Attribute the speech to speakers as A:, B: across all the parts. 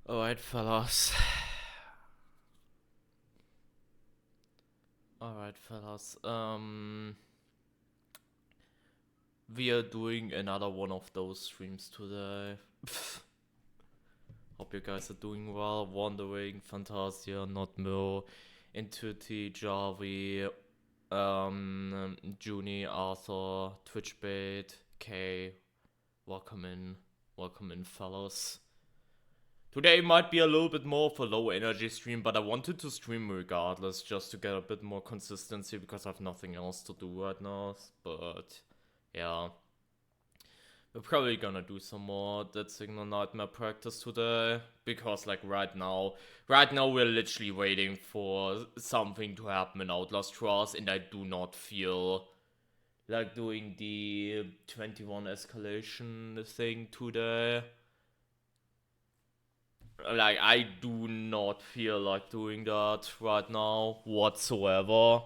A: Alright, fellas. Alright, fellas. We are doing another one of those streams today. Hope you guys are doing well. Wandering, Fantasia, Not Mo, Intuiti, Javi, Junie, Arthur, Twitchbait, K. Welcome in, fellas. Today might be a little bit more of a low energy stream, but I wanted to stream regardless just to get a bit more consistency because I have nothing else to do right now. But yeah, we're probably gonna do some more Dead Signal Nightmare practice today because like right now we're literally waiting for something to happen in Outlast Trials, and I do not feel like doing the 21 escalation thing today. Like, I do not feel like doing that right now whatsoever.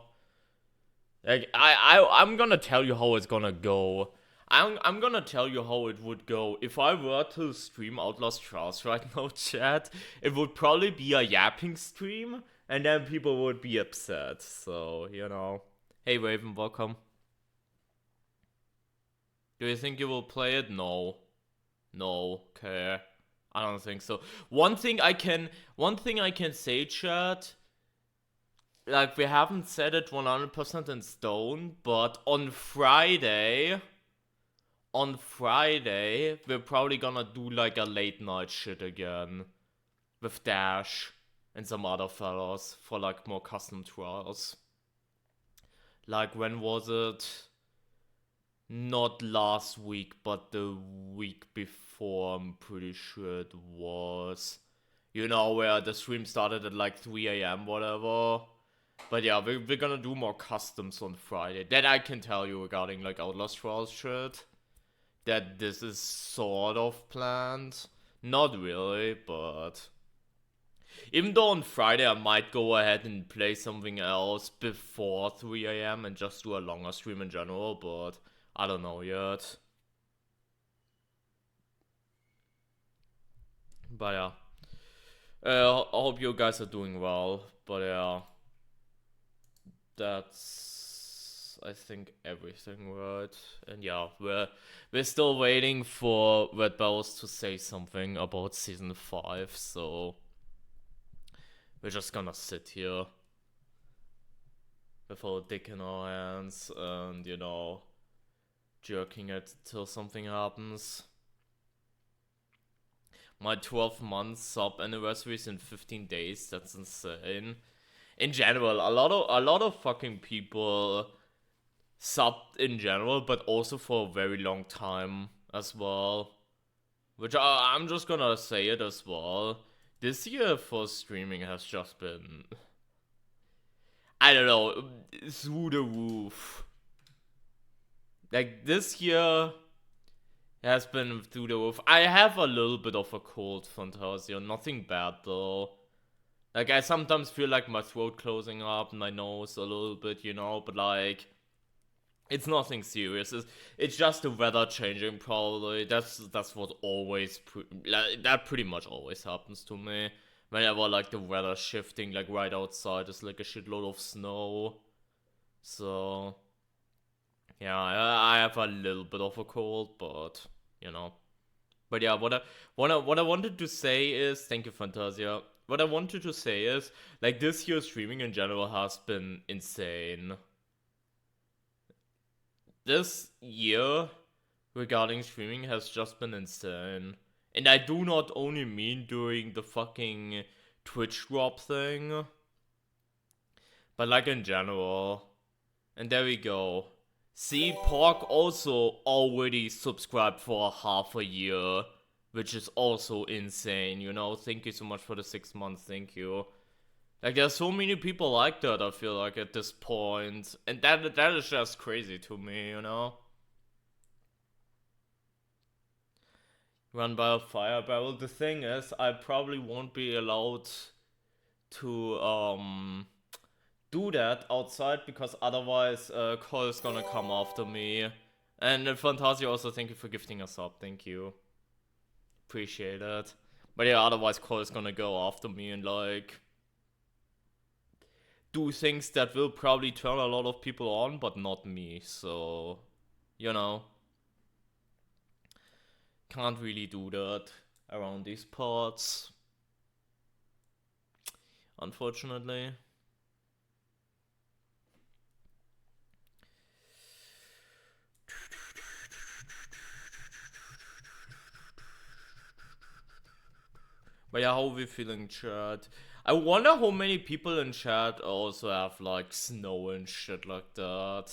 A: Like, I'm gonna tell you how it's gonna go. I'm gonna tell you how it would go. If I were to stream Outlast Trials right now, chat, it would probably be a yapping stream, and then people would be upset. So, you know. Hey, Raven, welcome. Do you think you will play it? No. No, okay. I don't think so. One thing I can say, chat, like we haven't set it 100% in stone, but on Friday, we're probably gonna do like a late night shit again with Dash and some other fellas for like more custom trials. Like, when was it? Not last week, but the week before, I'm pretty sure it was. You know, where the stream started at like 3 a.m., whatever. But yeah, we're gonna do more customs on Friday. That I can tell you regarding like Outlast Trials shit. That this is sort of planned. Not really, but... Even though on Friday I might go ahead and play something else before 3 a.m. and just do a longer stream in general, but... I don't know yet. But yeah. I hope you guys are doing well. But yeah. That's, I think, everything, right? And yeah, we're still waiting for Red Bells to say something about Season 5, so... We're just gonna sit here with our dick in our hands and, you know... jerking it till something happens. My 12-month sub anniversary is in 15 days. That's insane. In general, a lot of fucking people subbed in general, but also for a very long time as well. Which I'm just gonna say it as well. This year for streaming has just been, I don't know, through the roof. Like, this year has been through the roof. I have a little bit of a cold, Fantasia. Nothing bad, though. Like, I sometimes feel like my throat closing up, my nose a little bit, you know? But, like, it's nothing serious. It's just the weather changing, probably. That's what always... that pretty much always happens to me. Whenever, like, the weather shifting, like, right outside is, like, a shitload of snow. So... yeah, I have a little bit of a cold, but, you know. But yeah, what I wanted to say is, thank you, Fantasia. What I wanted to say is, like, this year streaming in general has been insane. This year regarding streaming has just been insane. And I do not only mean during the fucking Twitch drop thing, but like in general. And there we go. See, Pork also already subscribed for half a year, which is also insane, you know? Thank you so much for the 6 months, thank you. Like, there's so many people like that, I feel like, at this point. And that is just crazy to me, you know? Run by a fire barrel. The thing is, I probably won't be allowed to, do that outside because otherwise Cole is gonna come after me. And Fantasia also, thank you for gifting us up, thank you. Appreciate it. But yeah, otherwise Cole's gonna go after me and like do things that will probably turn a lot of people on, but not me. So, you know, can't really do that around these parts, unfortunately. But yeah, how we feeling, chat? I wonder how many people in chat also have like snow and shit like that.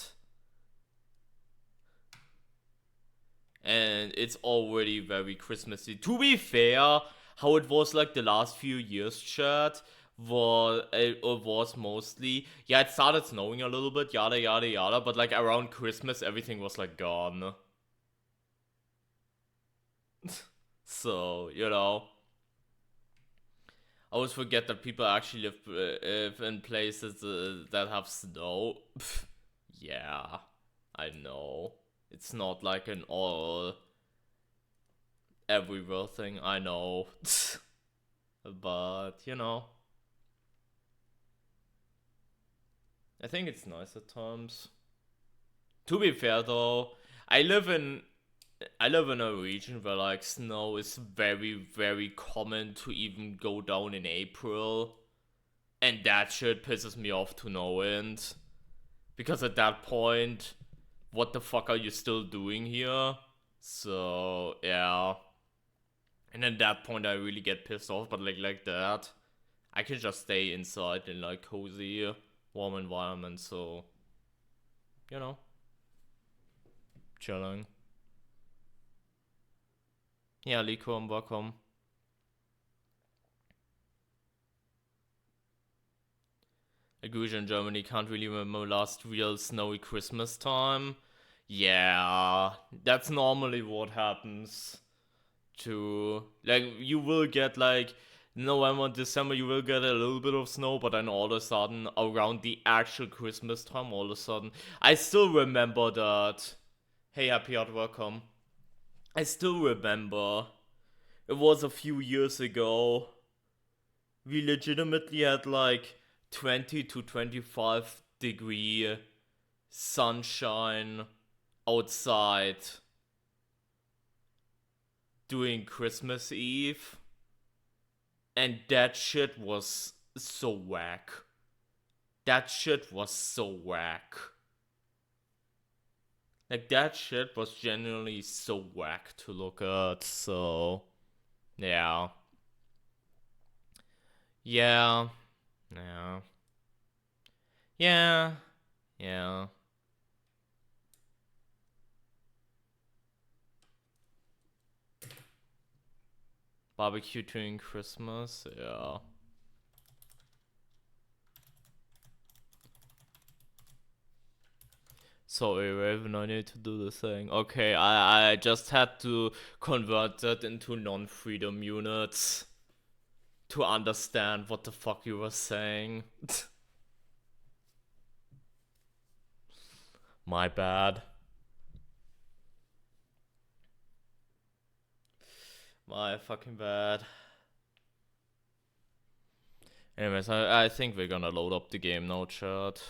A: And it's already very Christmassy. To be fair, how it was like the last few years, chat, was mostly, yeah, it started snowing a little bit, yada yada yada, but like around Christmas everything was like gone. So, you know, I always forget that people actually live in places that have snow. Yeah, I know. It's not like an all everywhere thing, I know. But, you know, I think it's nice at times. To be fair though, I live in a region where like snow is very, very common to even go down in April. And that shit pisses me off to no end. Because at that point, what the fuck are you still doing here? So, yeah. And at that point, I really get pissed off, but like that, I can just stay inside in like cozy, warm environment, so, you know, chilling. Yeah, Likum, welcome. Aguja in Germany can't really remember last real snowy Christmas time. Yeah, that's normally what happens. To like, you will get like November, December, you will get a little bit of snow, but then all of a sudden, around the actual Christmas time, all of a sudden, I still remember that. Hey, happy art, welcome. I still remember. It was a few years ago. We legitimately had like 20 to 25-degree sunshine outside doing Christmas Eve. And that shit was so whack. That shit was so whack. Like, that shit was genuinely so whack to look at, so... Yeah. Yeah. Yeah. Yeah. Yeah. Barbecue during Christmas, yeah. Sorry, Raven, I need to do the thing. Okay, I just had to convert that into non-freedom units to understand what the fuck you were saying. My bad. My fucking bad. Anyways, I think we're gonna load up the game now, chat.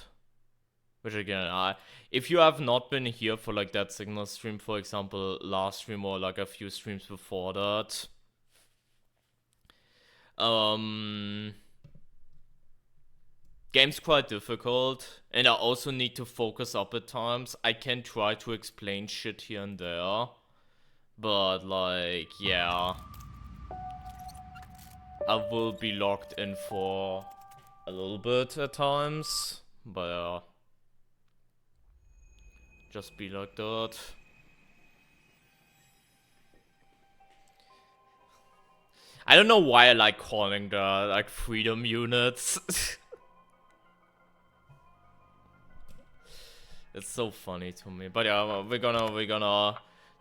A: Which again, if you have not been here for like that Signal stream, for example, last stream or like a few streams before that, game's quite difficult, and I also need to focus up at times. I can try to explain shit here and there, but like, yeah, I will be locked in for a little bit at times, but just be like that. I don't know why I like calling the like freedom units. It's so funny to me. But yeah, we're gonna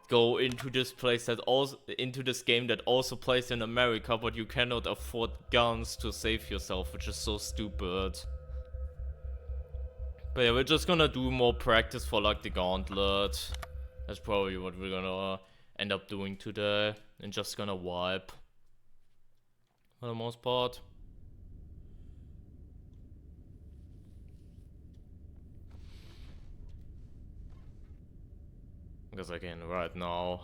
A: go into this place that also into this game that also plays in America, but you cannot afford guns to save yourself, which is so stupid. But yeah, we're just gonna do more practice for like the gauntlet. That's probably what we're gonna end up doing today, and just gonna wipe. for the most part. Because again, right now,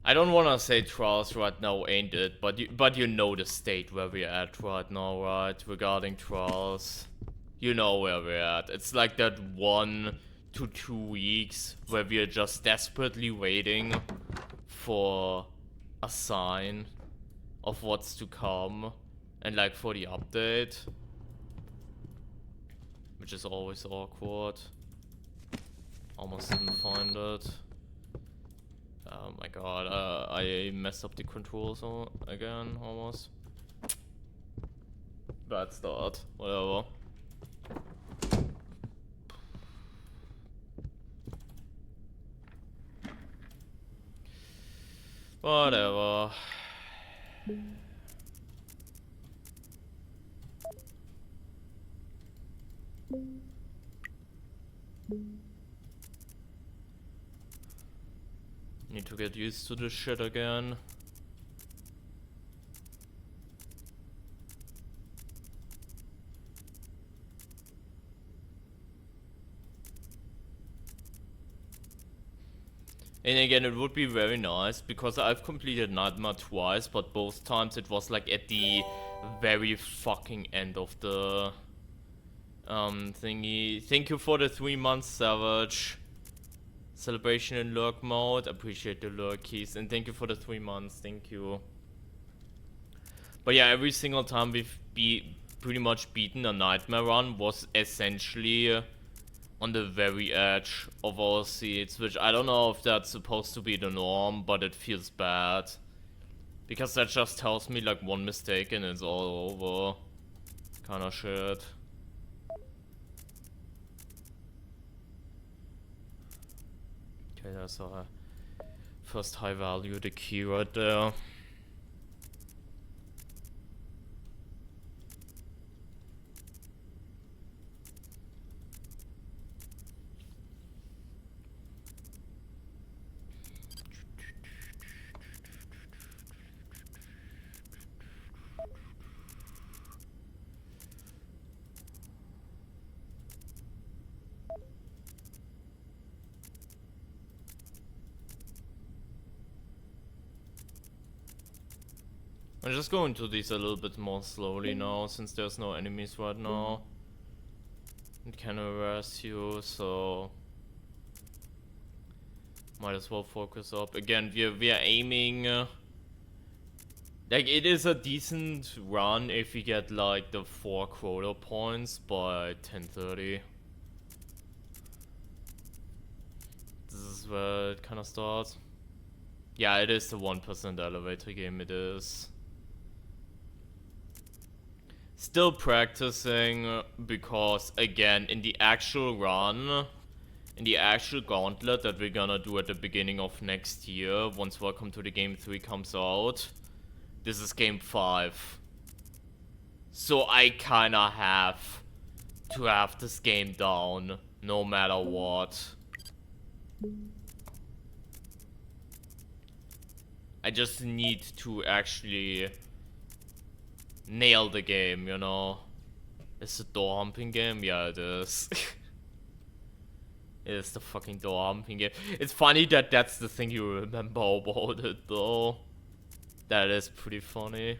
A: I don't wanna say trials right now ain't it, but you know the state where we're at right now, right? Regarding trials, you know where we're at. It's like that 1 to 2 weeks where we're just desperately waiting for a sign of what's to come, and like for the update, which is always awkward. Almost didn't find it. Oh my god, I messed up the controls again, almost. Bad start, whatever. Whatever. Need to get used to this shit again. And again, it would be very nice, because I've completed Nightmare twice, but both times it was like at the very fucking end of the thingy. Thank you for the 3 months, Savage. Celebration in lurk mode, appreciate the lurk keys, and thank you for the 3 months, thank you. But yeah, every single time we've pretty much beaten a Nightmare run was essentially on the very edge of our seats, which I don't know if that's supposed to be the norm, but it feels bad. Because that just tells me like one mistake and it's all over. Kinda shit. Okay, that's our first high value, the key right there. I'm just going to these a little bit more slowly now, since there's no enemies right now. It can harass you, so might as well focus up. Again, we are aiming. Like, it is a decent run if we get like the 4 quota points by 10:30. This is where it kind of starts. Yeah, it is the 1% elevator game, it is. Still practicing, because again, in the actual run, in the actual gauntlet that we're gonna do at the beginning of next year, once Welcome to the Game 3 comes out, this is game 5. So I kinda have to have this game down, no matter what. I just need to actually nail the game, you know? It's a door humping game? Yeah, it is. It is the fucking door humping game. It's funny that that's the thing you remember about it, though. That is pretty funny.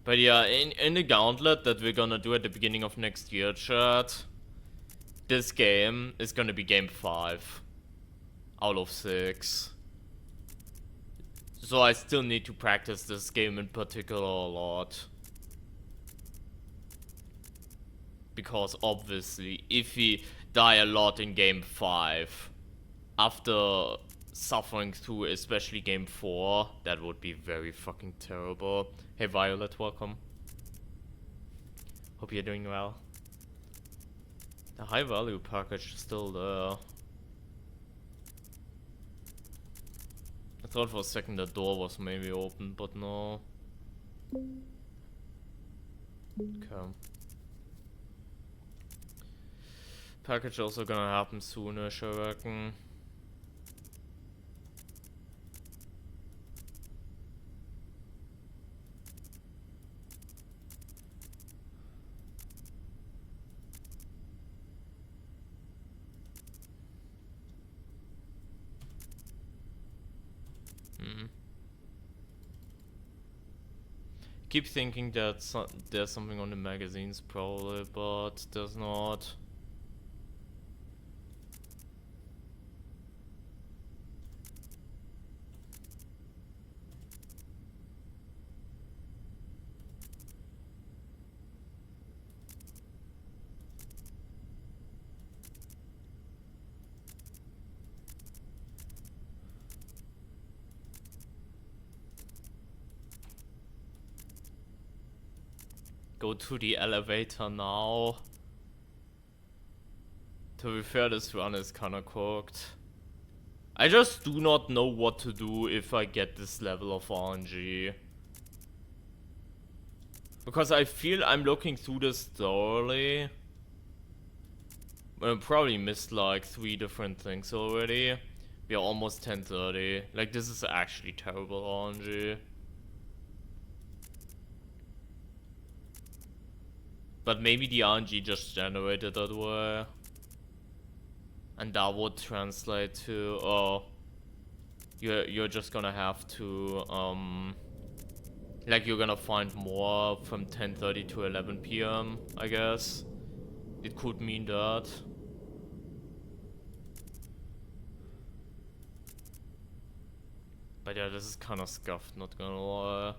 A: But yeah, in the gauntlet that we're gonna do at the beginning of next year, chat, this game is gonna be game 5 out of 6. So I still need to practice this game in particular a lot. Because obviously, if we die a lot in game 5, after suffering through especially game 4, that would be very fucking terrible. Hey Violet, welcome. Hope you're doing well. The high value package is still there. I thought for a second the door was maybe open, but no. Okay. Package also gonna happen soonish, I reckon. keep thinking that there's something on the magazines probably, but there's not. Go to the elevator now. To be fair, this run is kinda cooked. I just do not know what to do if I get this level of RNG. Because I feel I'm looking through this thoroughly. I probably missed like 3 different things already. We are almost 10:30. Like, this is actually terrible RNG. But maybe the RNG just generated that way. And that would translate to, oh, you're just gonna have to, like, you're gonna find more from 10:30 to 11 PM, I guess. It could mean that. But yeah, this is kinda scuffed, not gonna lie.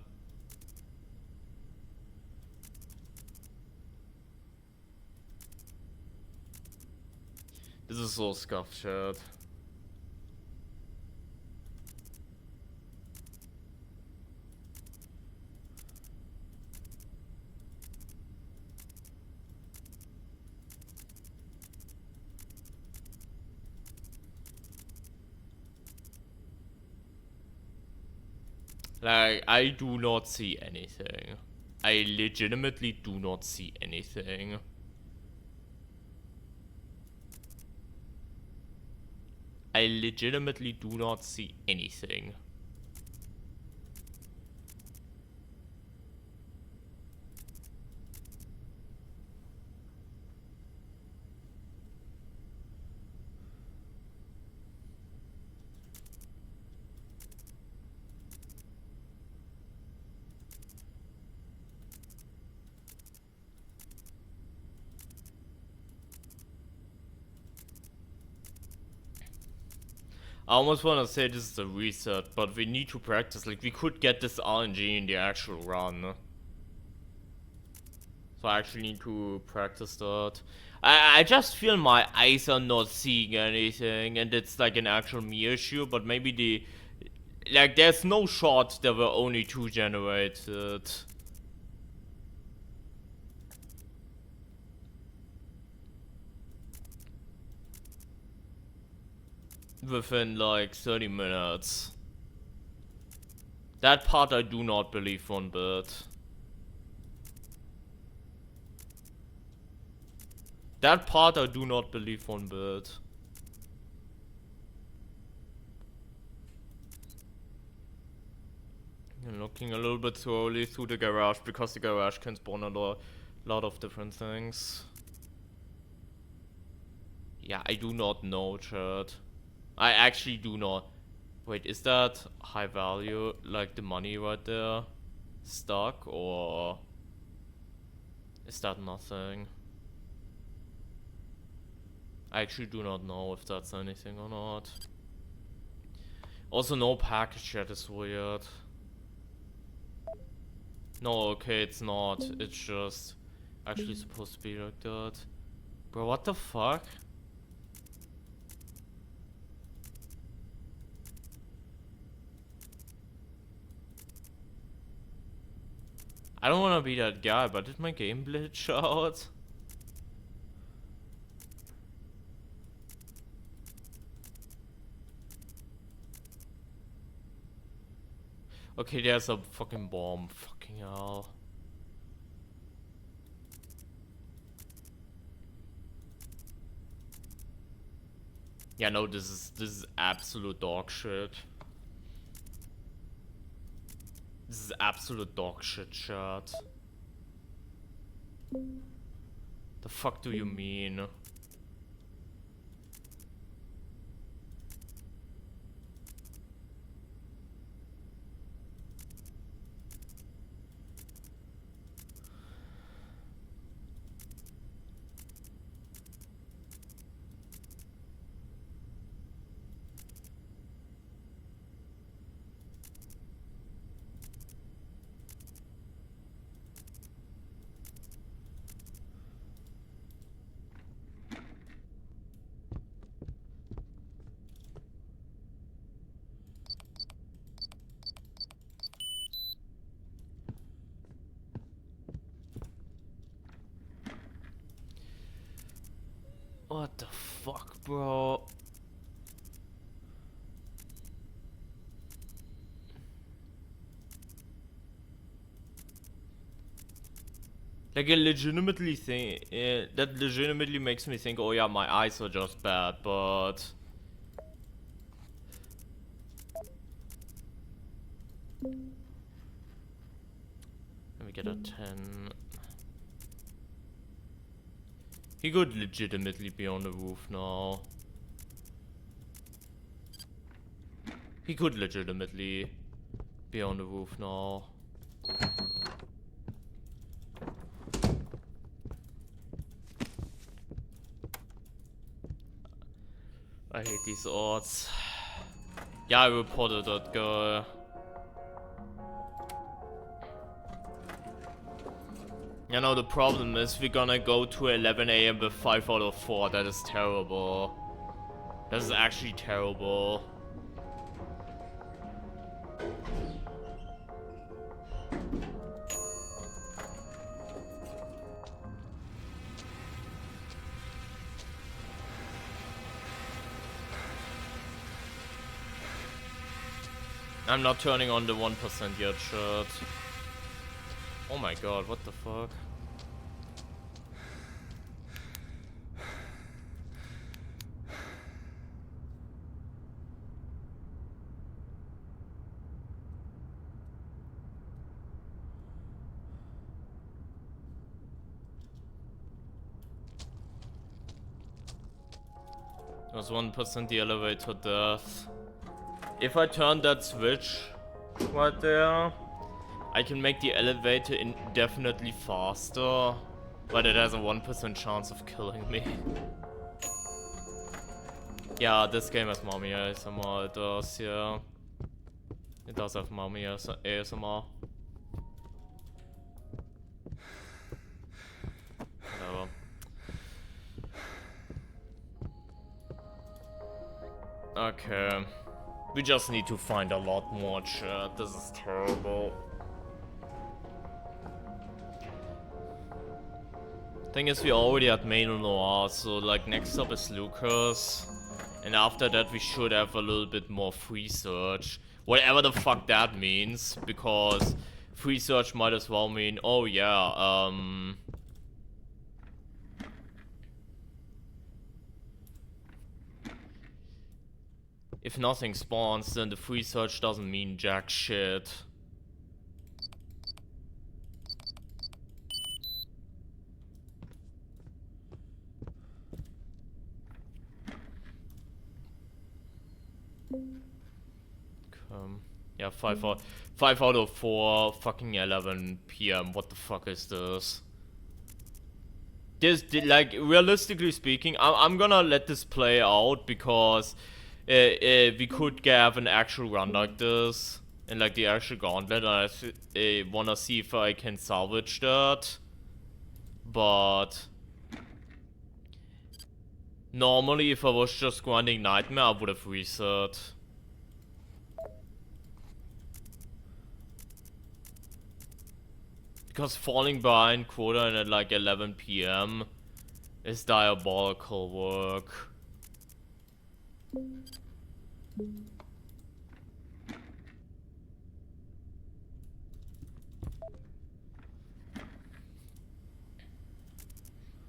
A: This is so scuffed shit. Like, I do not see anything. I legitimately do not see anything. I legitimately do not see anything. I almost want to say this is a reset, but we need to practice. Like, we could get this RNG in the actual run. So I actually need to practice that. I just feel my eyes are not seeing anything, and it's like an actual me issue, but maybe the... Like, there's no shot there were only 2 generated. Within like 30 minutes. That part I do not believe one bit. That part I do not believe one bit. I'm looking a little bit too early through the garage because the garage can spawn a lot of different things. Yeah, I do not know, chat. I actually do not. Wait, is that high value, like the money right there, stuck, or is that nothing? I actually do not know if that's anything or not. Also, no package yet is weird. No, okay, it's not. It's just actually supposed to be like that. Bro, what the fuck? I don't wanna be that guy, but did my game glitch out? Okay, there's a fucking bomb. Fucking hell. Yeah, no, this is absolute dog shit. This is absolute dog shit, chat. The fuck do you mean? What the fuck, bro? Like, I legitimately think, that legitimately makes me think, oh yeah, my eyes are just bad, but... Let me get a 10. He could legitimately be on the roof now. He could legitimately be on the roof now. I hate these odds. Yeah, I reported that guy. You know, the problem is we're gonna go to 11 AM with 5 out of 4. That is terrible. That is actually terrible. I'm not turning on the 1% yet shit. Oh my god, what the fuck? It was 1% the elevator death. If I turn that switch right there, I can make the elevator indefinitely faster, but it has a 1% chance of killing me. Yeah, this game has mommy ASMR, it does, yeah. It does have mommy ASMR. Whatever. Okay. We just need to find a lot more chat. This is terrible. Thing is, we already had Main Noir, so like next up is Lucas. And after that we should have a little bit more free search. Whatever the fuck that means, because free search might as well mean, oh yeah, if nothing spawns, then the free search doesn't mean jack shit. Yeah, 5 out of 4, fucking 11 PM. What the fuck is this? Like, realistically speaking, I'm gonna let this play out because we could have an actual run like this and like the actual gauntlet, and I wanna see if I can salvage that. But normally, if I was just grinding Nightmare, I would have reset. Because falling behind quota at like 11 PM is diabolical work.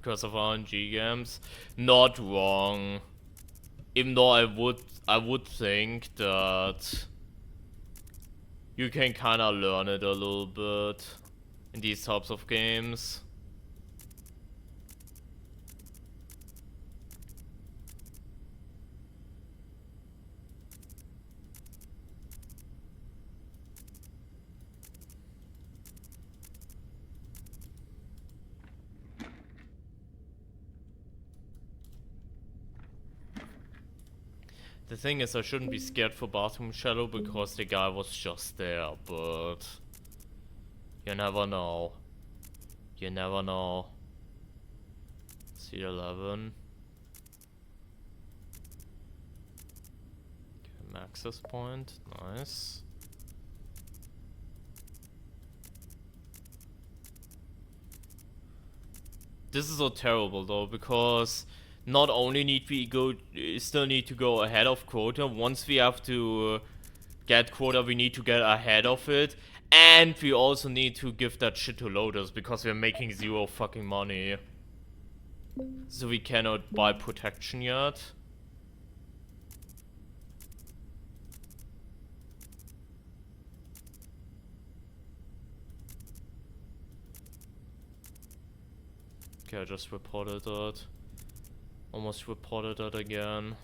A: Because of RNG games, not wrong. Even though I would think that you can kind of learn it a little bit in these types of games. The thing is, I shouldn't be scared for Bathroom Shadow because the guy was just there, but you never know. You never know. C11. Okay, access point. Nice. This is so terrible though, because not only still need to go ahead of quota. Once we have to get quota, we need to get ahead of it. And we also need to give that shit to Lotus, because we're making zero fucking money. So we cannot buy protection yet. Okay, I just reported that. Almost reported that again.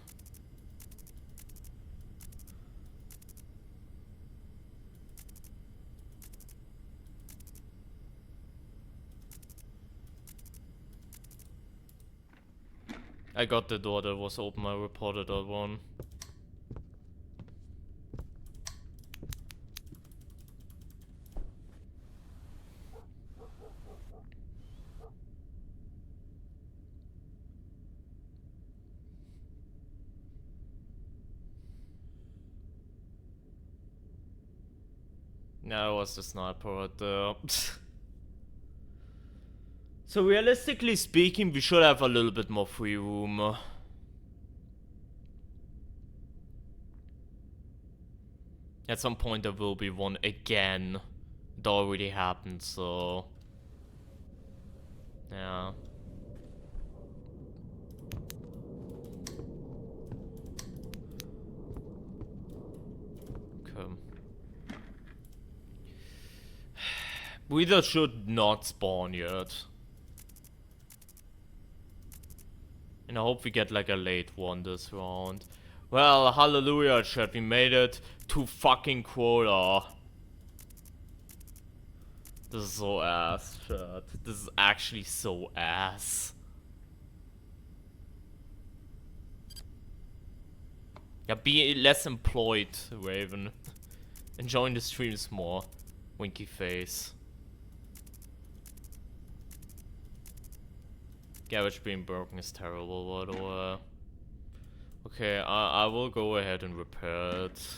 A: I got the door that was open, I reported that one. No, it was the sniper right there. So realistically speaking, we should have a little bit more free room. At some point there will be one again. It already happened, so... yeah. Okay. We either should not spawn yet. And I hope we get like a late one this round. Well, hallelujah, chat. We made it to fucking quota. This is so ass, chat. This is actually so ass. Yeah, be less employed, Raven. And join the streams more. Winky face. Garage being broken is terrible, by the way. Okay, I will go ahead and repair it.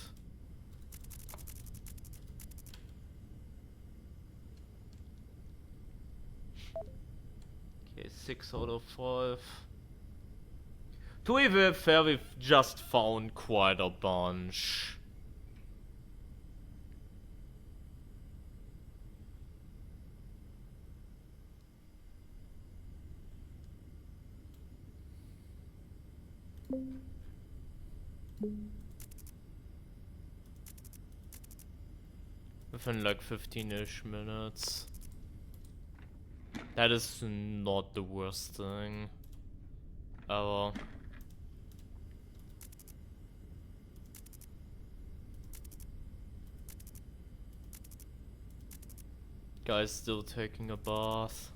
A: Okay, 6 out of 5. To be very fair, we've just found quite a bunch. Within like 15-ish minutes. That is not the worst thing ever. Guy's still taking a bath.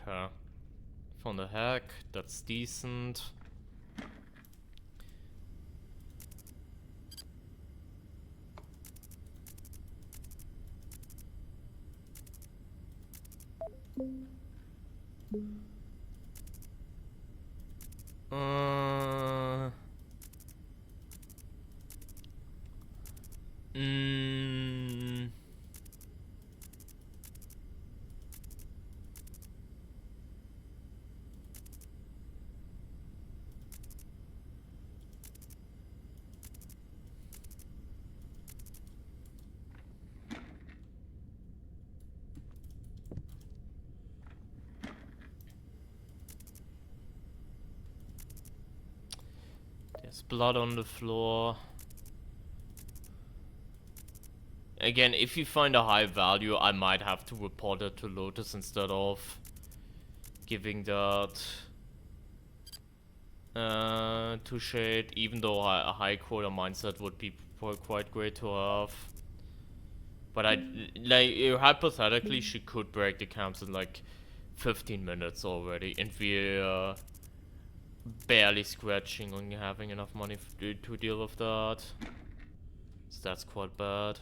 A: Okay. Found a hack, that's decent. There's blood on the floor. Again, if you find a high value, I might have to report it to Lotus instead of giving that to Shade, even though a high quota mindset would be quite great to have. But hypothetically, she could break the camps in like 15 minutes already, and we're barely scratching on having enough money to deal with that. So that's quite bad.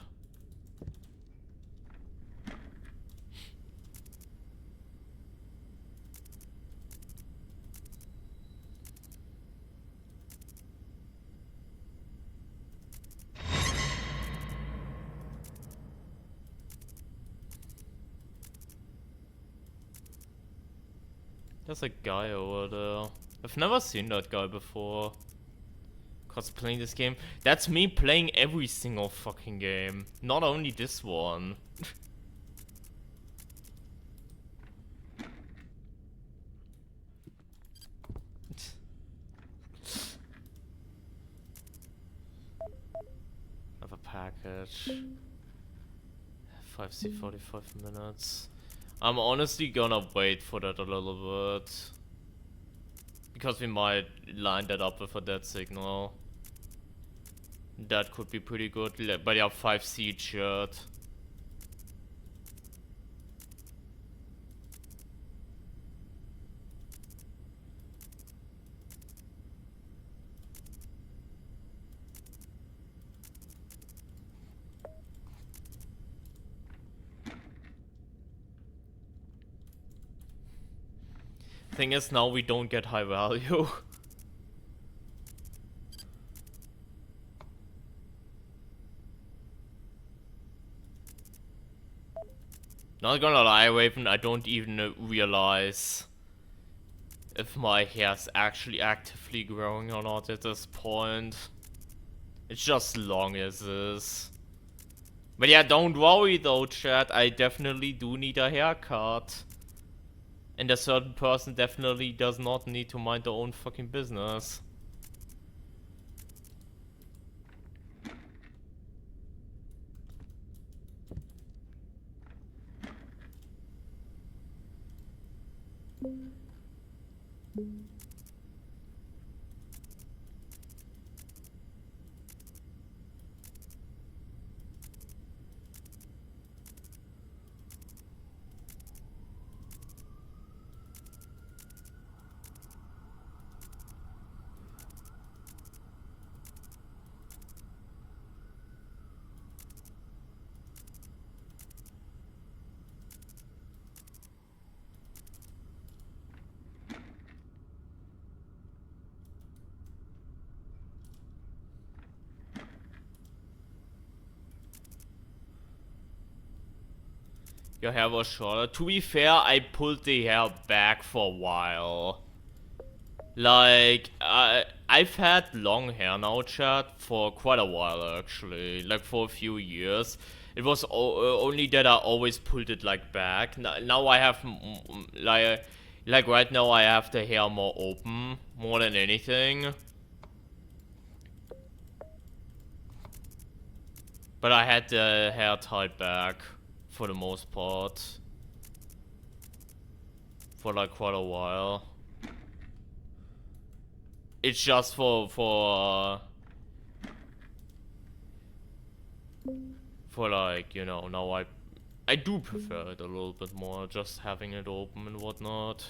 A: There's a guy over there. I've never seen that guy before. Cause playing this game. That's me playing every single fucking game. Not only this one. Have a package. 5C 45 minutes. I'm honestly gonna wait for that a little bit. Because we might line that up with a dead signal. That could be pretty good. But yeah, 5C shirt. Thing is, now we don't get high value. Not gonna lie, Raven, I don't even realize if my hair's actually actively growing or not at this point. It's just long as is. But yeah, don't worry though, chat. I definitely do need a haircut. And a certain person definitely does not need to mind their own fucking business. Your hair was shorter. To be fair, I pulled the hair back for a while. Like, I've had long hair now, chat, for quite a while actually. Like, for a few years. It was only that I always pulled it, like, back. Now I have, like right now I have the hair more open, more than anything. But I had the hair tied back. For the most part. For like quite a while. It's just for like, you know, now I do prefer it a little bit more, just having it open and whatnot.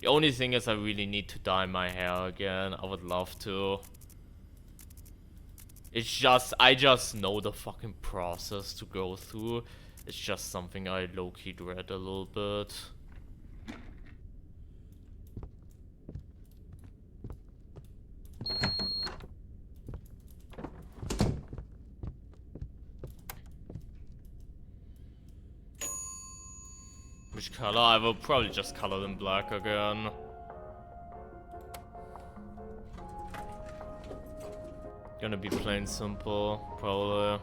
A: The only thing is I really need to dye my hair again. I would love to. It's just, I just know the fucking process to go through. It's just something I low-key dread a little bit. Which color? I will probably just color them black again. Gonna be plain simple, probably.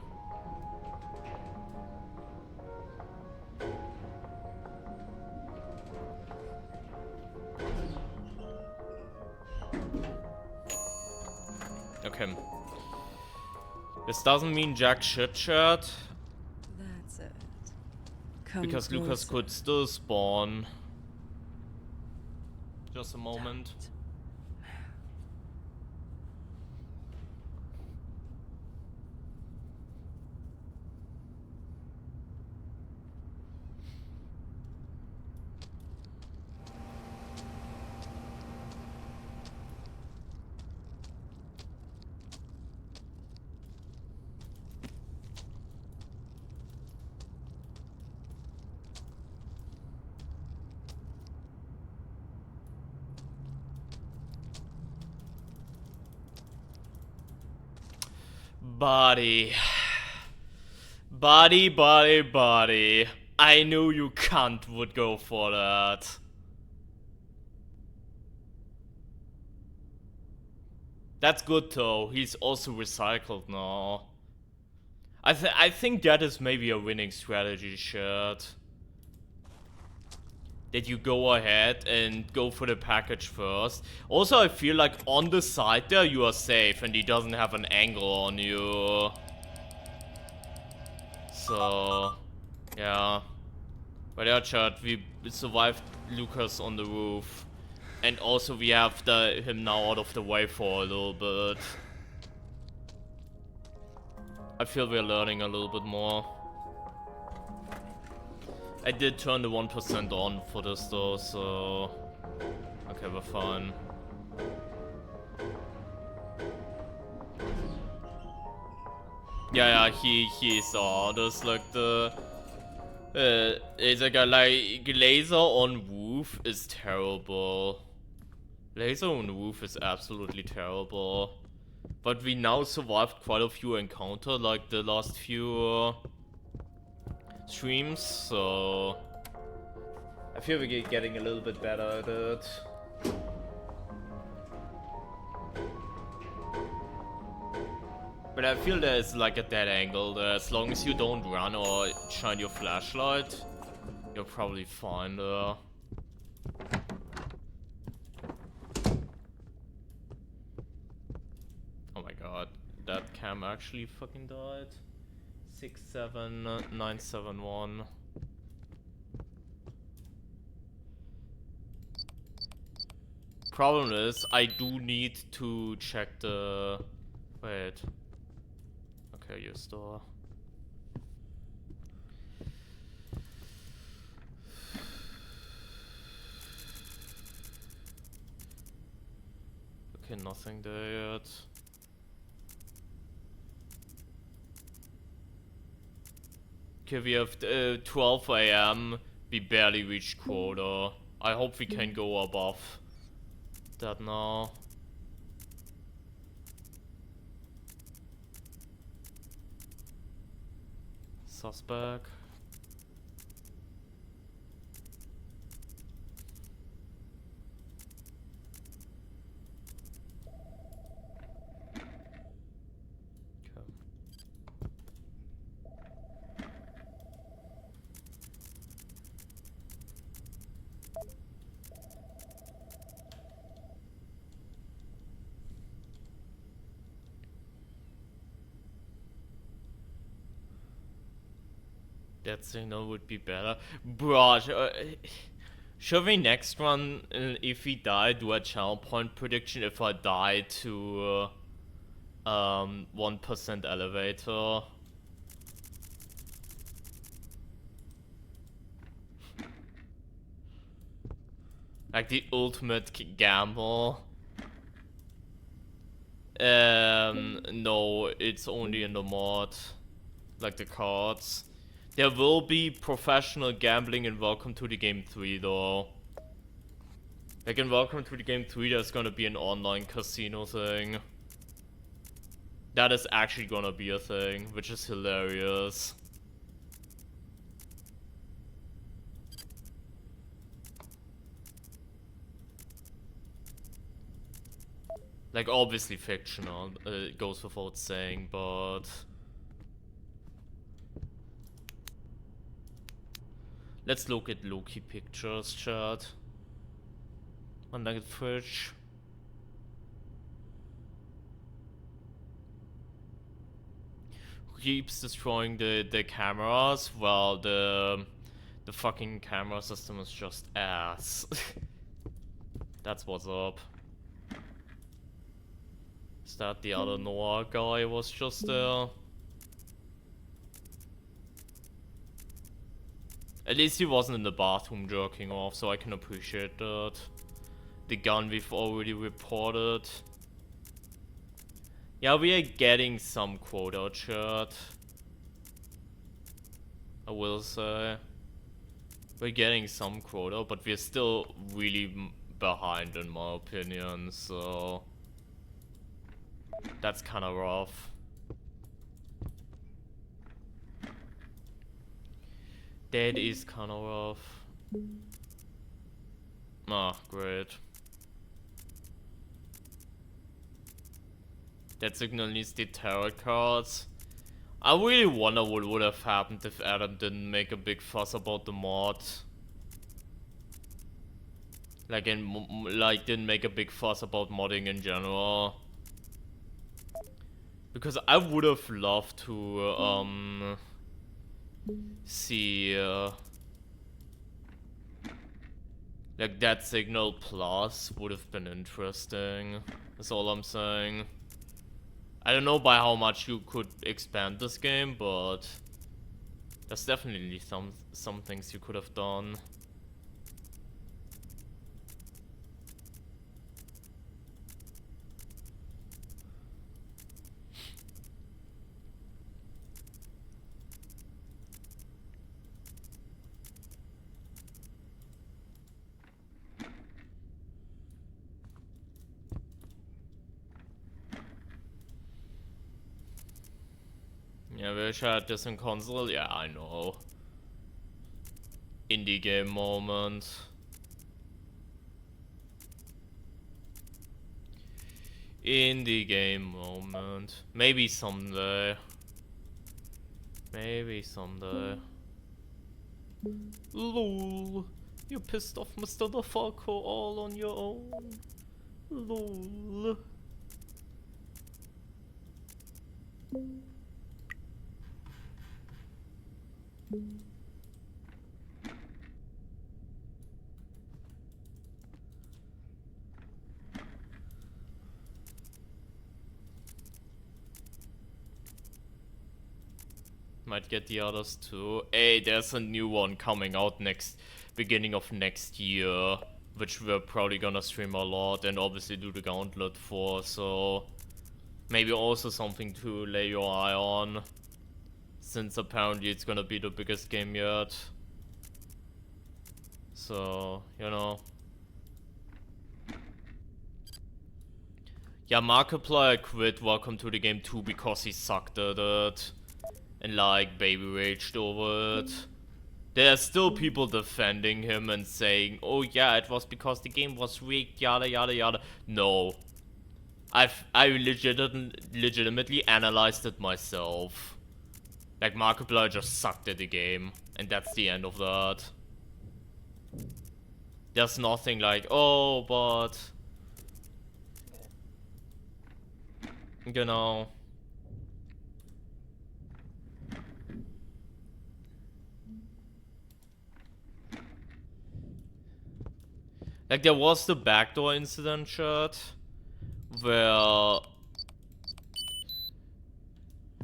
A: Okay. This doesn't mean jack shit, chat.
B: That's it. Come
A: because
B: closer.
A: Lucas could still spawn. Just a moment.
B: Don't.
A: Body. Body, body, body. I knew you cunt would go for that. That's good though, he's also recycled now. I think that is maybe a winning strategy, shirt. That you go ahead and go for the package first. Also, I feel like on the side there you are safe and he doesn't have an angle on you. So, yeah. But yeah, chat, we survived Lucas on the roof. And also we have him now out of the way for a little bit. I feel we're learning a little bit more. I did turn the 1% on for this though, so... Okay, we're fine. Yeah, he is there's like the... it's like a laser on roof is terrible. Laser on roof is absolutely terrible. But we now survived quite a few encounters, like the last few streams, so I feel we're getting a little bit better at it. But I feel there's like a dead angle there. As long as you don't run or shine your flashlight, you're probably fine there. Oh my god, that cam actually fucking died. 67971. Problem is, I do need to check the... Wait. Okay, your store. Okay, nothing there yet. Okay, we have 12 AM. We barely reached quota. I hope we can go above that now. Suspect. That signal would be better. Bruh, should we next run, if we die, do a channel point prediction if I die to 1% elevator? Like the ultimate gamble. No, it's only in the mod. Like the cards. There will be professional gambling in Welcome to the Game 3 though. Like in Welcome to the Game 3 there's gonna be an online casino thing. That is actually gonna be a thing, which is hilarious. Like obviously fictional, it goes without saying, but... Let's look at Loki pictures, chat. On the fridge. Who keeps destroying the cameras? Well, the fucking camera system is just ass. That's what's up. Is that the other Noah guy was just there? At least he wasn't in the bathroom jerking off, so I can appreciate that. The gun we've already reported. Yeah, we are getting some quota, chat. I will say. We're getting some quota, but we're still really behind in my opinion, so... That's kinda rough. That is kind of rough. Ah, great. That signal needs the tarot cards. I really wonder what would have happened if Adam didn't make a big fuss about the mod. Like, didn't make a big fuss about modding in general. Because I would have loved to, see, like, that signal plus would have been interesting. That's all I'm saying. I don't know by how much you could expand this game, but there's definitely some things you could have done. Yeah, wish I had this in console. Yeah, I know. Indie game moment. Indie game moment. Maybe someday. Maybe someday. LOL. You pissed off Mr. DeFalco all on your own. LOL. Might get the others too. Hey, there's a new one coming out beginning of next year, which we're probably gonna stream a lot and obviously do the gauntlet for, so maybe also something to lay your eye on, since apparently it's gonna be the biggest game yet. So, you know. Yeah, Markiplier quit Welcome to the Game 2 because he sucked at it. And like, baby raged over it. There are still people defending him and saying, oh yeah, it was because the game was rigged, yada yada yada. No. I legitimately analyzed it myself. Like, Markiplier just sucked at the game. And that's the end of that. There's nothing like, oh, but... you know... like, there was the backdoor incident chat, where...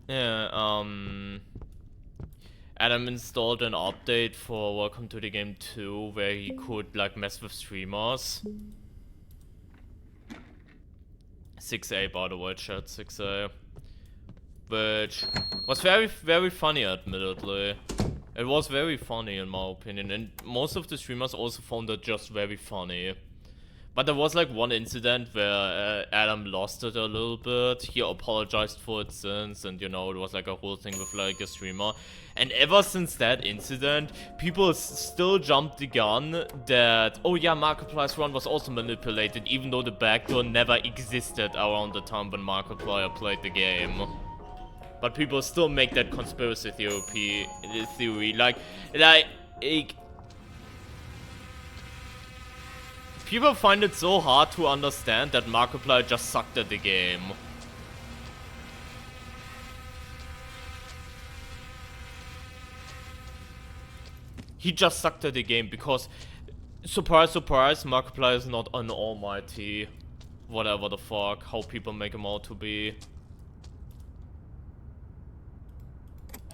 A: yeah, Adam installed an update for Welcome to the Game 2 where he could, like, mess with streamers. 6A, by the way, chat, 6A. Which was very, very funny, admittedly. It was very funny in my opinion, and most of the streamers also found it just very funny. But there was like one incident where Adam lost it a little bit. He apologized for it since, and you know, it was like a whole thing with like a streamer. And ever since that incident, people still jumped the gun that, oh yeah, Markiplier's run was also manipulated, even though the backdoor never existed around the time when Markiplier played the game. But people still make that conspiracy theory, like, people find it so hard to understand that Markiplier just sucked at the game. He just sucked at the game because, surprise, surprise, Markiplier is not an almighty, whatever the fuck, how people make him out to be.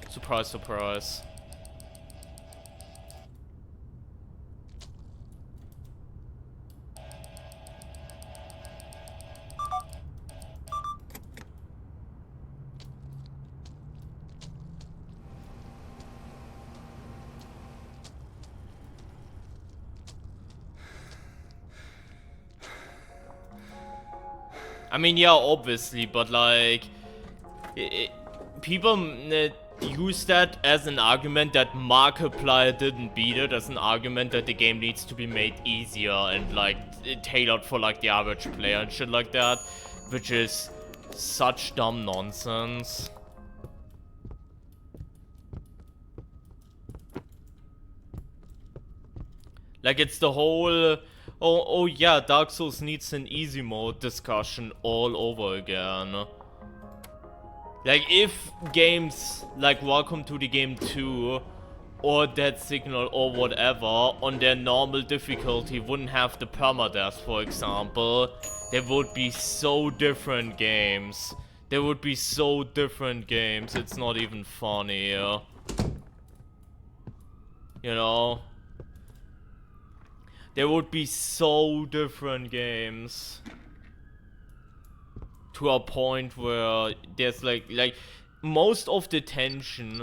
A: Surprise, surprise. I mean, yeah, obviously, but like, people, use that as an argument that Markiplier didn't beat it, as an argument that the game needs to be made easier and like tailored for like the average player and shit like that, which is such dumb nonsense. Like, it's the whole, oh yeah, Dark Souls needs an easy mode discussion all over again. Like, if games like Welcome to the Game 2 or Dead Signal or whatever on their normal difficulty wouldn't have the permadeath, for example, there would be so different games. There would be so different games, it's not even funny. You know? There would be so different games. To a point where there's like most of the tension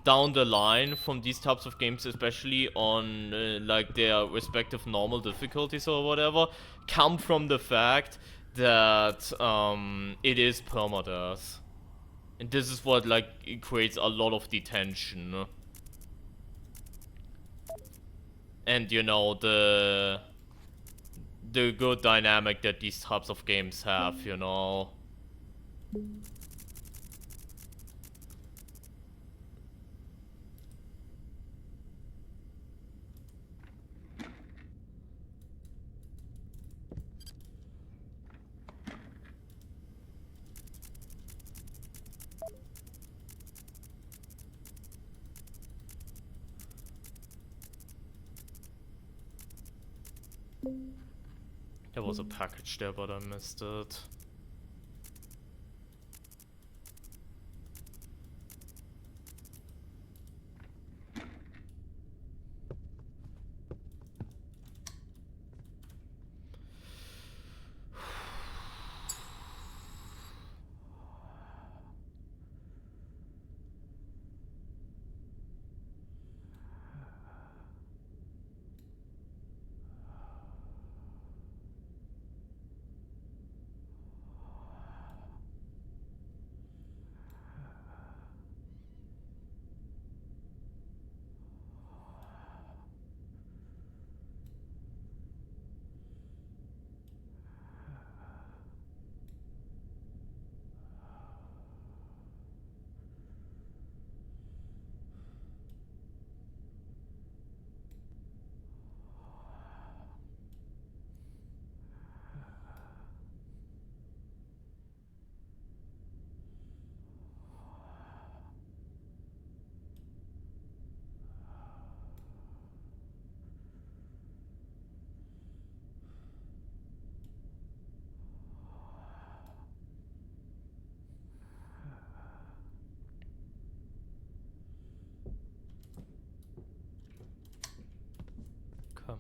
A: down the line from these types of games, especially on like their respective normal difficulties or whatever, come from the fact that it is permadeath. And this is what like it creates a lot of the tension. And you know, the good dynamic that these types of games have, you know. There was a package there, but I missed it. Come.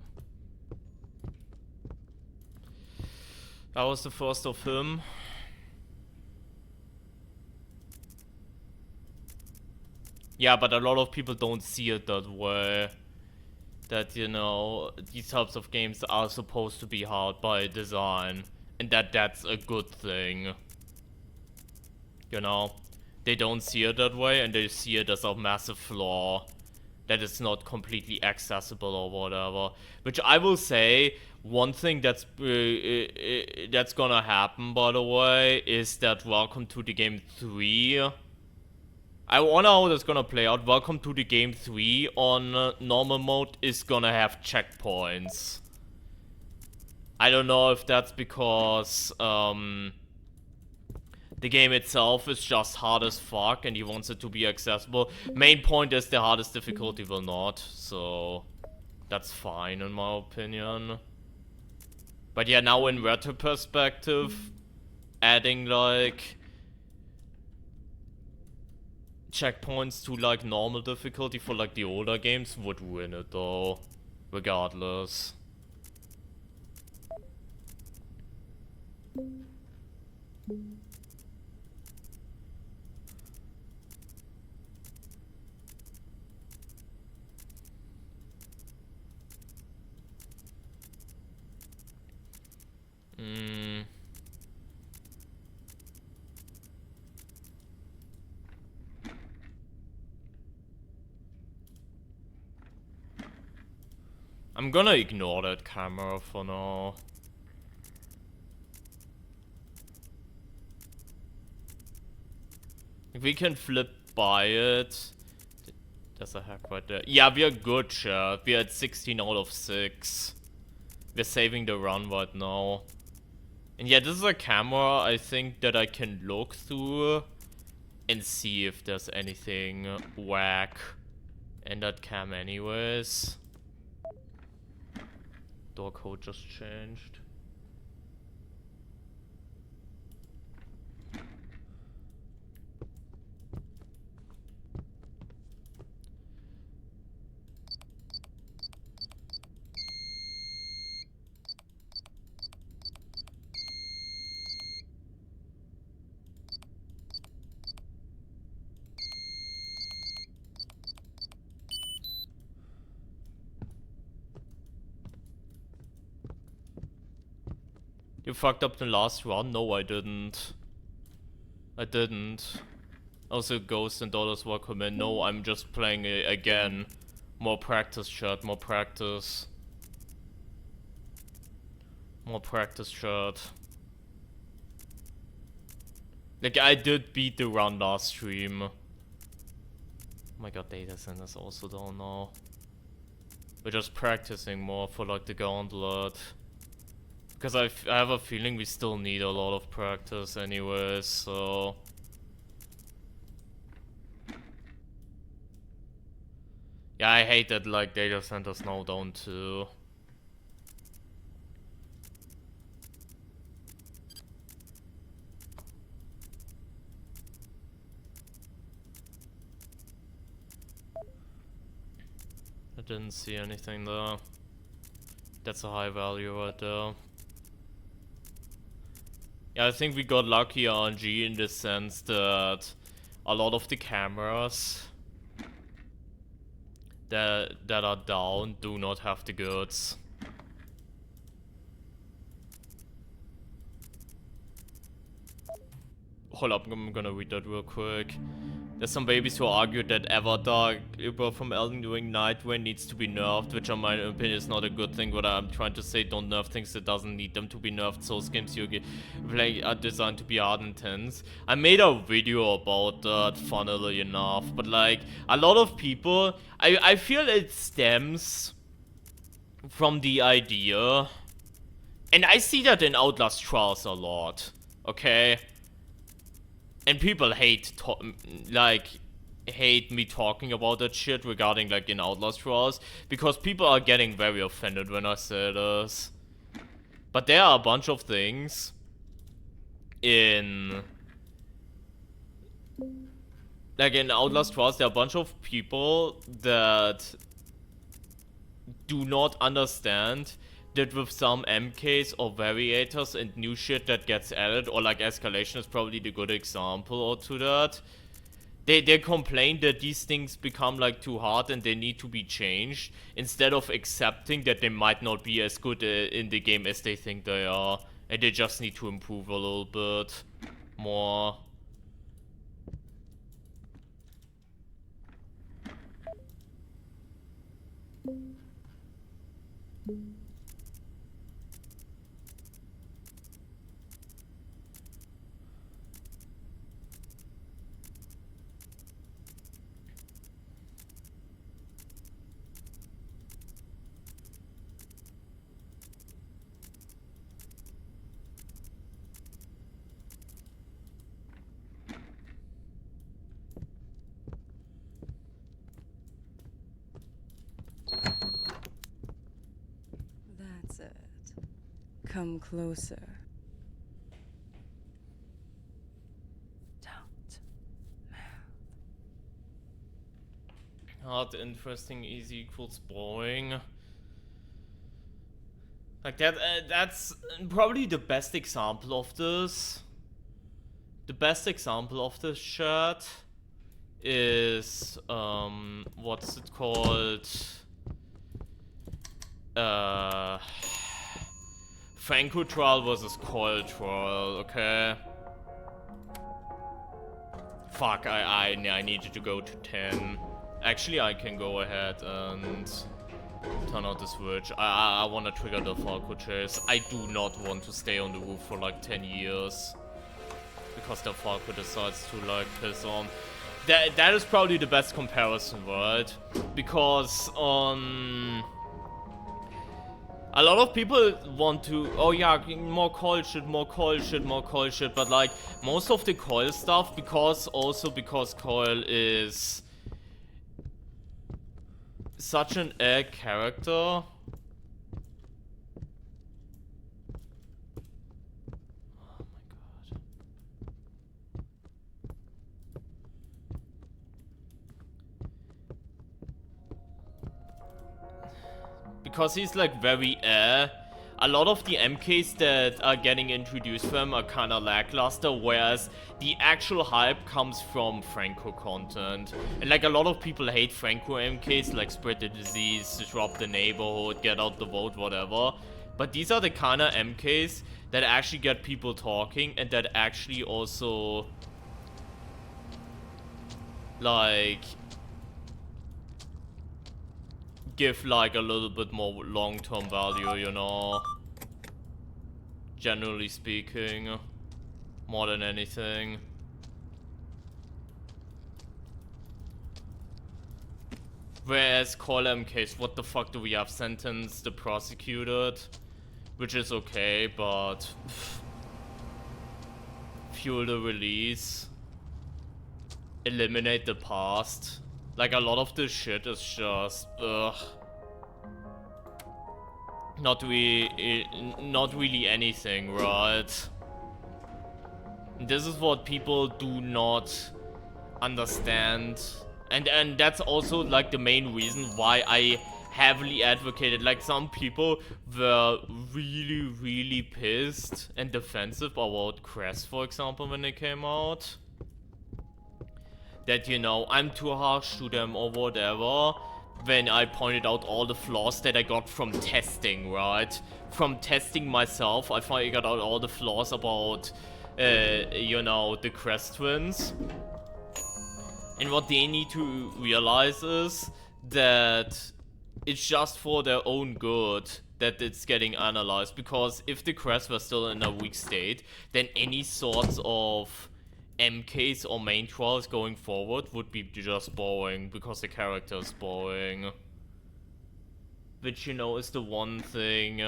A: That was the first of him. Yeah, but a lot of people don't see it that way. That, you know, these types of games are supposed to be hard by design. And that's a good thing. You know? They don't see it that way, and they see it as a massive flaw. That it's not completely accessible or whatever. Which I will say, one thing that's gonna happen, by the way, is that Welcome to the Game 3... I wonder how that's gonna play out. Welcome to the Game 3 on normal mode is gonna have checkpoints. I don't know if that's because the game itself is just hard as fuck and he wants it to be accessible. Main point is the hardest difficulty will not, so that's fine in my opinion. But yeah, now in retro perspective, adding like checkpoints to like normal difficulty for like the older games would win it though, regardless. I'm gonna ignore that camera for now. If we can flip by it. There's a hack right there. Yeah, we are good, chat. We are at 16 out of 6. We're saving the run right now. And yeah, this is a camera I think that I can look through and see if there's anything whack in that cam anyways. Door code just changed. You fucked up the last run? No, I didn't. I didn't. Also, Ghost and Dollars welcome in. No, I'm just playing it again. More practice, chat. More practice. More practice, chat. Like, I did beat the run last stream. Oh my god, data centers also don't know. We're just practicing more for like the gauntlet. Because I have a feeling we still need a lot of practice anyways, so... Yeah, I hate that like data centers now down too. I didn't see anything there. That's a high value right there. Yeah, I think we got lucky RNG in the sense that a lot of the cameras that are down do not have the goods. Hold up, I'm gonna read that real quick. There's some babies who argue that Avatar from Elden Ring Nightwing needs to be nerfed, which in my opinion is not a good thing, but I'm trying to say don't nerf things that doesn't need them to be nerfed. Souls games you play are designed to be hard and intense. I made a video about that, funnily enough, but like, a lot of people, I feel it stems from the idea, and I see that in Outlast Trials a lot, okay? And people hate me talking about that shit regarding like in Outlast Trials, because people are getting very offended when I say this. But there are a bunch of things in Outlast Trials, there are a bunch of people that do not understand that with some MKs or variators and new shit that gets added, or like escalation is probably the good example or to that, they complain that these things become like too hard and they need to be changed, instead of accepting that they might not be as good in the game as they think they are, and they just need to improve a little bit more.
B: That's it. Come closer. Don't move.
A: Hard, interesting, easy equals boring. Like that's probably the best example of this. The best example of this shit is what's it called? Franco trial versus Coil trial, okay? Fuck, I needed to go to 10. Actually, I can go ahead and Turn out the switch. I wanna trigger the Falco chase. I do not want to stay on the roof for like 10 years. Because the Falco decides to like piss on. That is probably the best comparison, right? Because a lot of people want to, oh yeah, more coil shit, more coil shit, more coil shit, but like most of the coil stuff, because coil is such an egg character. Because he's like very a lot of the MKs that are getting introduced for him are kinda lackluster, whereas the actual hype comes from Franco content. And like a lot of people hate Franco MKs, like spread the disease, disrupt the neighborhood, get out the vote, whatever. But these are the kinda MKs that actually get people talking and that actually also like give like a little bit more long-term value, you know, generally speaking, more than anything. Whereas Call MKs, what the fuck do we have? Sentence the prosecuted, which is okay, but fuel the release, eliminate the past. Like, a lot of this shit is just, not really anything, right? This is what people do not understand. And that's also, like, the main reason why I heavily advocated. Like, some people were really, really pissed and defensive about Crest, for example, when they came out. That, you know, I'm too harsh to them or whatever, when I pointed out all the flaws that I got from testing, right? From testing myself, I figured out all the flaws about, you know, the Crest twins. And what they need to realize is that it's just for their own good that it's getting analyzed. Because if the Crest were still in a weak state, then any sorts of MKs or main trials going forward would be just boring, because the character is boring. Which, you know, is the one thing,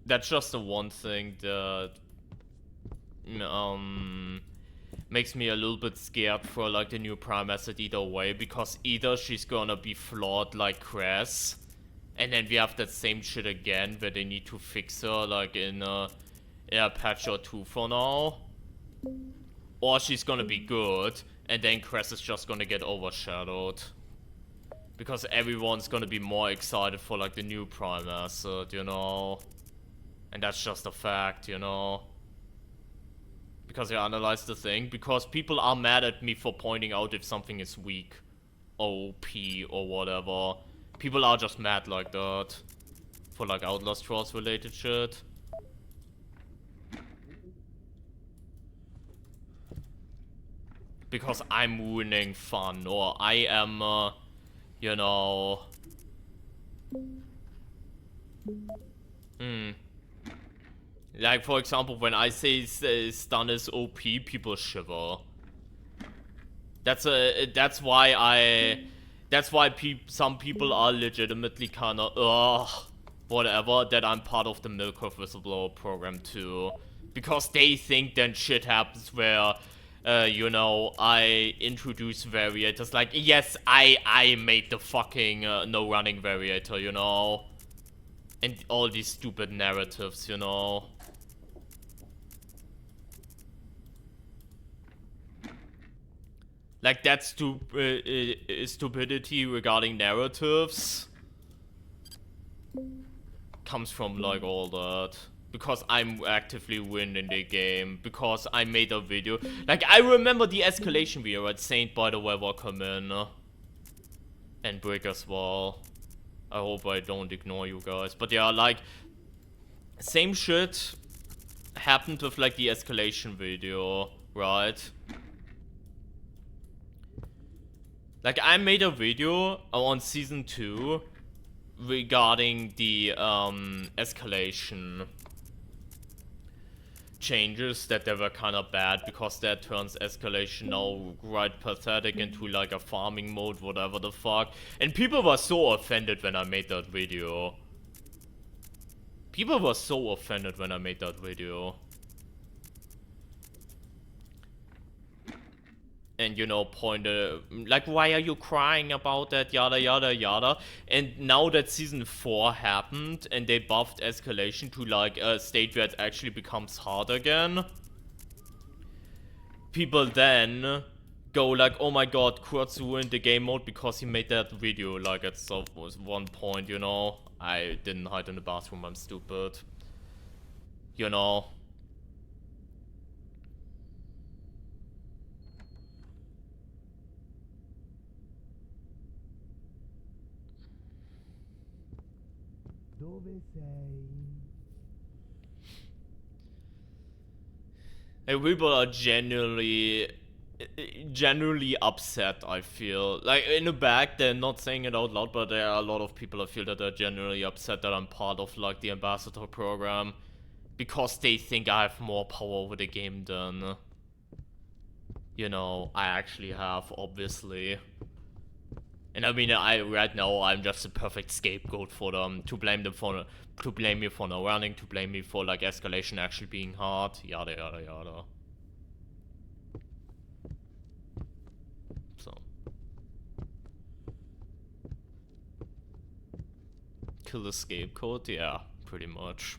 A: that's just the one thing that, makes me a little bit scared for, like, the new Prime Asset either way, because either she's gonna be flawed like Cress, and then we have that same shit again where they need to fix her, like, in a patch or two for now. Or she's gonna be good, and then Cress is just gonna get overshadowed. Because everyone's gonna be more excited for, like, the new Prime Asset, you know? And that's just a fact, you know? Because I analyze the thing. Because people are mad at me for pointing out if something is weak, OP, or whatever. People are just mad like that. For, like, Outlast Trolls related shit. Because I'm ruining fun, or I am, you know... Like, for example, when I say stun is OP, people shiver. That's why some people are legitimately kinda, whatever, that I'm part of the Milkov Whistleblower program too. Because they think then shit happens where, you know, I introduce variators. Like, yes, I made the fucking no running variator, you know? And all these stupid narratives, you know? Like, that stupidity regarding narratives comes from, like, all that. Because I'm actively winning the game. Because I made a video. Like, I remember the escalation video at Saint, by the way, welcome in. And Brick as well. I hope I don't ignore you guys. But yeah, like, same shit happened with, like, the escalation video. right? Like, I made a video on season 2 regarding the escalation changes, that they were kind of bad because that turns escalation now right pathetic into like a farming mode, whatever the fuck. And people were so offended when I made that video. People were so offended when I made that video. And, you know, pointed, like, why are you crying about that, yada yada yada. And now that season 4 happened and they buffed escalation to like a state where it actually becomes hard again, people then go like, oh my god, Kurtz ruined the game mode because he made that video. Like, at some one point, you know, I didn't hide in the bathroom, I'm stupid, you know. And people are genuinely upset, I feel. Like, in the back, they're not saying it out loud, but there are a lot of people I feel that are genuinely upset that I'm part of, like, the ambassador program. Because they think I have more power over the game than, you know, I actually have, obviously. And I mean, right now, I'm just a perfect scapegoat for them, to blame me for not running, to blame me for, like, escalation actually being hard, yada yada yada. So. Kill the scapegoat? Yeah, pretty much.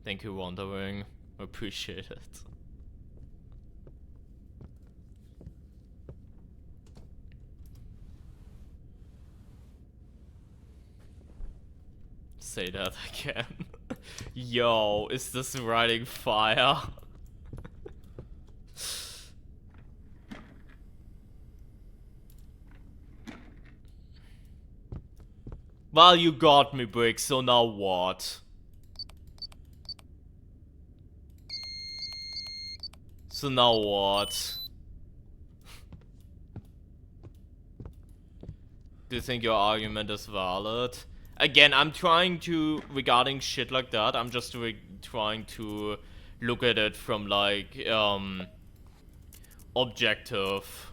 A: Thank you, Wandering. Appreciate it. Say that again. Yo, is this riding fire? Well, you got me, Brick, so now what? So now what? Do you think your argument is valid? Again, I'm trying to, regarding shit like that, I'm just trying to look at it from, like, objective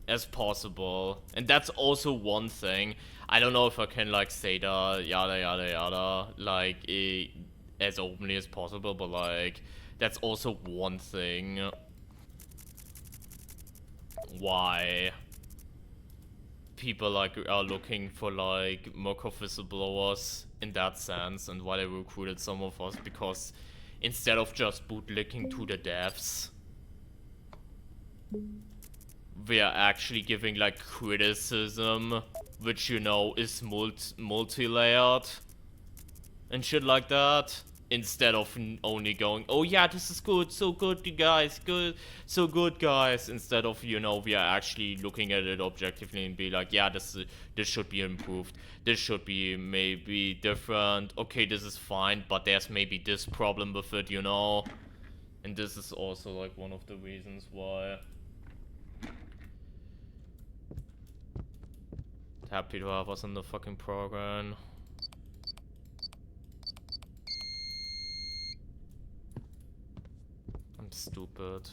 A: as possible. And that's also one thing. I don't know if I can, like, say that, yada yada yada, like, as openly as possible, but, like, that's also one thing why people, like, are looking for, like, more whistleblowers in that sense, and why they recruited some of us, because instead of just bootlicking to the devs, we are actually giving, like, criticism, which, you know, is multi-layered and shit like that, instead of only going, oh yeah, this is good, so good, you guys, good, so good, guys, instead of, you know, we are actually looking at it objectively and be like, yeah, this should be improved, this should be maybe different, okay, this is fine, but there's maybe this problem with it, you know. And this is also, like, one of the reasons why happy to have us in the fucking program. I'm stupid.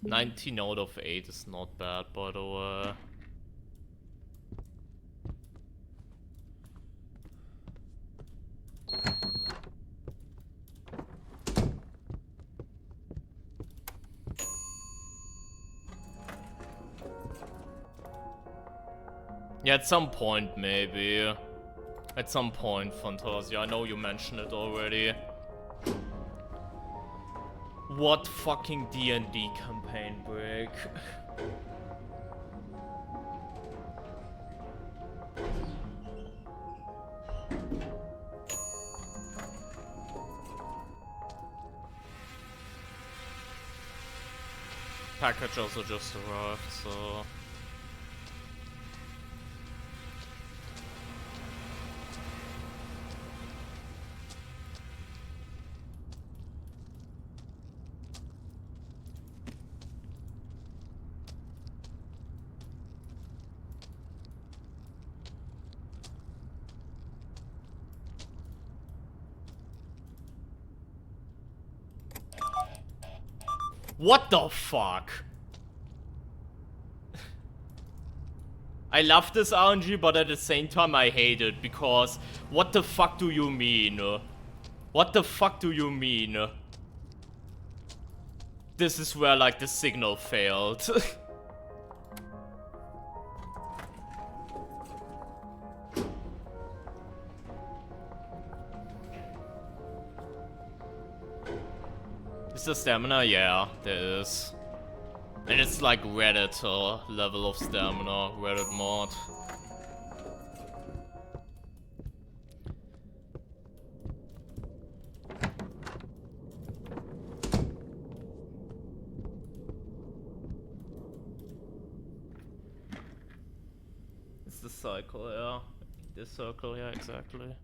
A: $19 out of 8 is not bad, by the way. Yeah, at some point, maybe. At some point, Fantasia. I know you mentioned it already. What fucking D&D campaign break? Package also just arrived, so... What the fuck? I love this RNG, but at the same time I hate it, because what the fuck do you mean? What the fuck do you mean? This is where, like, the signal failed. Is there stamina? Yeah, there is. And it's like Reddit level of stamina, Reddit mod. It's the cycle, yeah. This circle, yeah, exactly.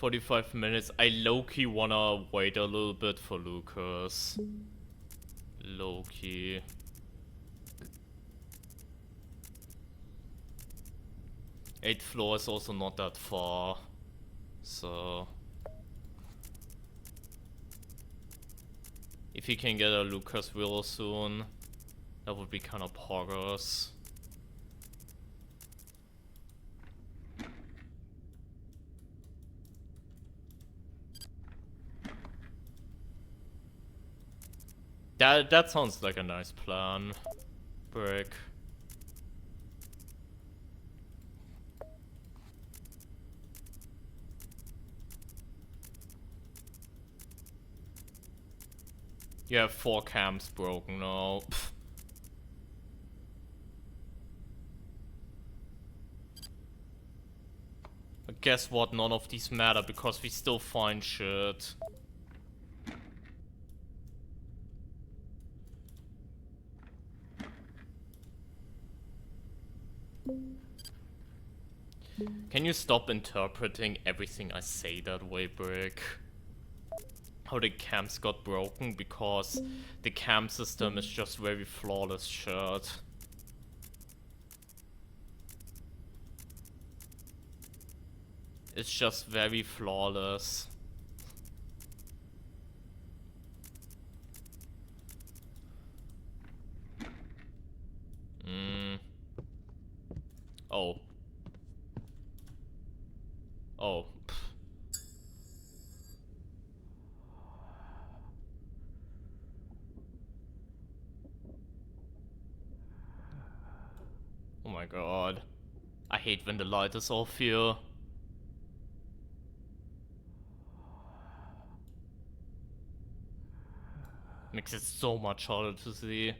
A: $45. I low-key wanna wait a little bit for Lucas. Low-key. Eighth floor is also not that far. So... if he can get a Lucas real soon, that would be kinda poggers. That sounds like a nice plan. Brick. You have 4 camps broken now. Pfft. But guess what? None of these matter because we still find shit. Can you stop interpreting everything I say that way, Brick? How the camps got broken because the camp system is just very flawless shit. It's just very flawless. Oh. Oh. Oh my god. I hate when the light is off here. Makes it so much harder to see.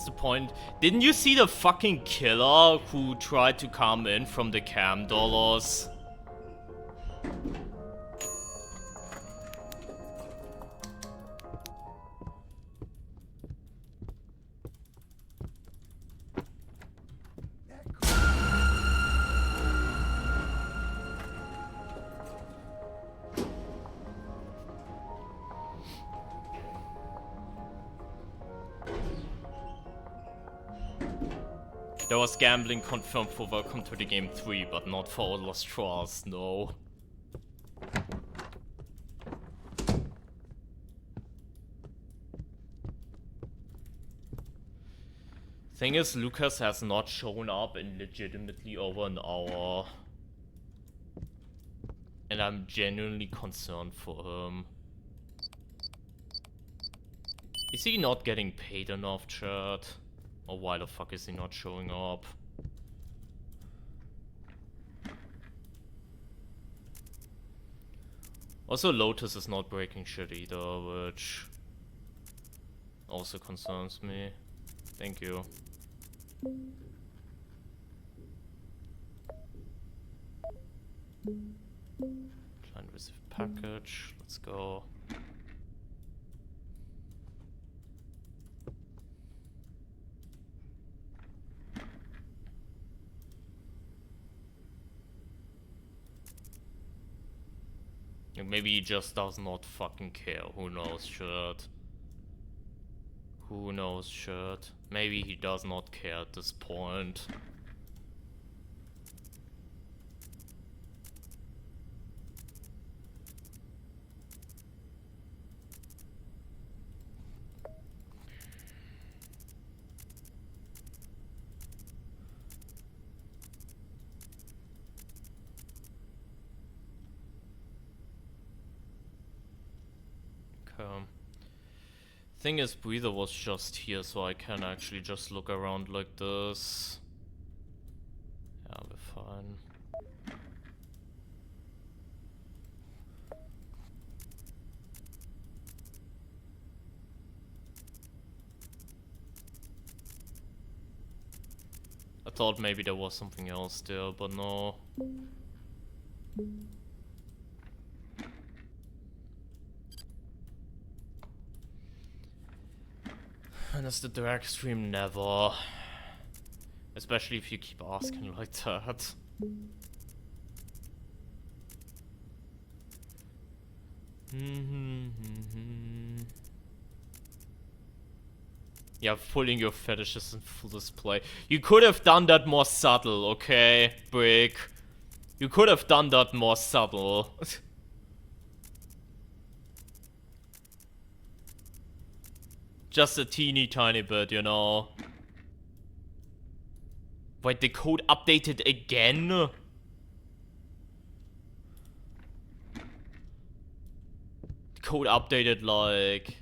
A: What's the point? Didn't you see the fucking killer who tried to come in from the cam dollars? There was gambling confirmed for Welcome to the Game 3, but not for Lost Trials, no. Thing is, Lucas has not shown up in legitimately over an hour. And I'm genuinely concerned for him. Is he not getting paid enough, chat? Or why the fuck is he not showing up? Also, Lotus is not breaking shit either, which also concerns me. Thank you. Client received package. Let's go. Maybe he just does not fucking care. Who knows, shit. Who knows, shit. Maybe he does not care at this point. Thing is, Breather was just here, so I can actually just look around like this. Yeah, we're fine. I thought maybe there was something else there, but no. And it's the drag stream, never. Especially if you keep asking like that. Yeah, pulling your fetishes in full display. You could have done that more subtle, okay, Brick? You could have done that more subtle. Just a teeny tiny bit, you know. Wait, the code updated again? Code updated like...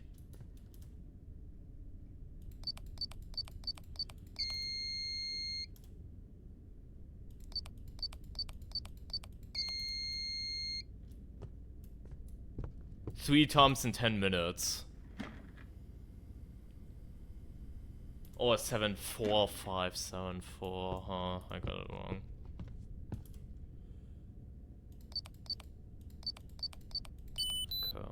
A: three times in 10 minutes. Or 74574, huh? I got it wrong. Okay.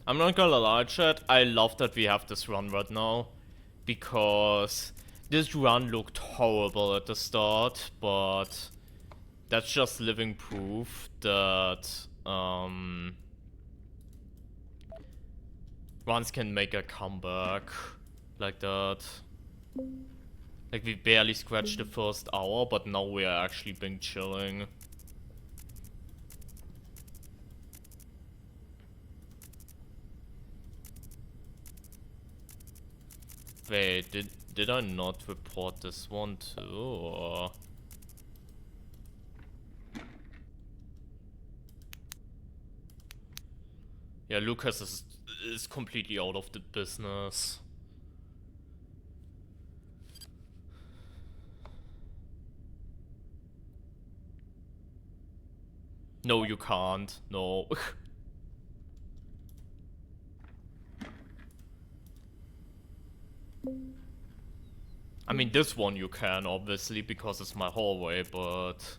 A: I'm not gonna lie, chat, I love that we have this run right now. Because this run looked horrible at the start, but that's just living proof that runs can make a comeback like that. Like, we barely scratched the first hour, but now we are actually been chilling. Wait, did I not report this one too, or... Yeah, Lucas is completely out of the business. No, you can't. No. I mean, this one you can, obviously, because it's my hallway, but...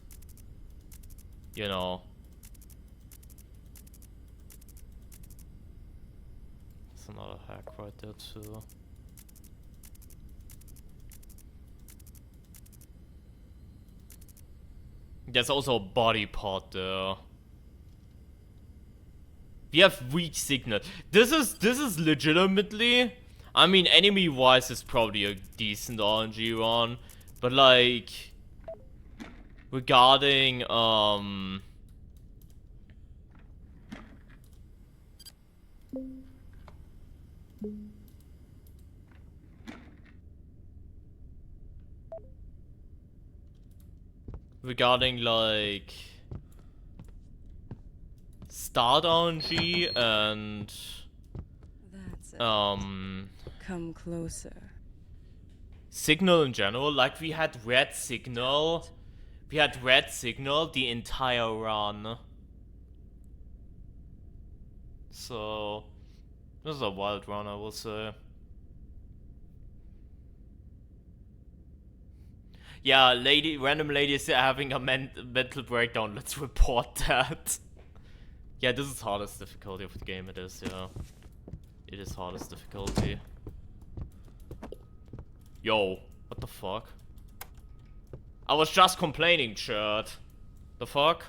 A: You know. There's another hack right there, too. There's also a body part there. We have weak signal. This is legitimately... I mean, enemy-wise, it's probably a decent RNG run. But, like... Regarding, regarding, like... Start RNG and...
B: That's it. Come closer.
A: Signal in general, like we had red signal. We had red signal the entire run. So... This is a wild run, I will say. Yeah, random lady is having a mental breakdown. Let's report that. Yeah, this is hardest difficulty of the game. It is, yeah. It is hardest difficulty. Yo, what the fuck? I was just complaining, chat. The fuck?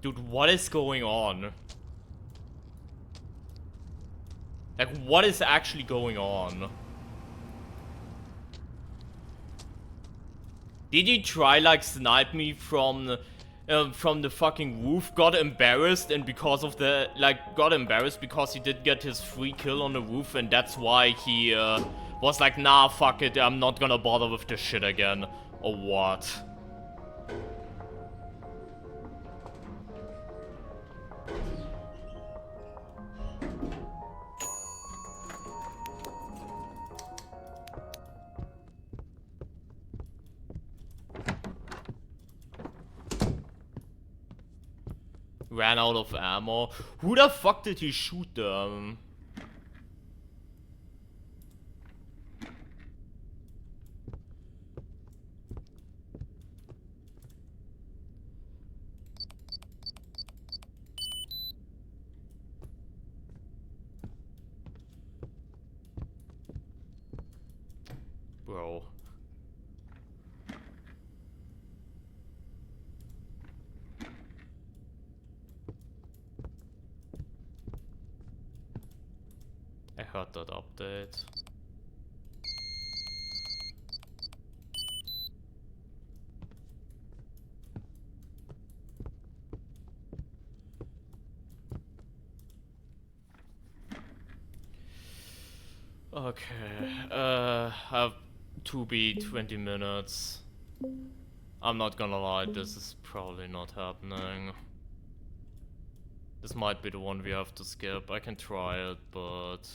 A: Dude, what is going on? Like, what is actually going on? Did he try, like, snipe me from the fucking roof, got embarrassed, and because of the, like, got embarrassed because he did get his free kill on the roof, and that's why he, was like, nah, fuck it, I'm not gonna bother with this shit again. Or what? Ran out of ammo. Who the fuck did he shoot them? Bro. I heard that update. Okay, to be 20 minutes. I'm not gonna lie, this is probably not happening. This might be the one we have to skip. I can try it, but...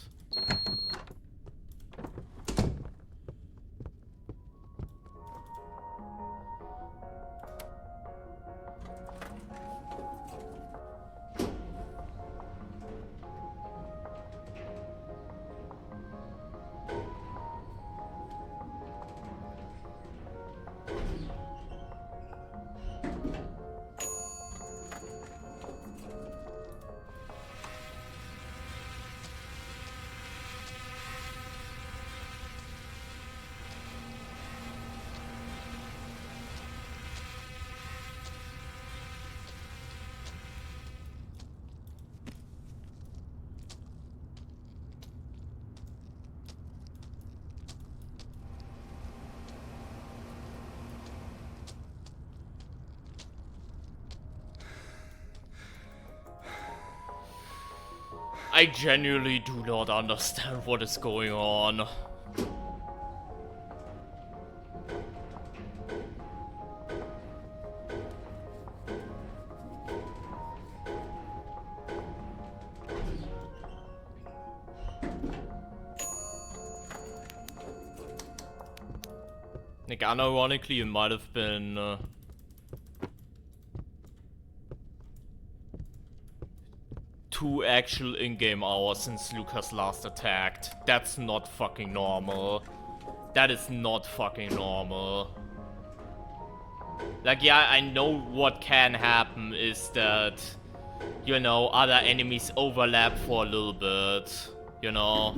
A: I genuinely do not understand what is going on. Like, unironically, it might have been... 2 actual in-game hours since Lucas last attacked. That's not fucking normal. That is not fucking normal. Like, yeah, I know what can happen is that, you know, other enemies overlap for a little bit, you know?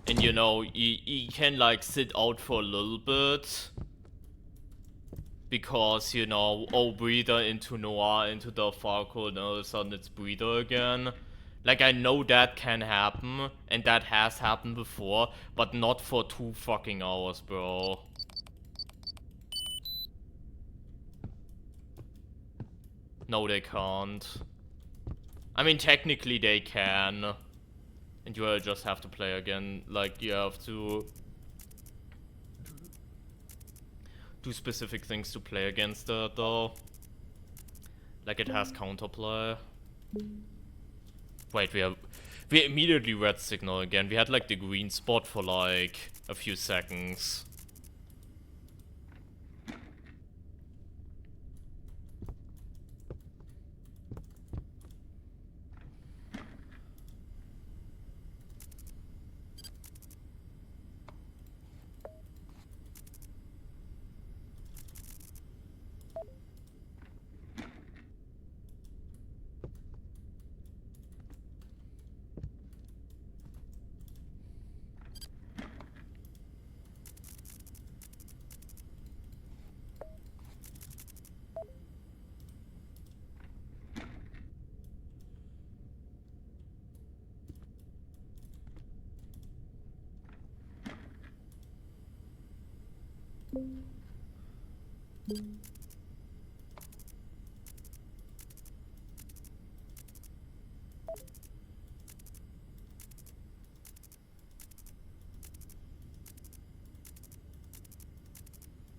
A: And you know, you can like sit out for a little bit. Because, you know, oh, breather into Noir, into the Falco, and all of a sudden it's breather again. Like, I know that can happen, and that has happened before, but not for 2 fucking hours, bro. No, they can't. I mean, technically they can. And you just have to play again. Like, you have to do specific things to play against it, though. Like, it has counterplay. Wait, we immediately red signal again. We had like the green spot for like a few seconds.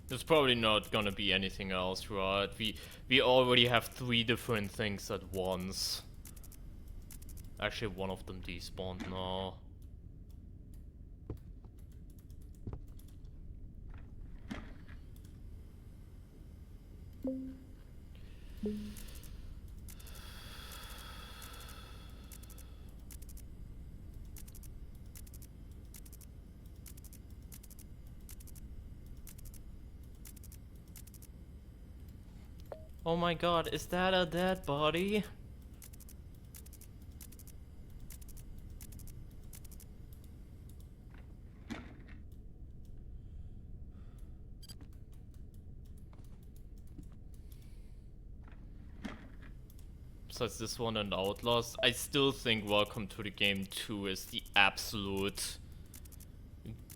A: There's probably not gonna be anything else, right? We already have 3 different things at once. Actually, one of them despawned now. Oh my god, is that a dead body? Besides this one and Outlast, I still think Welcome to the Game 2 is the absolute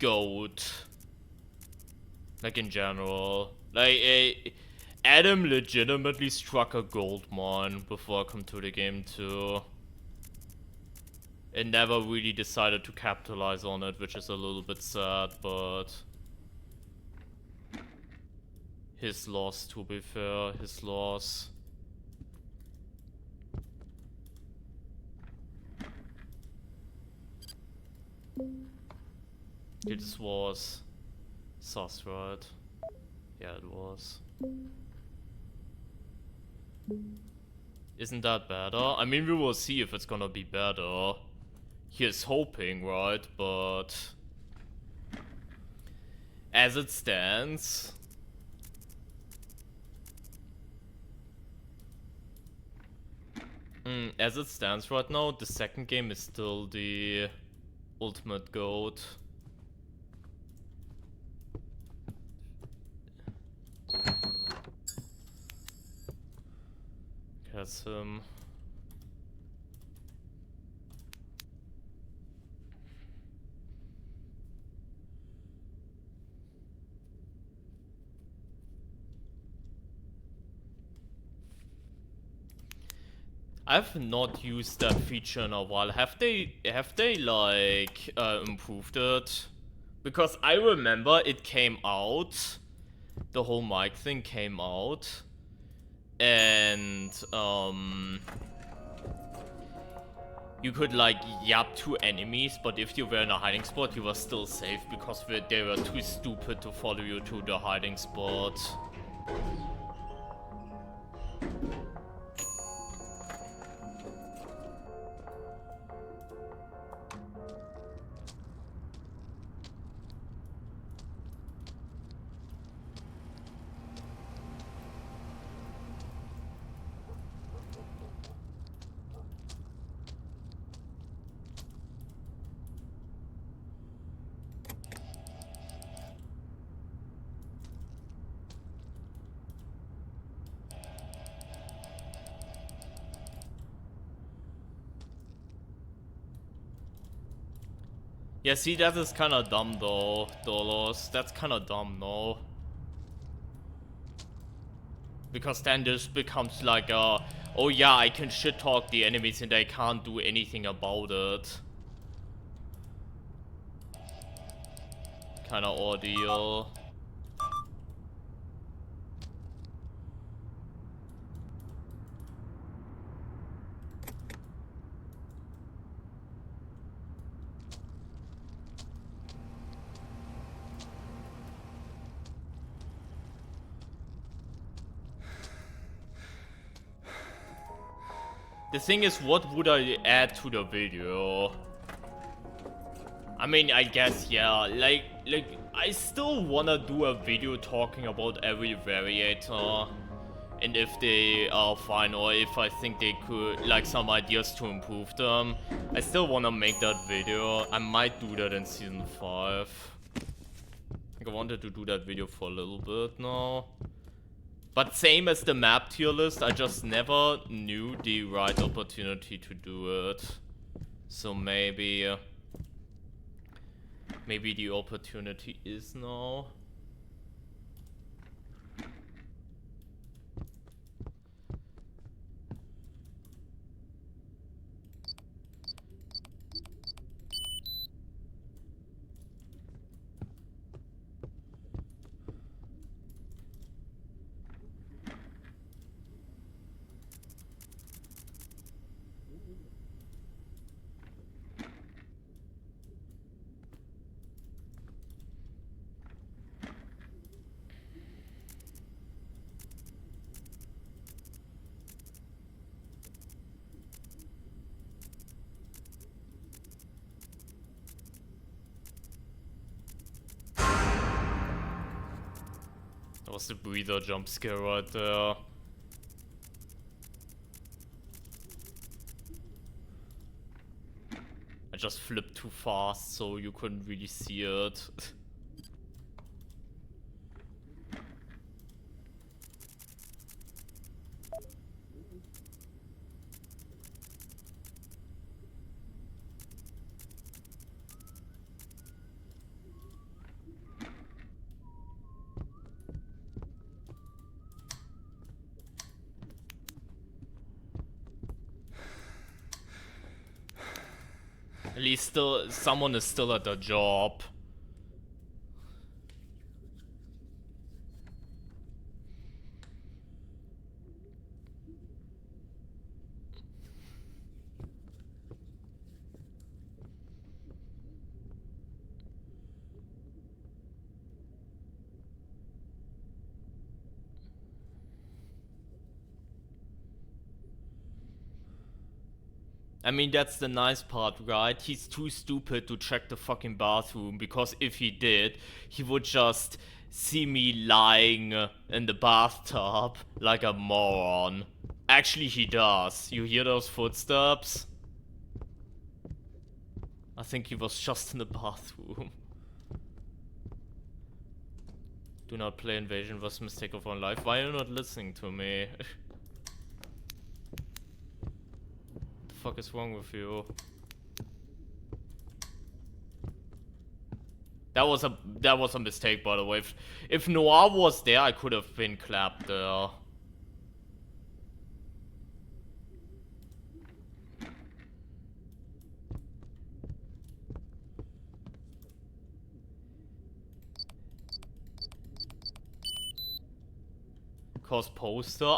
A: GOAT. Like, in general. Like, Adam legitimately struck a gold mine with welcome to the game too. And never really decided to capitalize on it, which is a little bit sad, but his loss, to be fair, his loss. This was sus, right? Yeah, it was. Isn't that better? I mean, we will see if it's gonna be better. Here's hoping, right? But as it stands, right now, the second game is still the ultimate GOAT. That's him. I've not used that feature in a while. Have they like improved it? Because I remember it came out, the whole mic thing came out, and you could like yap to enemies, but if you were in a hiding spot, you were still safe because they were too stupid to follow you to the hiding spot. Yeah, see, that is kinda dumb though, Dolos. That's kinda dumb, no? Because then this becomes like a, oh yeah, I can shit talk the enemies and they can't do anything about it kinda ordeal. The thing is, what would I add to the video? I mean, I guess, yeah, like, I still wanna do a video talking about every variator. And if they are fine, or if I think they could, like, some ideas to improve them. I still wanna make that video. I might do that in Season 5. I wanted to do that video for a little bit now. But same as the map tier list, I just never knew the right opportunity to do it. So maybe the opportunity is now. That was the breather jump scare right there. I just flipped too fast, so you couldn't really see it. At least still, someone is still at their job. I mean, that's the nice part, right? He's too stupid to check the fucking bathroom, because if he did, he would just see me lying in the bathtub like a moron. Actually, he does. You hear those footsteps? I think he was just in the bathroom. Do not play Invasion was mistake of one life. Why are you not listening to me? The fuck is wrong with you? That was a mistake, by the way. If Noir was there, I could have been clapped there. Cause poster,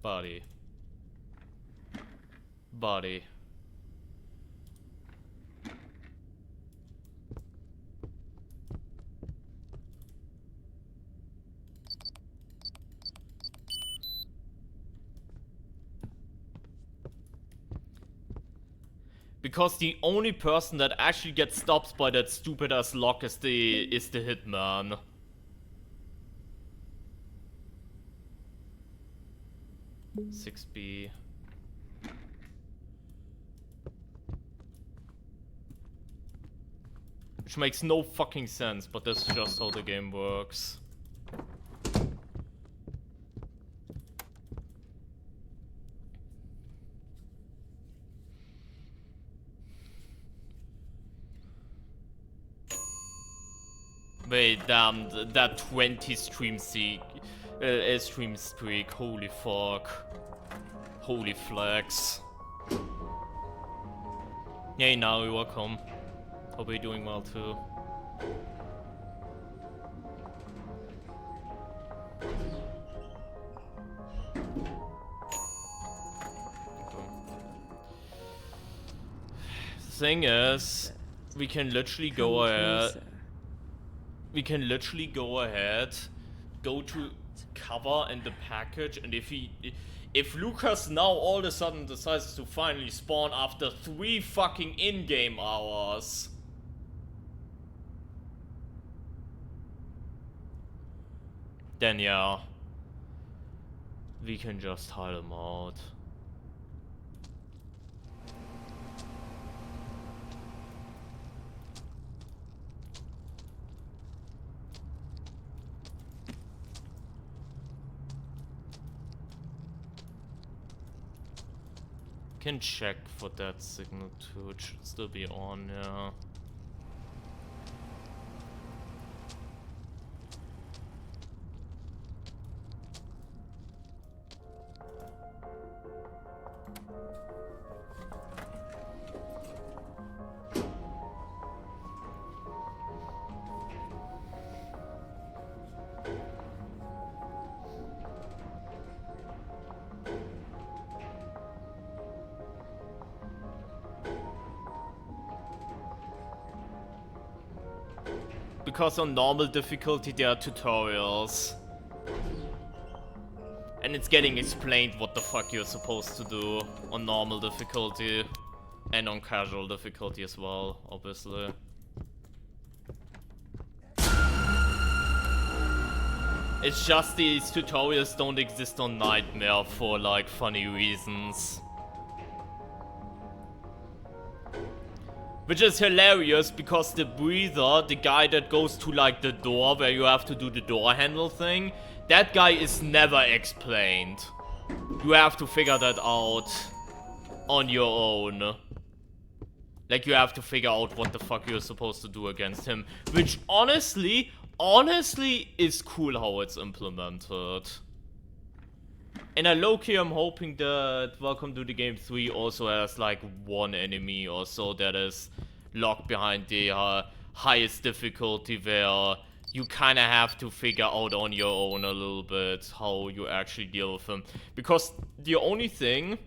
A: Body. Because the only person that actually gets stopped by that stupid ass lock is the hitman. (6B). Which makes no fucking sense, but that's just how the game works. Wait, damn, that 20 stream streak, holy fuck. Holy flex. Hey, now you're welcome. Hope you're doing well too. The thing is, we can literally go ahead. We can literally go ahead, go to cover in the package, and if Lucas now all of a sudden decides to finally spawn after 3 fucking in-game hours, then yeah, we can just hide him out. Can check for that signal too, it should still be on, yeah. Because on normal difficulty there are tutorials. And it's getting explained what the fuck you're supposed to do on normal difficulty. And on casual difficulty as well, obviously. It's just these tutorials don't exist on Nightmare for like funny reasons. Which is hilarious because the breather, the guy that goes to like the door where you have to do the door handle thing, that guy is never explained. You have to figure that out on your own. Like you have to figure out what the fuck you're supposed to do against him. Which honestly honestly is cool how it's implemented. And I low-key am hoping that Welcome to the Game 3 also has like one enemy or so that is locked behind the highest difficulty, where you kind of have to figure out on your own a little bit how you actually deal with him. Because the only thing,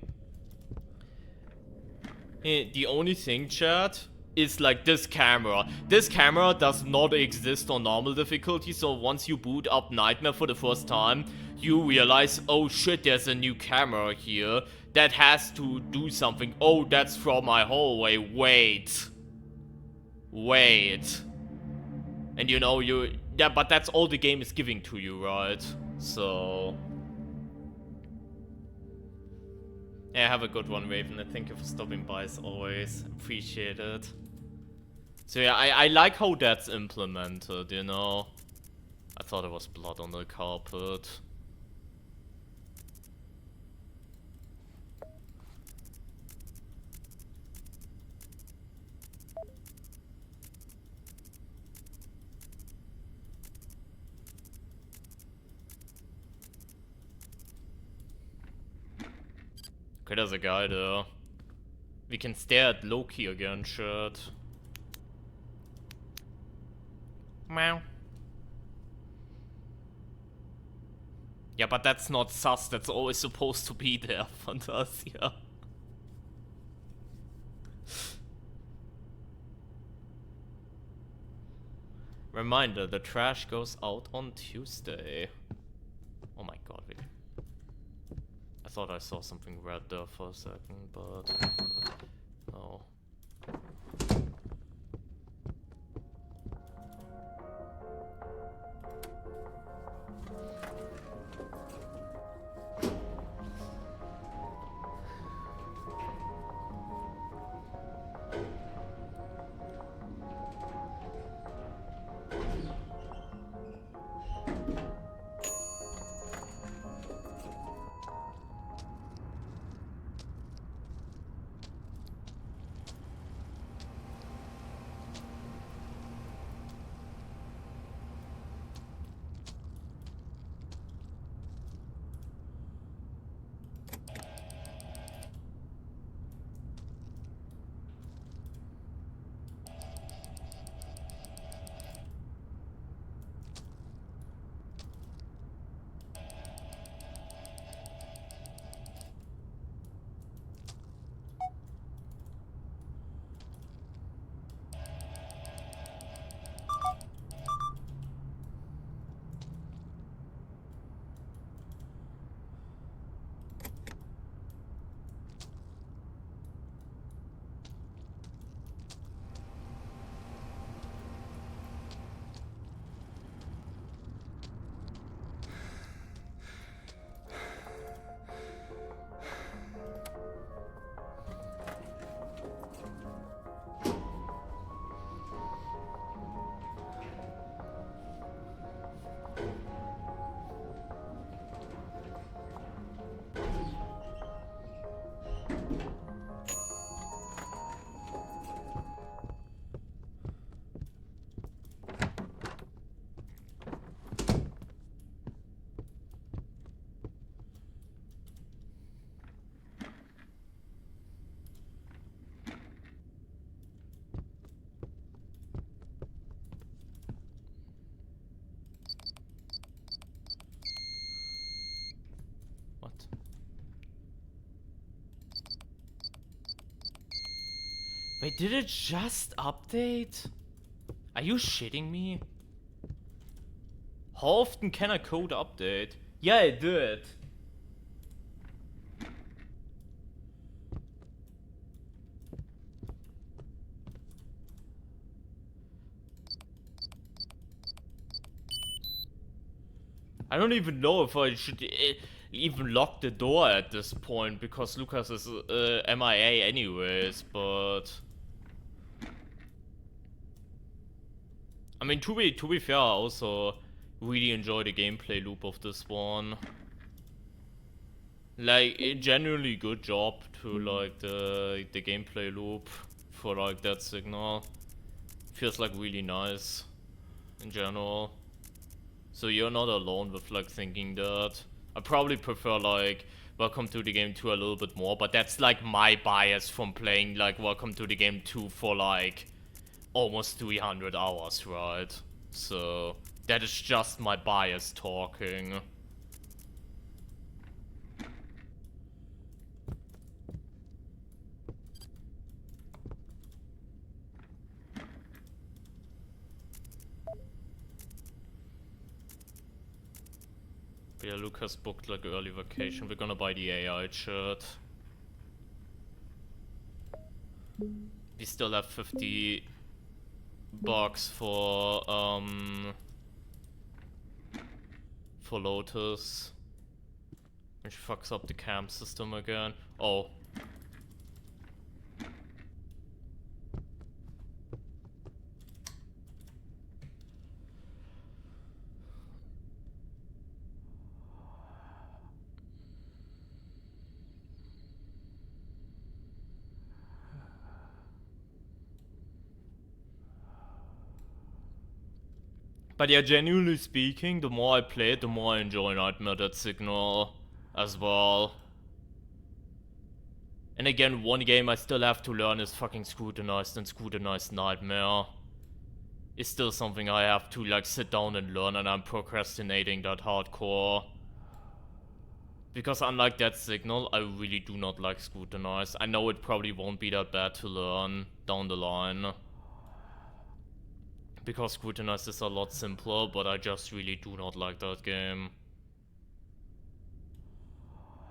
A: chat, is like this camera. This camera does not exist on normal difficulty, so once you boot up Nightmare for the first time, you realize, oh shit, there's a new camera here that has to do something. Oh, that's from my hallway. Wait. And you know, yeah, but that's all the game is giving to you, right? So... yeah, have a good one, Raven, and thank you for stopping by as always. Appreciate it. So yeah, I like how that's implemented, you know? I thought there was blood on the carpet. Okay, there's a guy there. We can stare at Loki again, shit. Meow. Yeah, but that's not sus, that's always supposed to be there, Fantasia. Reminder, the trash goes out on Tuesday. Oh my god, wait. I thought I saw something red there for a second, but... oh. Wait, did it just update? Are you shitting me? How often can a code update? Yeah, it did. I don't even know if I should even lock the door at this point, because Lucas is MIA anyways, but... I mean, to be fair, I also really enjoy the gameplay loop of this one. Like, a genuinely good job to, like, the gameplay loop for, like, that signal. Feels, like, really nice in general. So you're not alone with like thinking that. I probably prefer like Welcome to the Game 2 a little bit more, but that's like my bias from playing like Welcome to the Game 2 for like almost 300 hours, right? So that is just my bias talking. But yeah, Lucas booked like early vacation. We're gonna buy the AI shirt. We still have 50 bucks for Lotus. And she fucks up the cam system again. Oh. But yeah, genuinely speaking, the more I play it, the more I enjoy Nightmare Dead Signal as well. And again, one game I still have to learn is fucking Scrutinized, and Scrutinized Nightmare is still something I have to like sit down and learn, and I'm procrastinating that hardcore. Because unlike Dead Signal, I really do not like Scrutinized. I know it probably won't be that bad to learn down the line. Because Scrutinized is a lot simpler, but I just really do not like that game.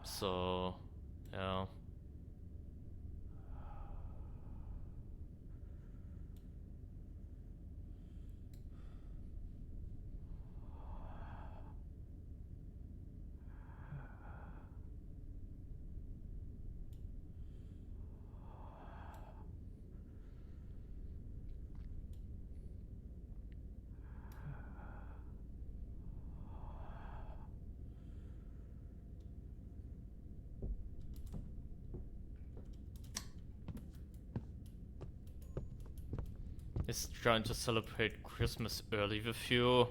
A: So, yeah. Is trying to celebrate Christmas early with you.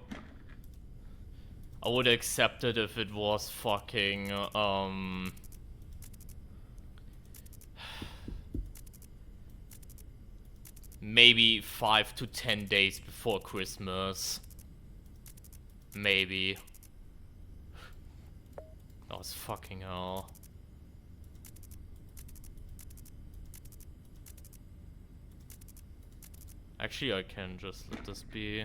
A: I would accept it if it was fucking, maybe 5 to 10 days before Christmas. Maybe. That was fucking hell. Actually, I can just let this be.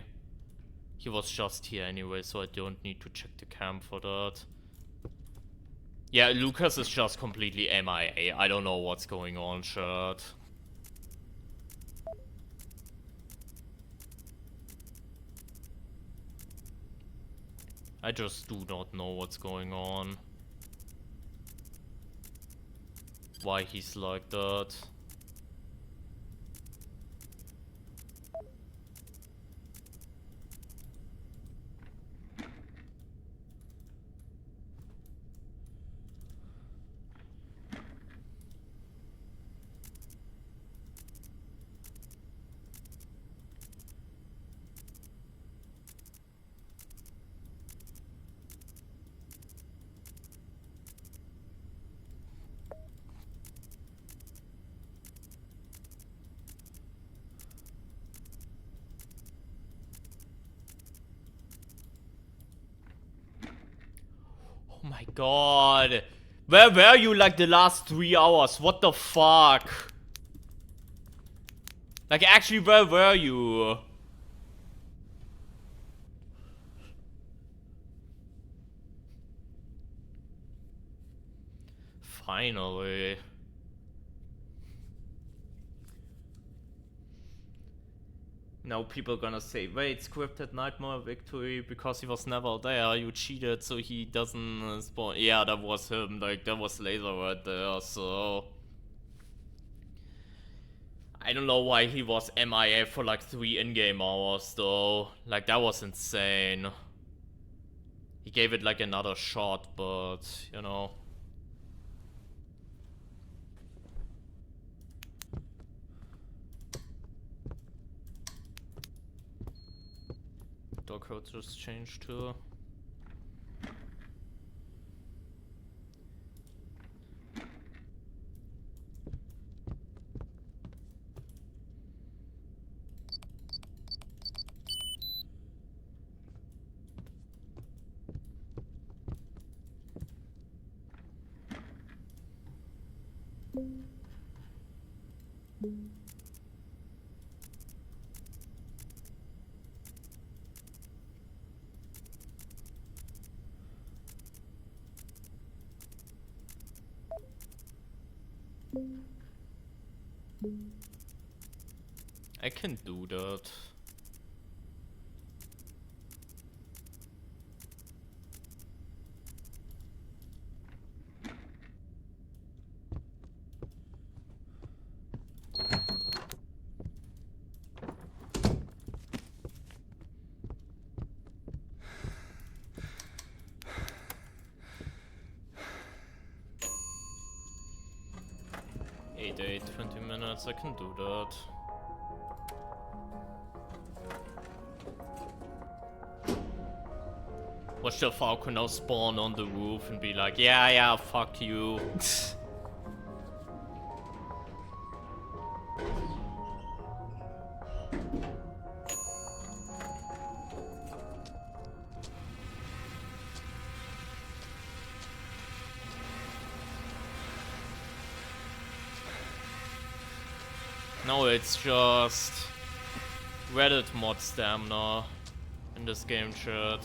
A: He was just here anyway, so I don't need to check the cam for that. Yeah, Lucas is just completely MIA. I don't know what's going on, shirt. I just do not know what's going on. Why he's like that. Oh my god. Where were you like the last 3 hours? What the fuck? Like actually, where were you? Finally. Now people gonna say, wait, scripted Nightmare victory because he was never there, you cheated so he doesn't spawn. Yeah, that was him, like that was Laser right there, so... I don't know why he was MIA for like 3 in-game hours though, like that was insane. He gave it like another shot, but you know... color code just changed too. I can do that. Eight, 20 minutes, I can do that. Watch the Falcon now spawn on the roof and be like, yeah, fuck you. No, it's just Reddit mod stamina in this game chat.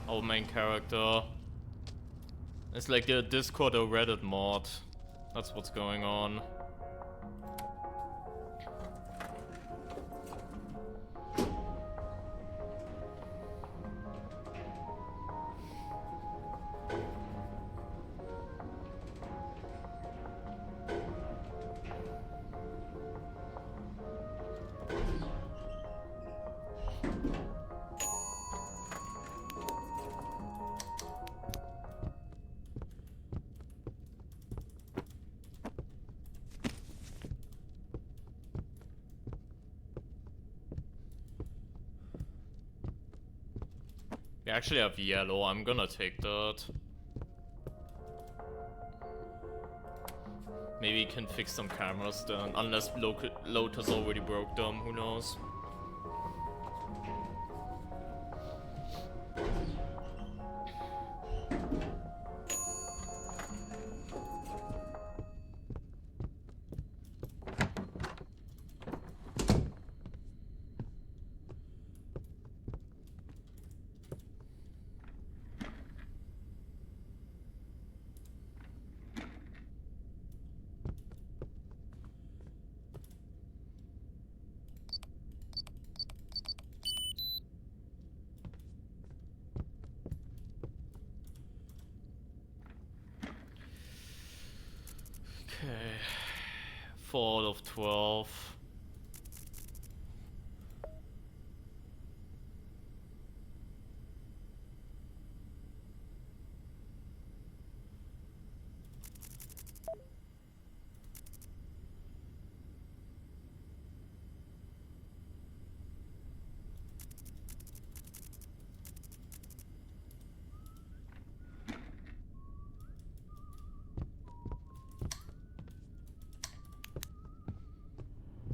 A: Our main character. It's like the Discord or Reddit mod. That's what's going on. We actually have yellow, I'm gonna take that. Maybe we can fix some cameras then, unless Lotus already broke them, who knows. Okay, 4 out of 12.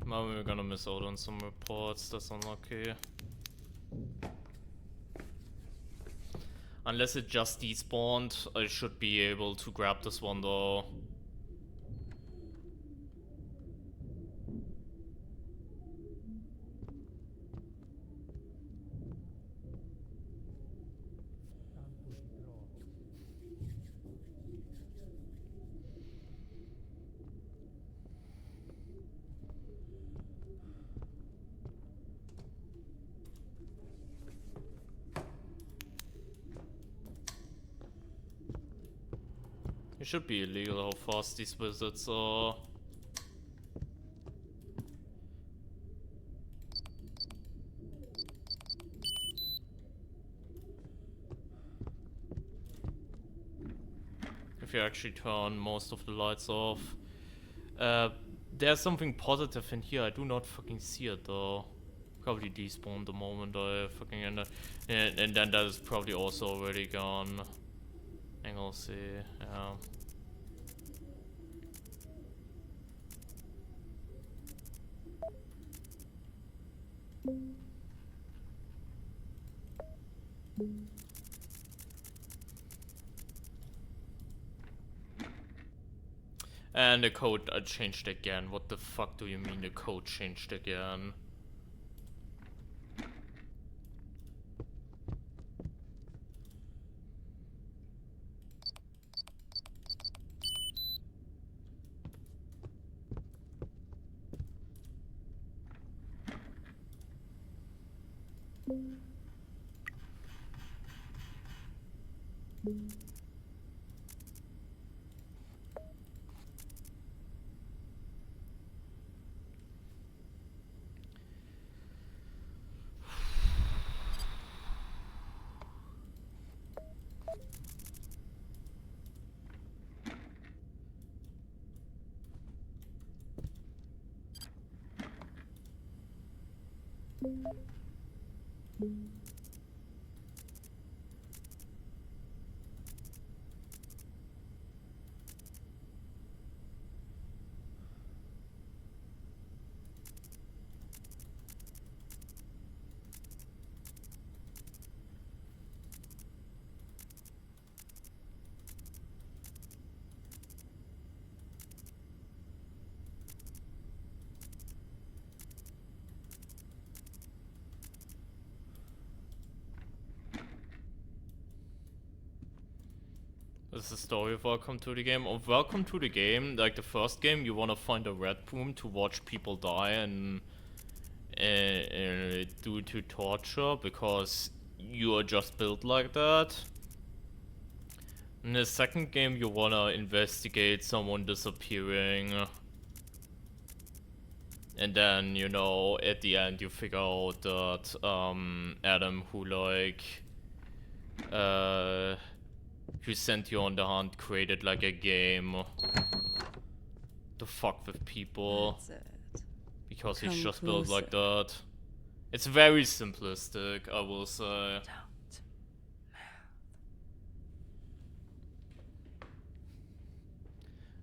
A: Now we're gonna miss out on some reports, that's unlucky. Unless it just despawned, I should be able to grab this one though. It should be illegal how fast these visits are. If you actually turn most of the lights off. There's something positive in here, I do not fucking see it though. Probably despawn the moment I fucking end it. And then that is probably also already gone. And I'll see, yeah. And the code changed again. What the fuck do you mean the code changed again? This is the story of Welcome to the Game. Of Welcome to the Game, like the first game, you wanna find a red room to watch people die and due to torture because you are just built like that. In the second game, you wanna investigate someone disappearing. And then, you know, at the end you figure out that Adam, who like who sent you on the hunt, created like a game to fuck with people.
B: That's it.
A: Because
B: Come
A: he's just
B: closer.
A: built like that. It's very simplistic, I will say.
B: Don't.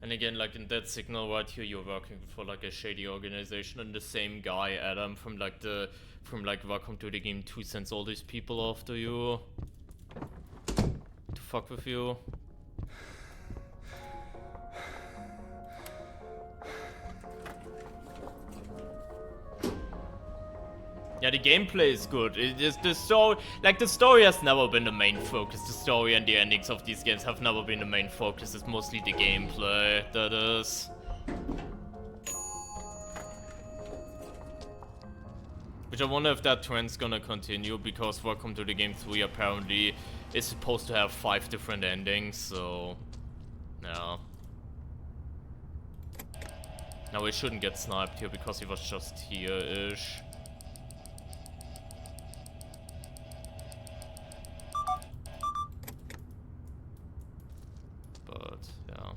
A: And again, like in that signal right here, you're working for like a shady organization, and the same guy, Adam, from like Welcome to the Game 2 sends all these people after you to fuck with you. Yeah, the gameplay is good. It is the story, like the story has never been the main focus. The story and the endings of these games have never been the main focus. It's mostly the gameplay that is. Which I wonder if that trend's gonna continue, because Welcome to the Game 3 apparently is supposed to have 5 different endings, so yeah. Now we shouldn't get sniped here because he was just here-ish. But yeah.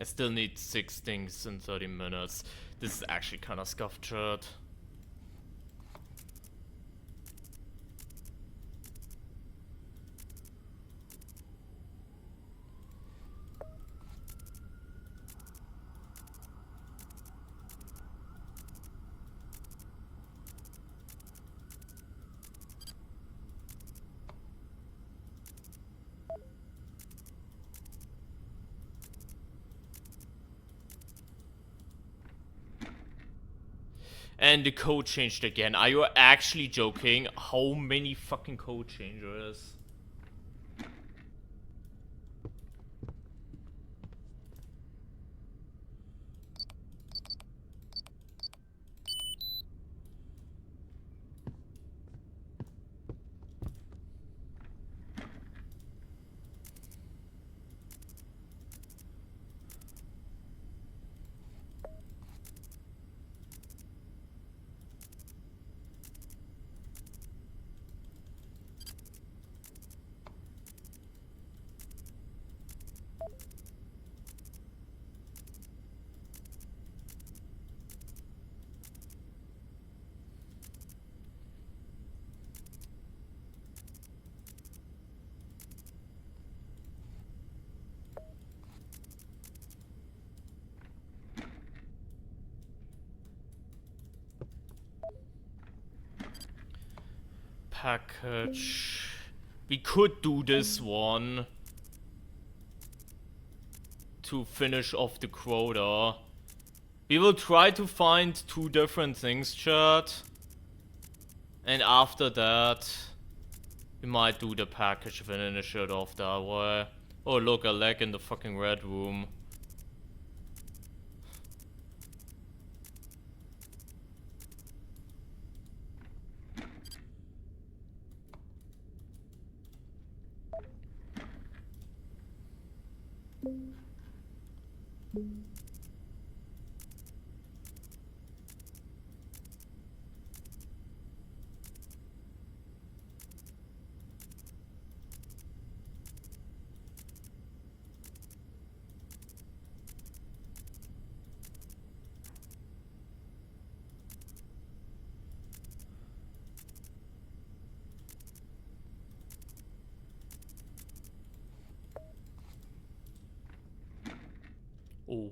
A: I still need 6 things in 30 minutes. This is actually kind of scuffed shirt. And the code changed again. Are you actually joking? How many fucking code changes? Package. We could do this one to finish off the quota. We will try to find 2 different things, chat. And after that, we might do the package and finish it off that way. Oh look, a leg in the fucking red room. Oh.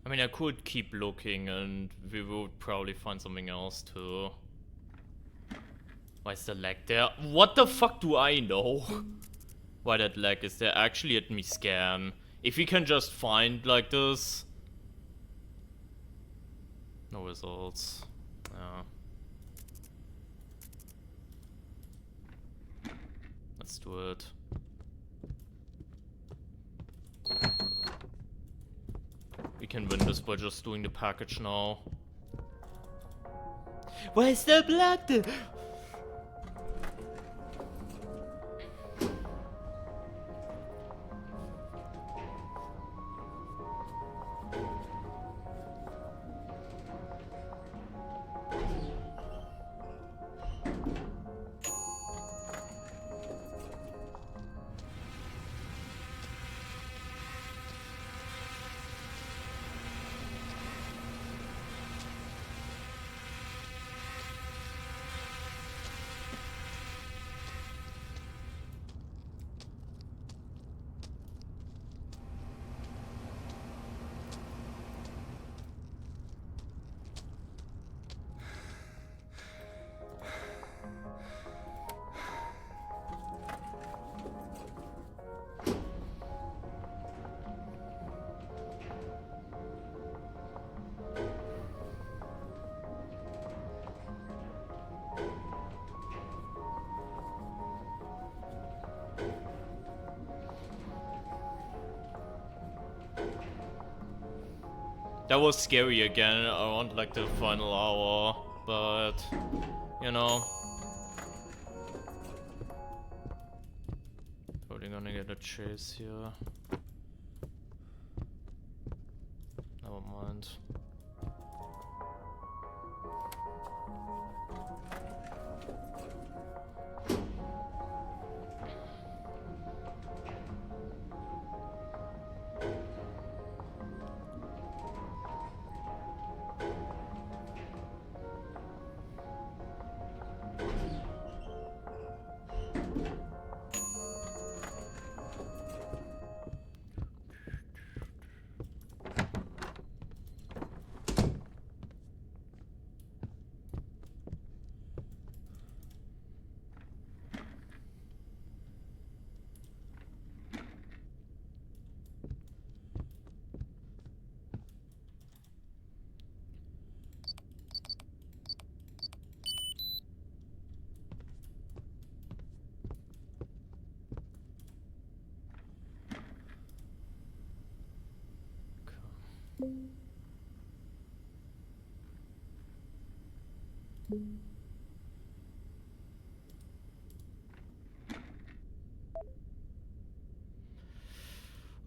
A: I mean, I could keep looking and we would probably find something else too. Why is the leg there? What the fuck do I know? Why that leg is there? Actually, let me scan. If we can just find like this. No results. Yeah. Let's do it. We can win this by just doing the package now. Where's the blood? That was scary again around like the final hour, but you know. Totally gonna get a chase here. Never mind.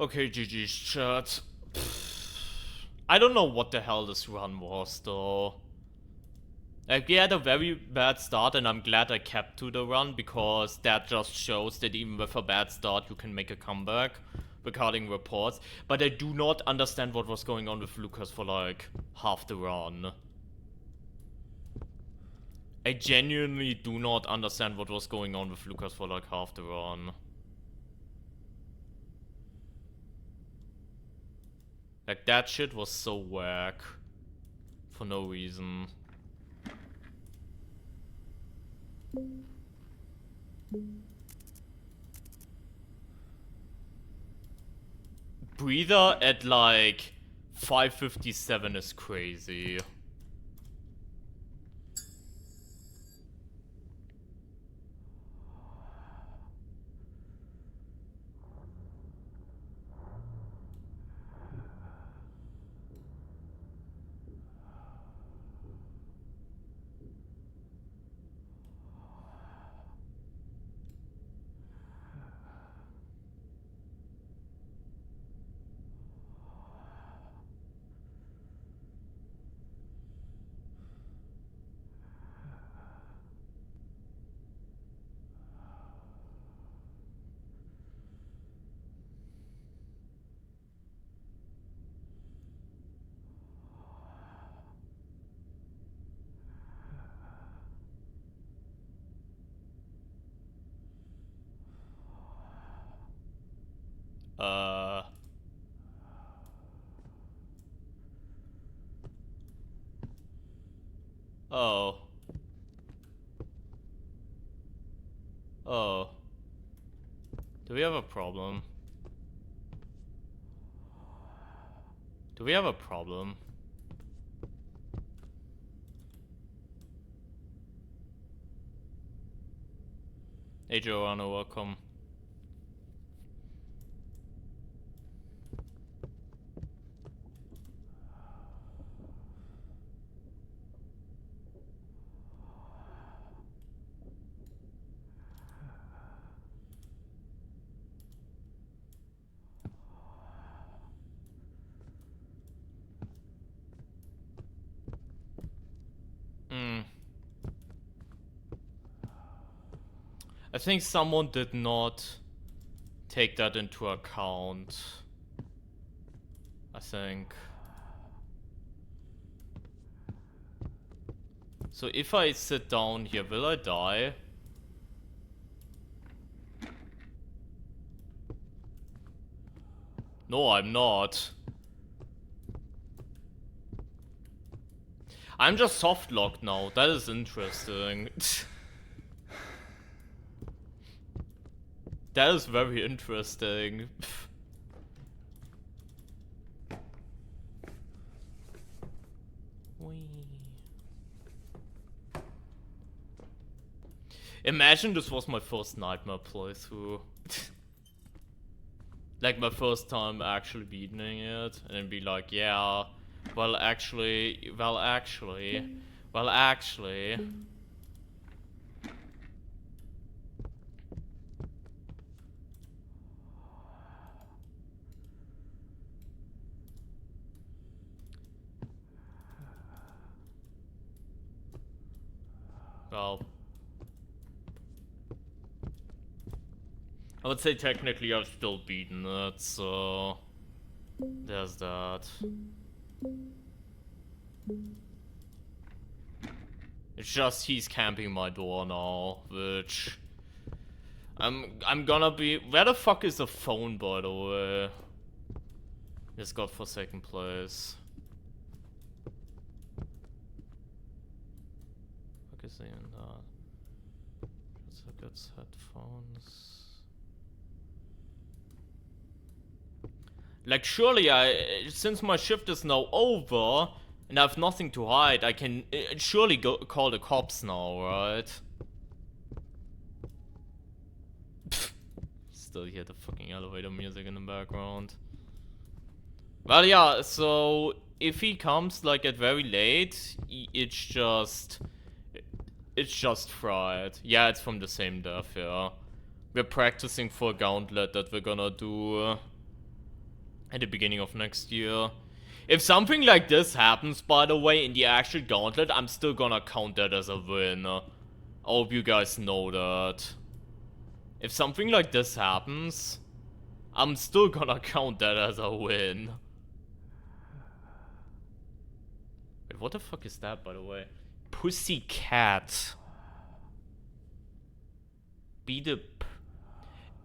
A: Okay, GG's chat. I don't know what the hell this run was, though. Like, we had a very bad start, and I'm glad I kept to the run, because that just shows that even with a bad start, you can make a comeback regarding reports. But I do not understand what was going on with Lucas for, like, half the run. I genuinely do not understand what was going on with Lucas for, like, half the run. Like, that shit was so whack. For no reason. Breather at, like, 5:57 is crazy. Oh. Oh. Do we have a problem? Do we have a problem? Hey Joanna, welcome. I think someone did not take that into account. I think. So if I sit down here, will I die? No, I'm not. I'm just soft locked now. That is interesting. That is very interesting. Imagine this was my first Nightmare playthrough. Like my first time actually beating it, and then be like, yeah, well actually. Well, I would say technically I've still beaten it, so there's that. It's just he's camping my door now, which I'm gonna be. Where the fuck is the phone, by the way? This godforsaken place. Fuck is he in that? Let's look at headphones. Like, surely since my shift is now over and I have nothing to hide, I can surely go call the cops now, right? Still hear the fucking elevator music in the background. Well, yeah, so if he comes like at very late, it's just It's just fried. Yeah, it's from the same dev, yeah. We're practicing for a gauntlet that we're gonna do at the beginning of next year. If something like this happens, by the way, in the actual gauntlet, I'm still gonna count that as a win. I hope you guys know that. If something like this happens, I'm still gonna count that as a win. Wait, what the fuck is that, by the way? Pussycat. Be the...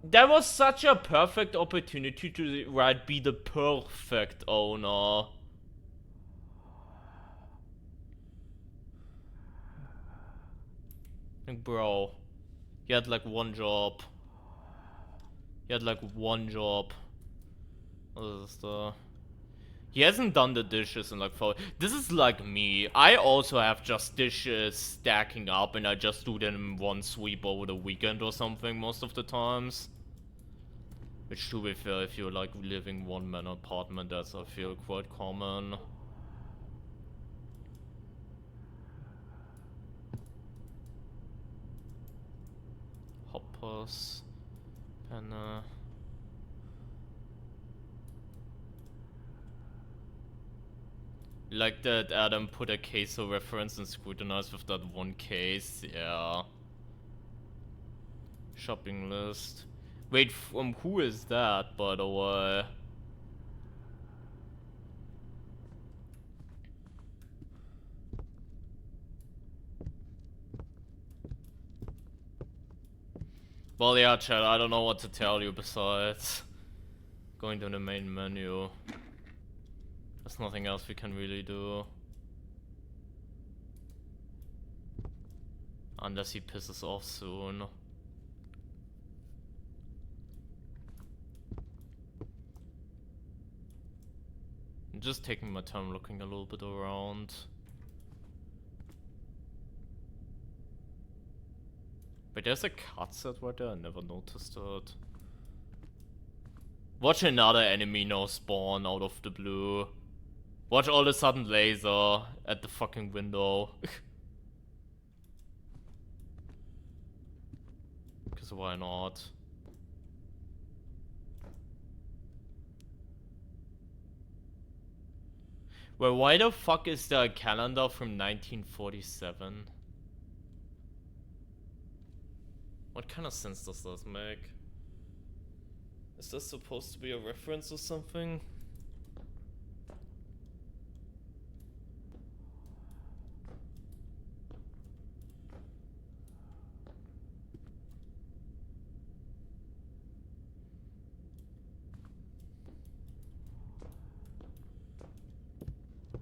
A: That was such a perfect opportunity to write be the perfect owner. Like, bro. You had like one job. He had like one job. What is this? He hasn't done the dishes in like 4. This is like me. I also have just dishes stacking up and I just do them in one sweep over the weekend or something most of the times. Which, to be fair, if you're like living one-man apartment, that's I feel quite common. Hoppers. Penne. Like that Adam put a queso reference and scrutinized with that one case, yeah. Shopping list. Wait, from who is that, by the way? Well, yeah, chat, I don't know what to tell you besides going to the main menu. There's nothing else we can really do. Unless he pisses off soon. I'm just taking my time looking a little bit around. Wait, there's a cut set right there? I never noticed that. Watch another enemy now spawn out of the blue. Watch all of a sudden laser at the fucking window. Because why not? Well, why the fuck is there a calendar from 1947? What kind of sense does this make? Is this supposed to be a reference or something?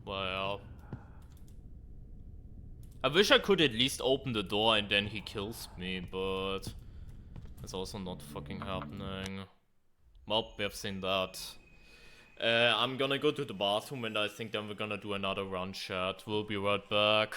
A: Well, I wish I could at least open the door and then he kills me, but it's also not fucking happening. Well, we have seen that. I'm gonna go to the bathroom and I think then we're gonna do another run, chat. We'll be right back.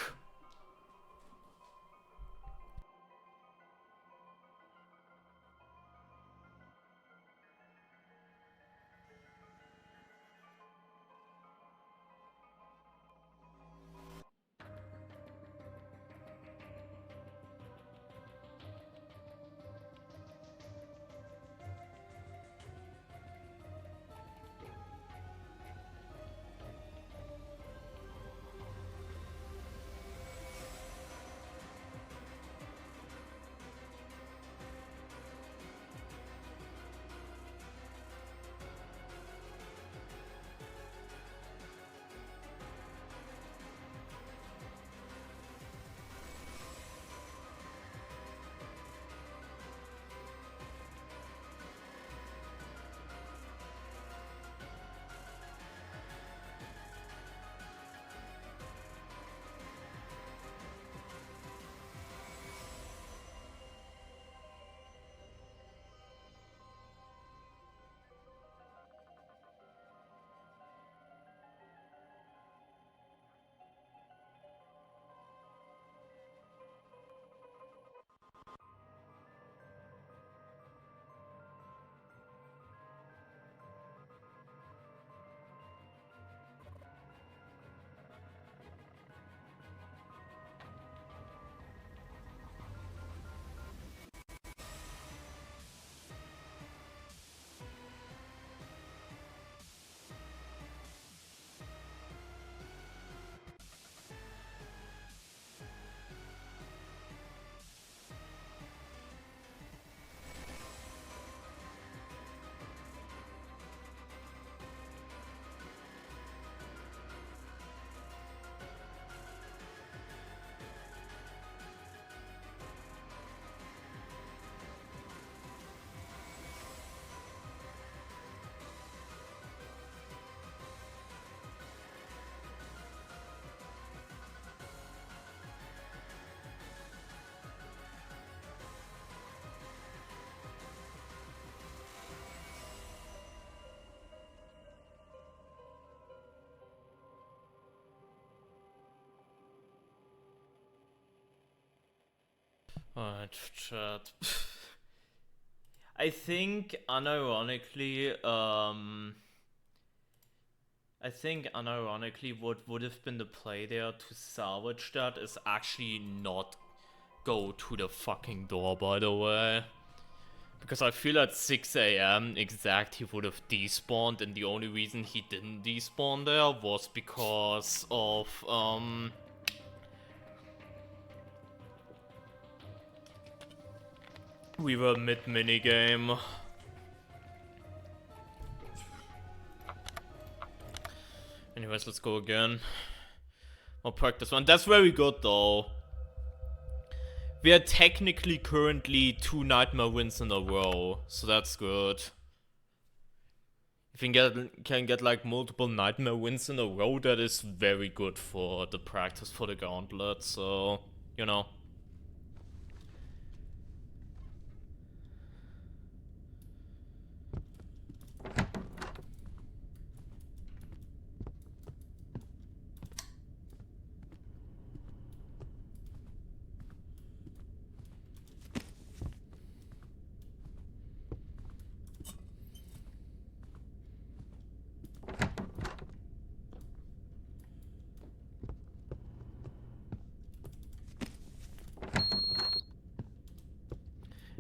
A: Alright, chat. I think unironically, what would have been the play there to salvage that is actually not go to the fucking door, by the way. Because I feel at 6 AM exact he would have despawned, and the only reason he didn't despawn there was because of, we were mid-minigame. Anyways, let's go again. More practice one. That's very good though. We are technically currently 2 nightmare wins in a row, so that's good. If we can get like multiple nightmare wins in a row, that is very good for the practice for the gauntlet, so, you know.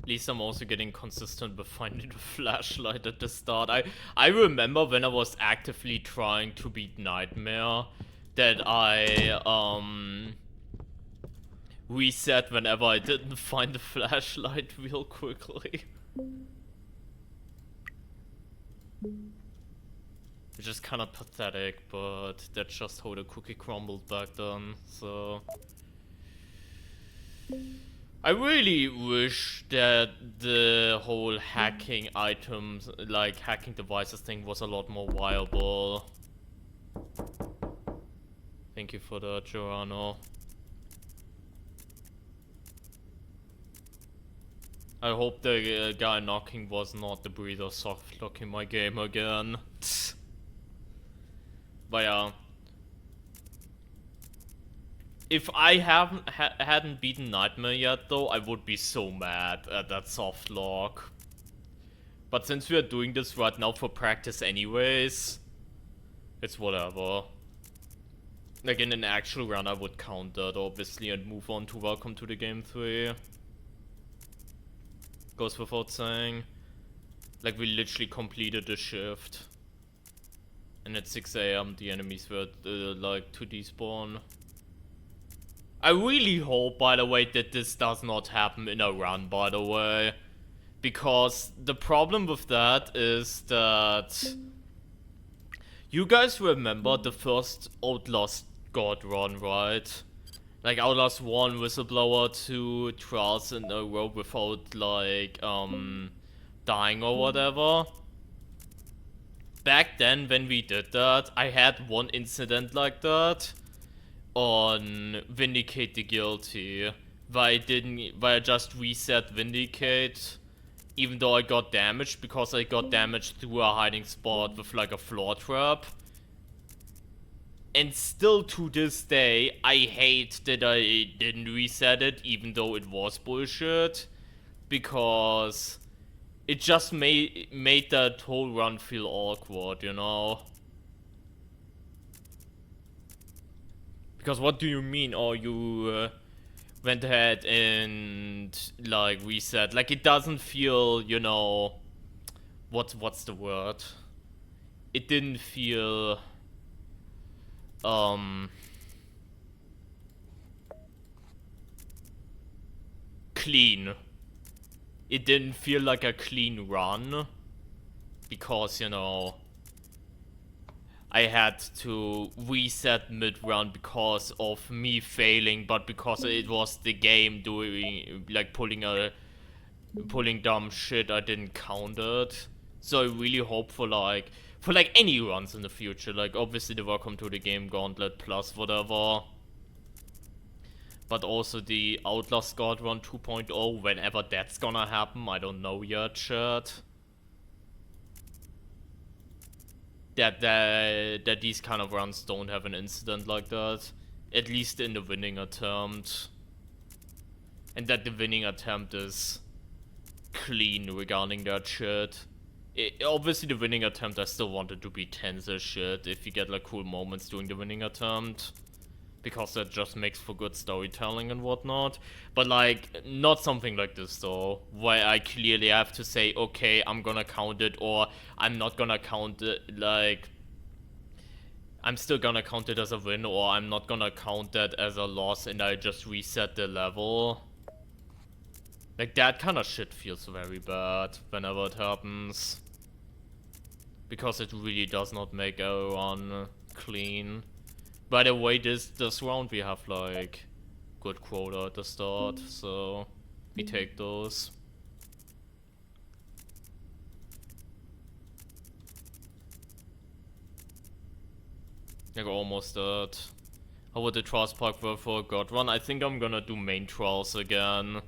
A: At least I'm also getting consistent with finding the flashlight at the start. I remember when I was actively trying to beat Nightmare that I reset whenever I didn't find the flashlight real quickly. Which is kind of pathetic, but that's just how the cookie crumbled back then, so... I really wish that the whole hacking items, like hacking devices thing was a lot more viable. Thank you for that, Giorano. I hope the guy knocking was not the breather soft locking my game again. But yeah. If I hadn't beaten Nightmare yet, though, I would be so mad at that soft lock. But since we are doing this right now for practice anyways, it's whatever. Like in an actual run, I would count that, obviously, and move on to Welcome to the Game 3. Goes without saying. Like, we literally completed the shift. And at 6 AM, the enemies were, like, to despawn. I really hope, by the way, that this does not happen in a run, by the way. Because the problem with that is that... You guys remember the first Outlast God run, right? Like Outlast 1, Whistleblower 2, Trials in a row without, like, dying or whatever. Back then, when we did that, I had one incident like that. On Vindicate the Guilty, where I just reset Vindicate, even though I got damaged, because I got damaged through a hiding spot with like a floor trap. And still to this day, I hate that I didn't reset it, even though it was bullshit, because it just made that whole run feel awkward, you know? Because what do you mean? Oh, you went ahead and like reset. Like it doesn't feel, you know, what's the word? It didn't feel clean. It didn't feel like a clean run because, you know, I had to reset mid-run because of me failing, but because it was the game doing, like, pulling dumb shit, I didn't count it. So I really hope for any runs in the future, like, obviously the Welcome to the Game Gauntlet plus whatever. But also the Outlast God Run 2.0, whenever that's gonna happen, I don't know yet, chat. That these kind of runs don't have an incident like that. At least in the winning attempt. and that the winning attempt is clean regarding that shit. Obviously the winning attempt, I still want it to be tense as shit if you get like cool moments during the winning attempt, because that just makes for good storytelling and whatnot. But like, not something like this though, where I clearly have to say, okay, I'm gonna count it, or I'm not gonna count it, like, I'm still gonna count it as a win, or I'm not gonna count that as a loss and I just reset the level. Like, that kind of shit feels very bad whenever it happens, because it really does not make everyone clean. By the way, this round we have like good quota at the start, so we take those. Like almost that. How would the Trials Park work for a god run? I think I'm gonna do main trials again.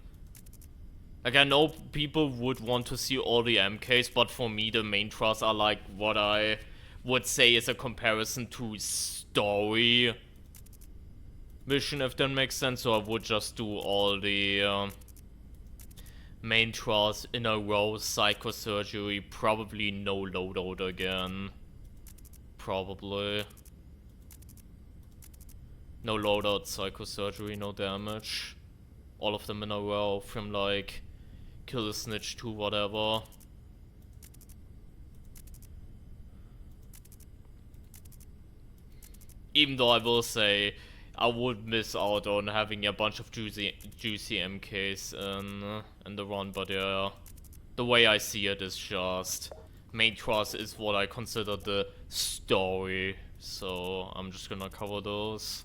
A: Like, I know people would want to see all the MKs, but for me the main trials are like what I would say is a comparison to story mission, if that makes sense. So I would just do all the main trials in a row. Psychosurgery, probably no loadout again. Probably. No loadout, psychosurgery, no damage. All of them in a row from like Kill a Snitch to whatever. Even though I will say I would miss out on having a bunch of juicy MKs in the run, but yeah, the way I see it is just main trials is what I consider the story, so I'm just gonna cover those.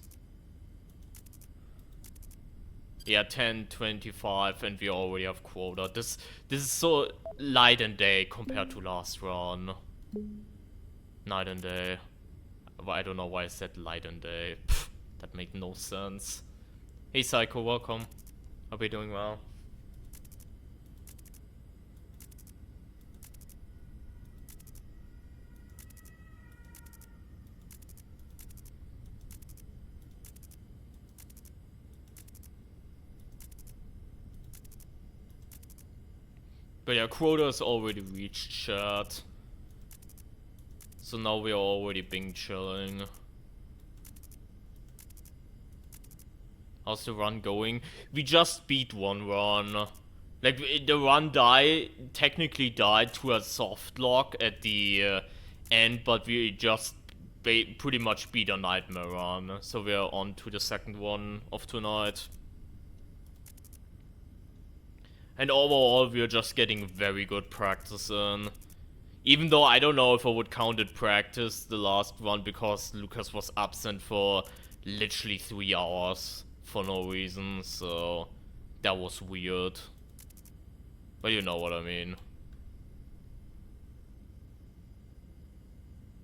A: Yeah, 10, 25, and we already have quota. This is so light and day compared to last run. Night and day. I don't know why I said light and day. Pfft, that made no sense. Hey Psycho, welcome. Hope you're doing well. But yeah, quota's already reached, chat. So now we are already bing chilling. How's the run going? We just beat one run. Like, the run technically died to a soft lock at the end, but we just pretty much beat a nightmare run. So we are on to the second one of tonight. And overall, we're just getting very good practice in. Even though I don't know if I would count it practice, the last one, because Lucas was absent for literally 3 hours for no reason, so that was weird. But you know what I mean.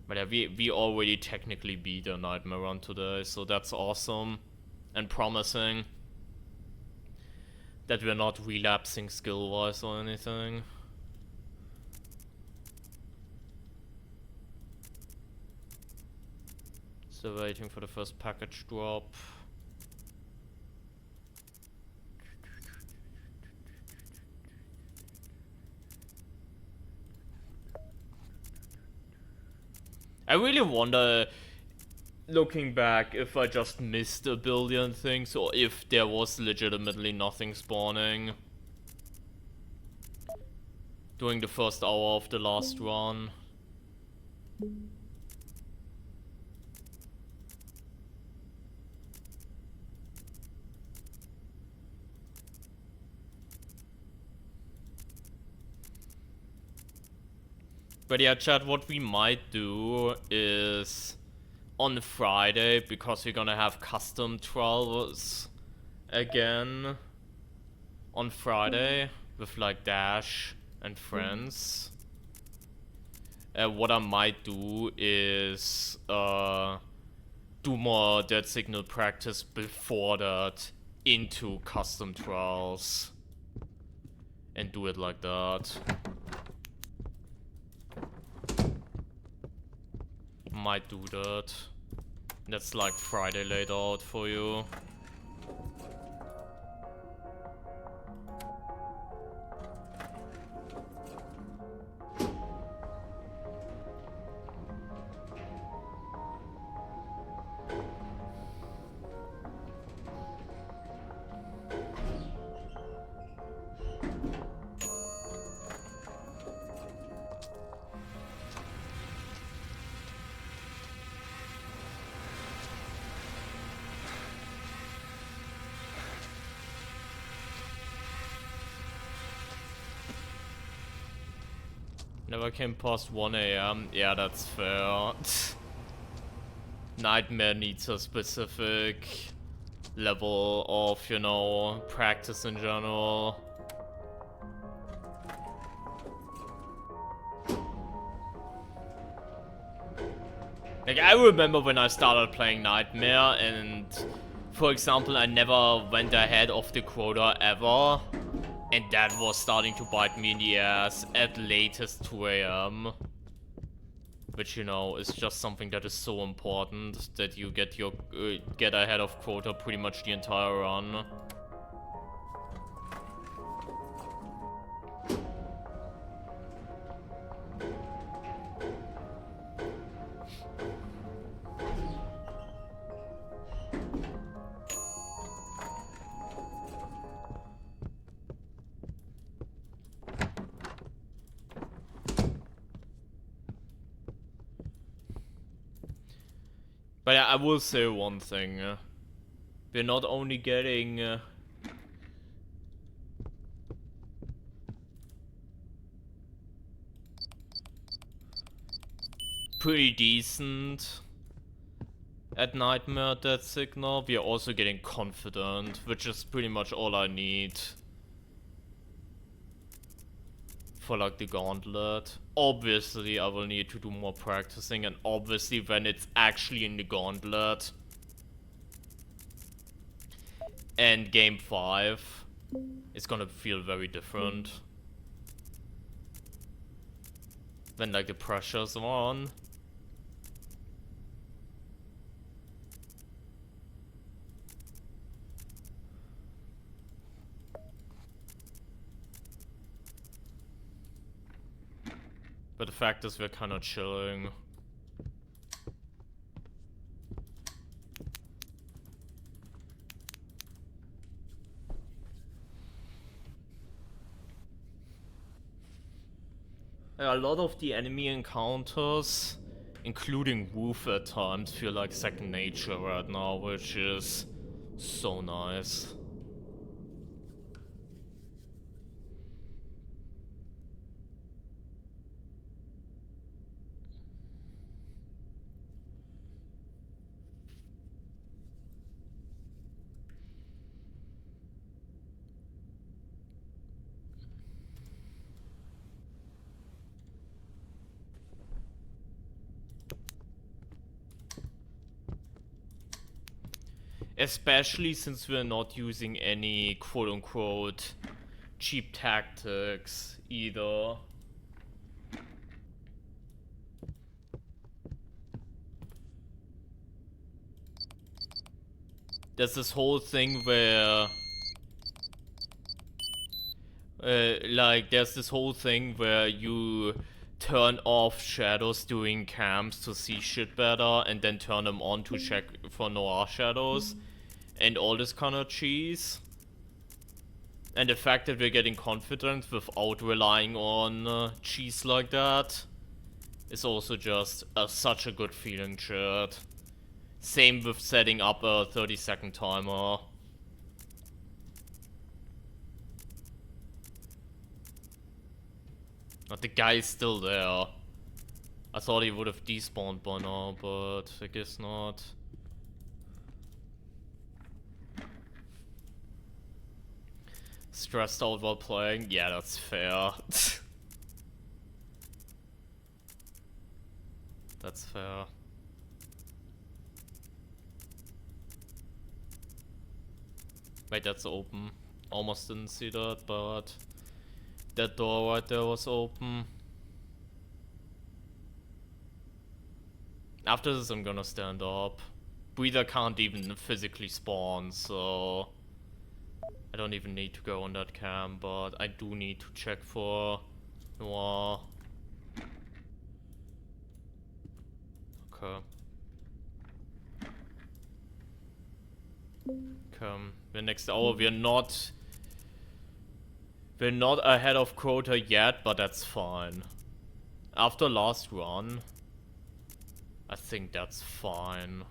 A: But yeah, we already technically beat a nightmare run today, so that's awesome and promising. That we're not relapsing skill-wise or anything. Still waiting for the first package drop. I really wonder, looking back, if I just missed a billion things or if there was legitimately nothing spawning during the first hour of the last run. But yeah, chat, what we might do is on Friday, because we're gonna have custom trials again on Friday with like Dash and friends. What I might do is do more Dead Signal practice before that into custom trials and do it like that. Might do that. That's like Friday laid out for you. Never came past 1 AM. Yeah, that's fair. Nightmare needs a specific level of, you know, practice in general. Like, I remember when I started playing Nightmare and, for example, I never went ahead of the quota ever. And that was starting to bite me in the ass at latest 2 AM. Which, you know, is just something that is so important that you get your get ahead of quota pretty much the entire run. But yeah, I will say one thing. We're not only getting pretty decent at Nightmare at that signal, we are also getting confident, which is pretty much all I need for like the gauntlet. Obviously I will need to do more practicing, and obviously when it's actually in the gauntlet and game 5, it's gonna feel very different. When like the pressure's on. But the fact is we're kinda chilling. A lot of the enemy encounters, including Wolf at times, feel like second nature right now, which is so nice. Especially since we're not using any quote-unquote cheap tactics either. There's this whole thing where there's this whole thing where you turn off shadows during camps to see shit better, and then turn them on to check for noir shadows, and all this kind of cheese. And the fact that we're getting confident without relying on cheese like that is also just such a good feeling shit. Same with setting up a 30-second timer. But the guy is still there. I thought he would have despawned by now, but I guess not. Stressed out while playing? Yeah, that's fair. That's fair. Wait, that's open. Almost didn't see that, but that door right there was open. After this, I'm gonna stand up. Breather can't even physically spawn, so I don't even need to go on that cam, but I do need to check for noir. Okay. Come. The next hour, we're not ahead of quota yet, but that's fine. After last run, I think that's fine.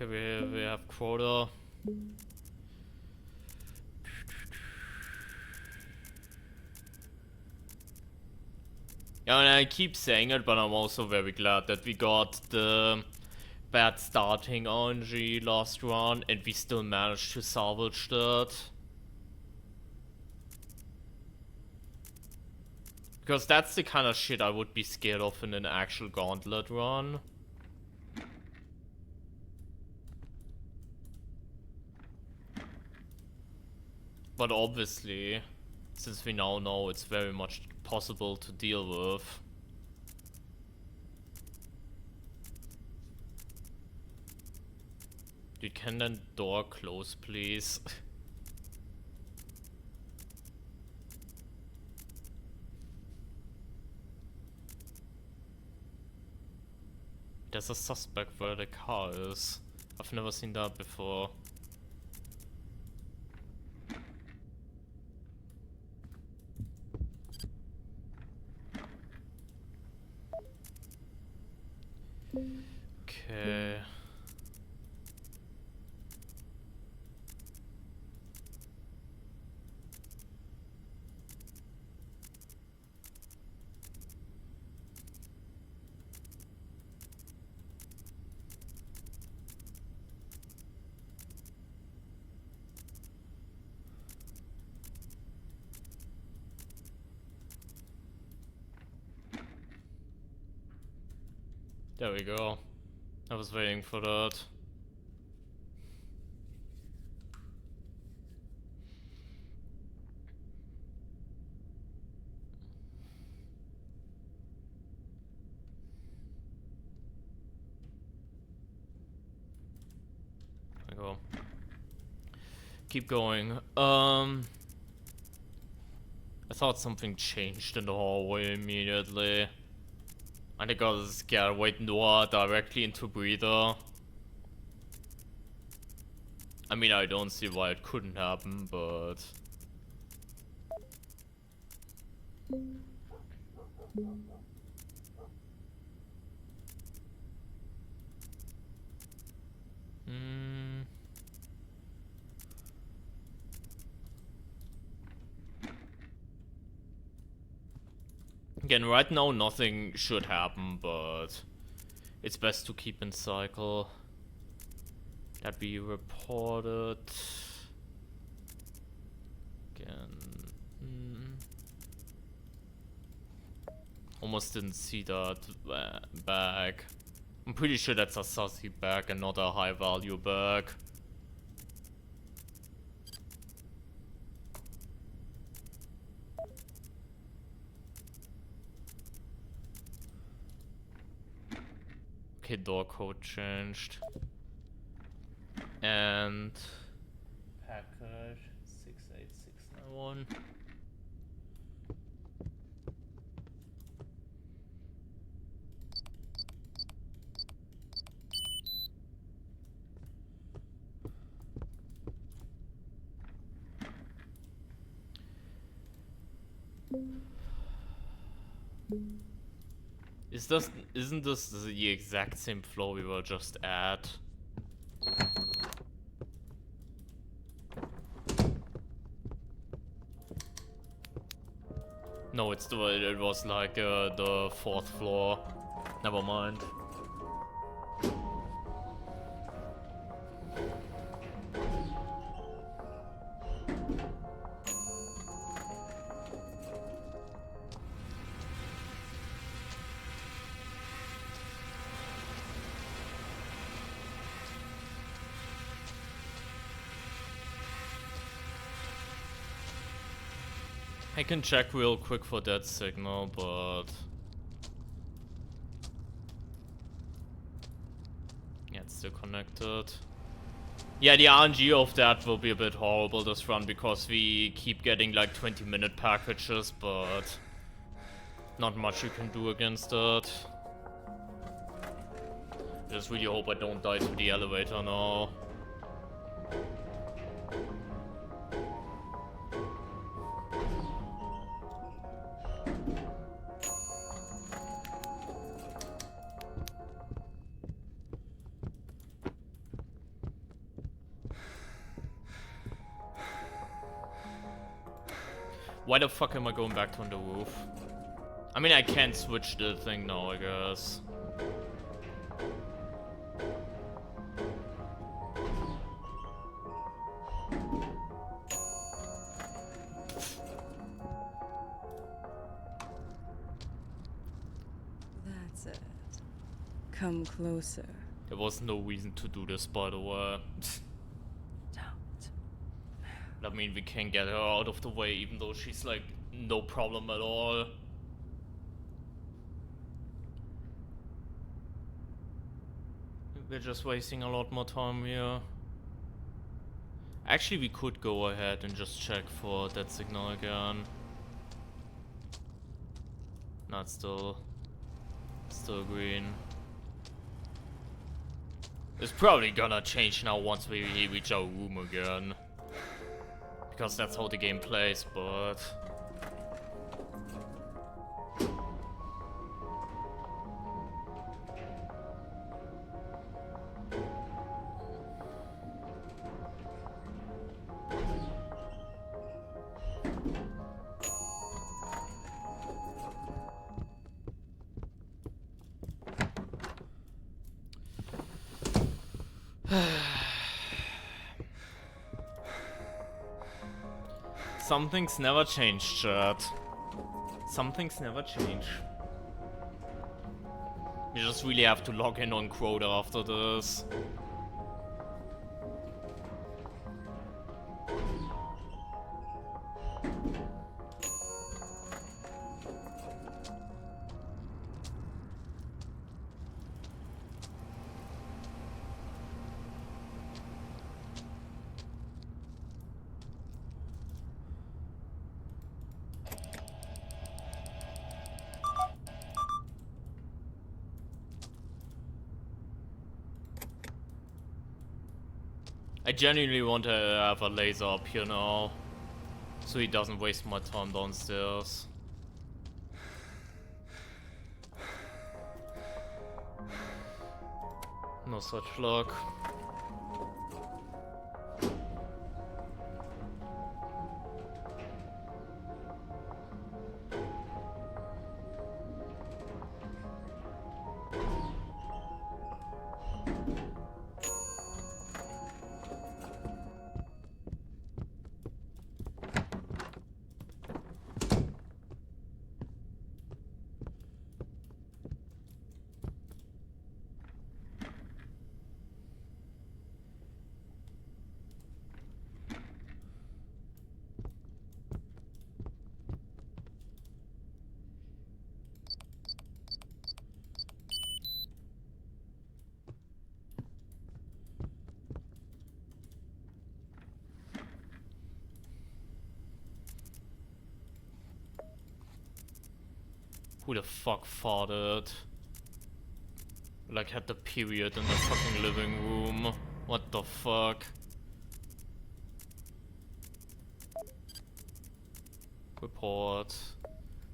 A: Okay, we have quota. Yeah, and I keep saying it, but I'm also very glad that we got the bad starting RNG last run and we still managed to salvage that. Because that's the kind of shit I would be scared of in an actual gauntlet run. But obviously, since we now know it's very much possible to deal with. Dude, can that door close, please? There's a suspect where the car is. I've never seen that before. Okay. There we go. I was waiting for that. There we go. Keep going. I thought something changed in the hallway immediately. And I got scared. Wait, Noah directly into breather. I mean, I don't see why it couldn't happen, but... Again, right now nothing should happen, but it's best to keep in cycle. That we reported. Again. Almost didn't see that bag. I'm pretty sure that's a sussy bag and not a high value bag. Okay, door code changed. And package 68691. Isn't this the exact same floor we were just at? No, it was like the 4th floor. Never mind. I can check real quick for that signal, but... yeah, it's still connected. Yeah, the RNG of that will be a bit horrible this run, because we keep getting like 20-minute packages, but... not much you can do against that. I just really hope I don't die to the elevator now. Why the fuck am I going back on the roof? I mean, I can't switch the thing now, I guess.
B: That's it. Come closer.
A: There was no reason to do this, by the way.
B: Don't.
A: I mean, we can get her out of the way, even though she's like, no problem at all. We're just wasting a lot more time here. Actually, we could go ahead and just check for that signal again. Not still green. It's probably gonna change now once we reach our room again. Because that's how the game plays, but... Some things never change, chat. Some things never change. We just really have to log in on Crota after this. I genuinely want to have a laser up here now, so he doesn't waste my time downstairs. No such luck. Who the fuck farted? Like had the period in the fucking living room. What the fuck? Report.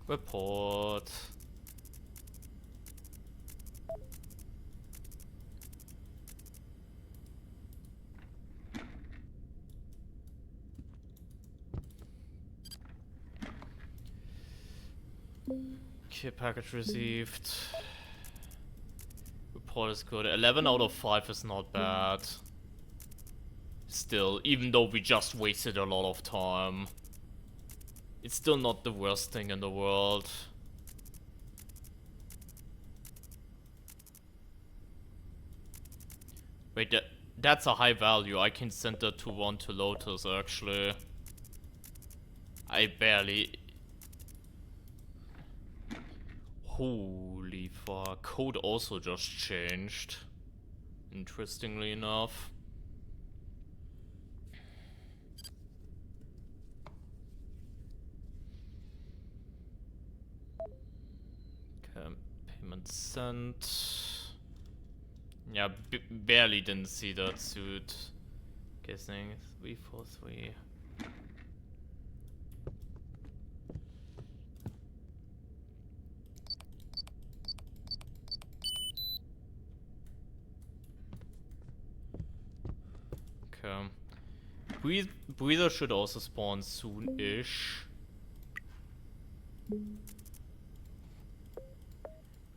A: Report. Okay, package received. Report is good. 11 out of 5 is not bad. Still, even though we just wasted a lot of time. It's still not the worst thing in the world. Wait, that's a high value. I can send that to one to Lotus, actually. I barely... Holy fuck. Code also just changed. Interestingly enough. Okay, payment sent. Yeah, barely didn't see that suit. Guessing 343. Okay. Breather should also spawn soon-ish.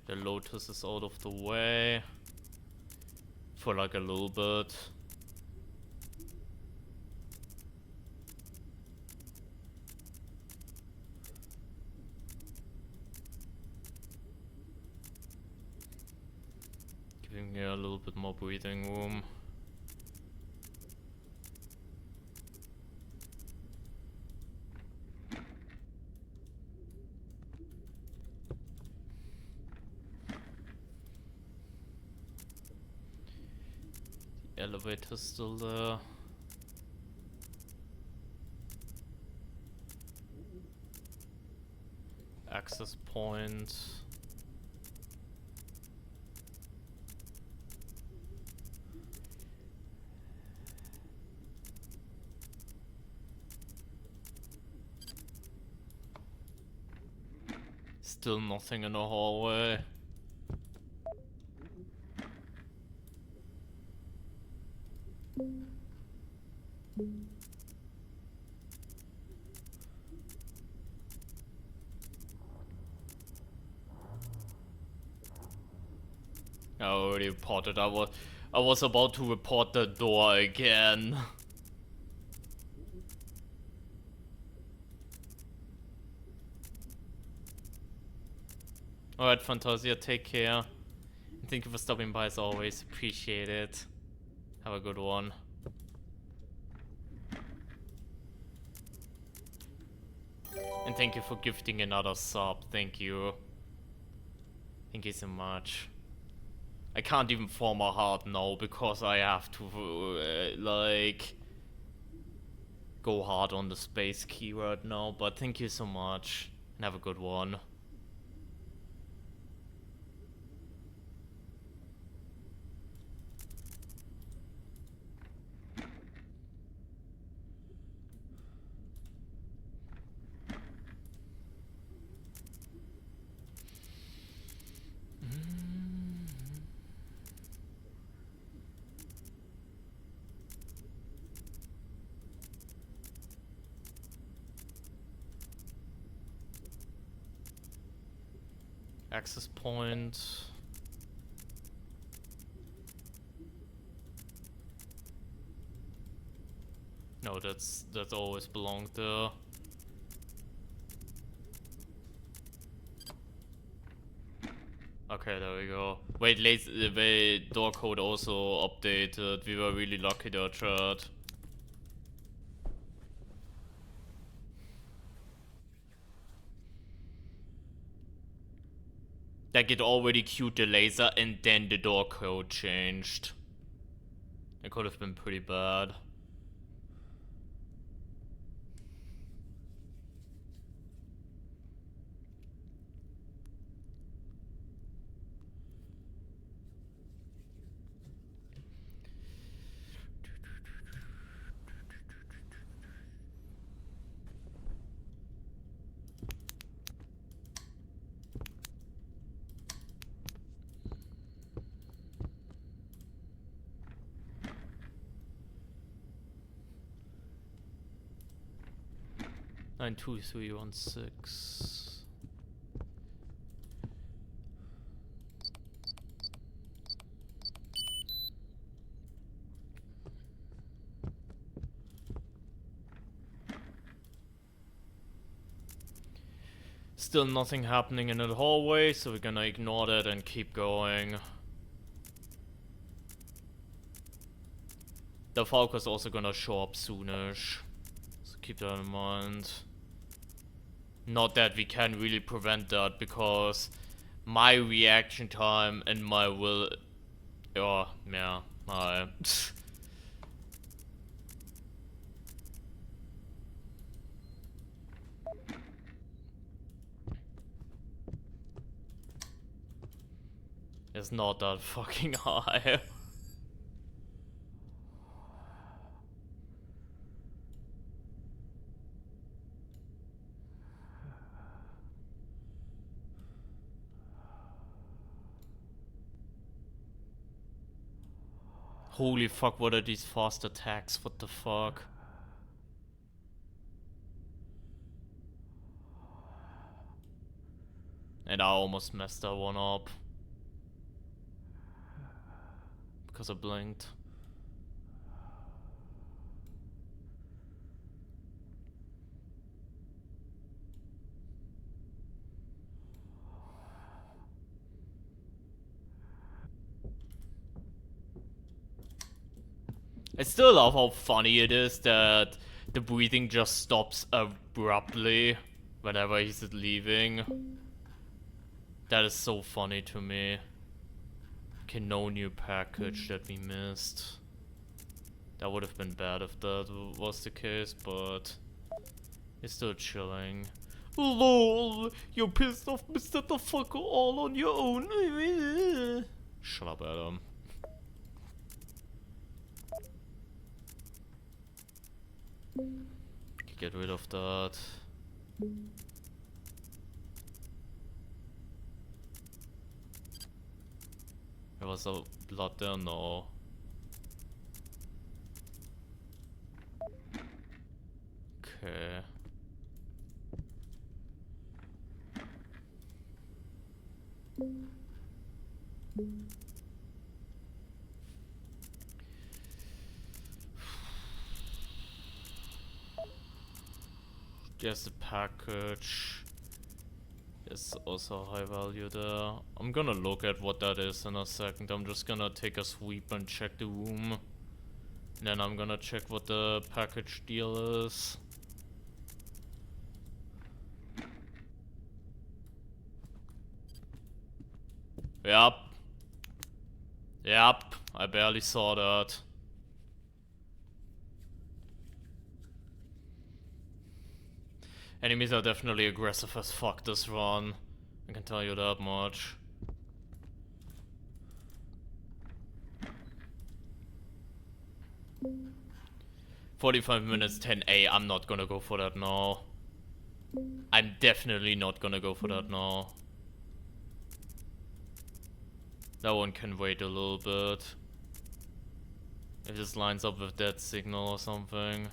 A: The Lotus is out of the way. For like a little bit. Giving me a little bit more breathing room. The elevator's still there. Access point. Still nothing in the hallway. I already reported. I was about to report the door again. Alright, Fantasia, take care. And thank you for stopping by as always. Appreciate it. Have a good one. And thank you for gifting another sub. Thank you. Thank you so much. I can't even form a heart now because I have to like go hard on the space key right now. But thank you so much and have a good one. Access point. No, that's always belonged there. Okay, there we go. Wait, the door code also updated. We were really lucky there, chat. Like it already queued the laser and then the door code changed. It could have been pretty bad. Nine 2 3 1 6. Still nothing happening in the hallway, so we're gonna ignore that and keep going. The Falcon's also gonna show up soonish, so keep that in mind. Not that we can really prevent that, because my reaction time and my will... Oh, yeah, it's not that fucking high. Holy fuck, what are these fast attacks? What the fuck? And I almost messed that one up. Because I blinked. I still love how funny it is that the breathing just stops abruptly whenever he's leaving. That is so funny to me. Okay, no new package that we missed. That would have been bad if that was the case, but it's still chilling. LOL, you're pissed off, Mr. the fucker, all on your own. Shut up, Adam. Get rid of that. There was a blood there? No. Okay. There's the package. There's also high value there. I'm gonna look at what that is in a second. I'm just gonna take a sweep and check the room. And then I'm gonna check what the package deal is. Yep. Yep. I barely saw that. Enemies are definitely aggressive as fuck this run. I can tell you that much. $45 minutes 10A. I'm not gonna go for that now. I'm definitely not gonna go for that now. That one can wait a little bit. If this lines up with that signal or something.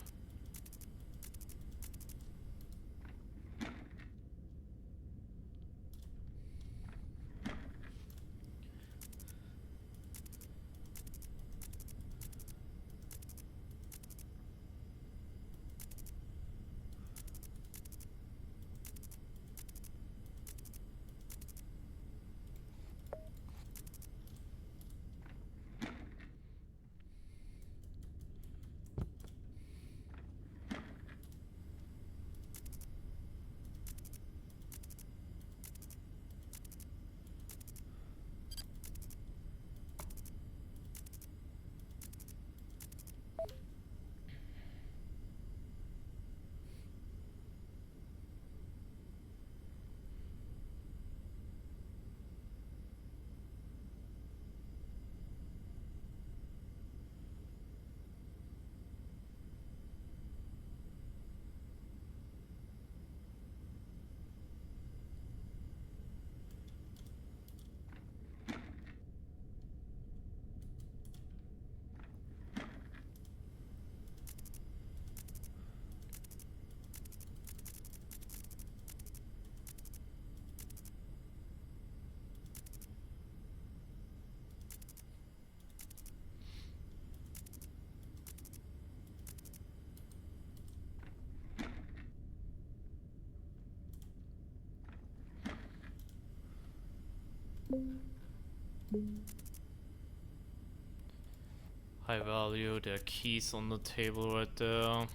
A: High value, there are keys on the table right there.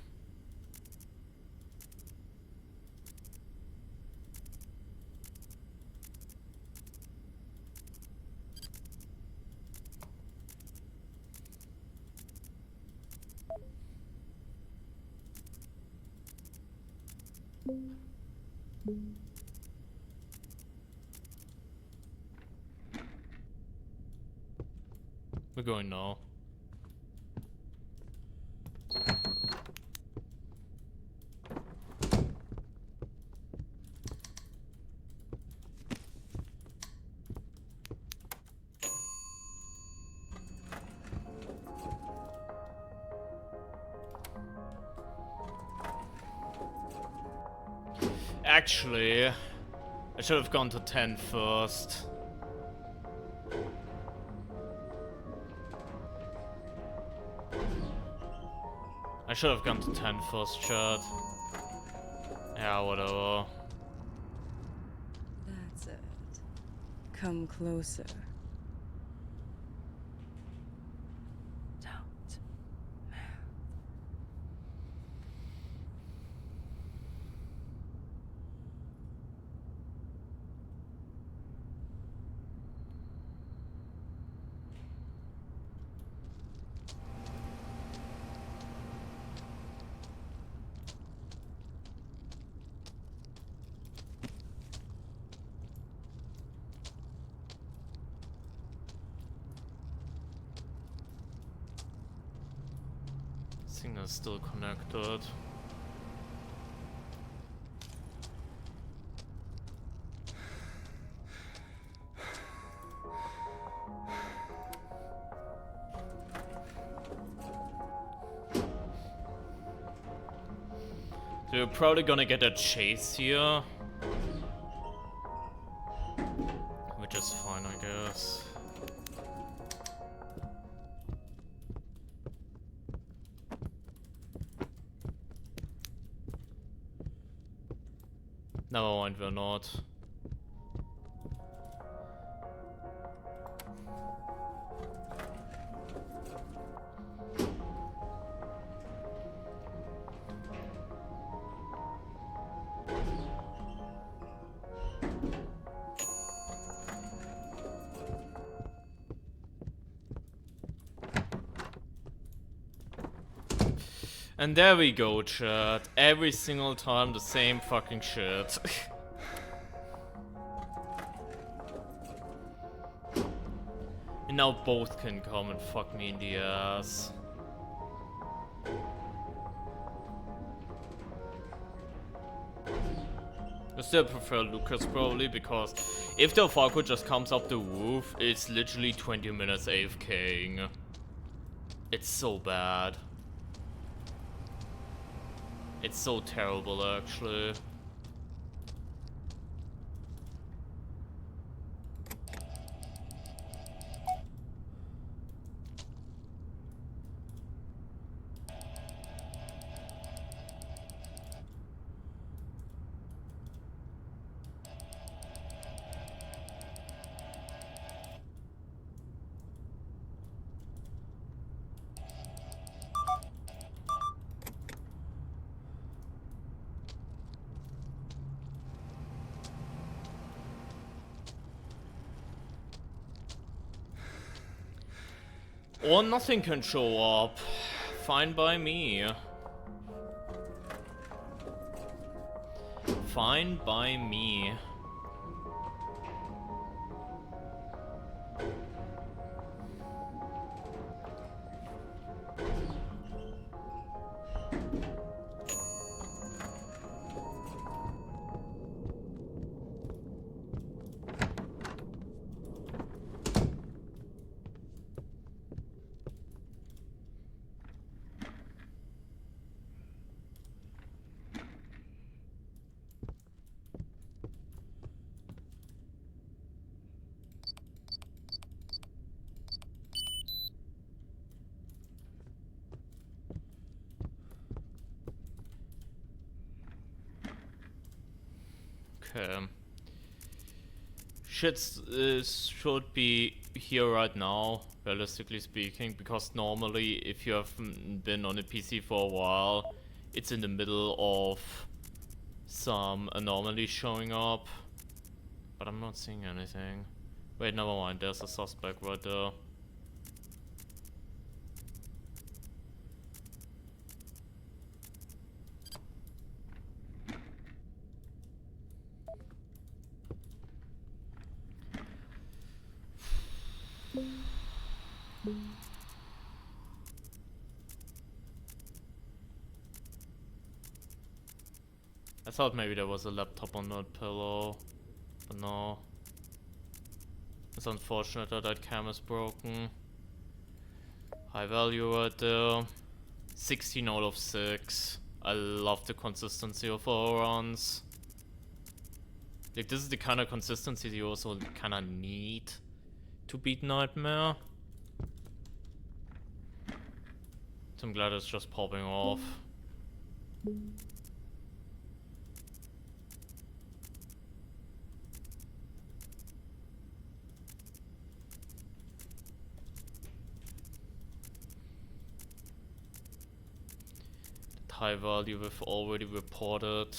A: We're going now. Actually, I should have gone to 10 first. I should have gone to 10 first, chat. Yeah, whatever.
B: That's it. Come closer. Don't move.
A: Signal is still connected. So you're probably gonna get a chase here. Which is fine, I guess. Never mind, we're not. And there we go, chat. Every single time the same fucking shit. And now both can come and fuck me in the ass. I still prefer Lucas probably, because if the Falco just comes up the roof, it's literally 20 minutes AFKing. It's so bad. It's so terrible, actually. Or nothing can show up. Fine by me. Fine by me. Okay. Shit should be here right now, realistically speaking, because normally if you haven't been on a PC for a while, it's in the middle of some anomalies showing up. But I'm not seeing anything. Wait, never mind, there's a suspect right there. I thought maybe there was a laptop on that pillow, but no. It's unfortunate that that cam is broken. High value right there. 16 out of 6. I love the consistency of our runs. Like, this is the kind of consistency you also kind of need to beat Nightmare. So I'm glad it's just popping off. That high value we've already reported.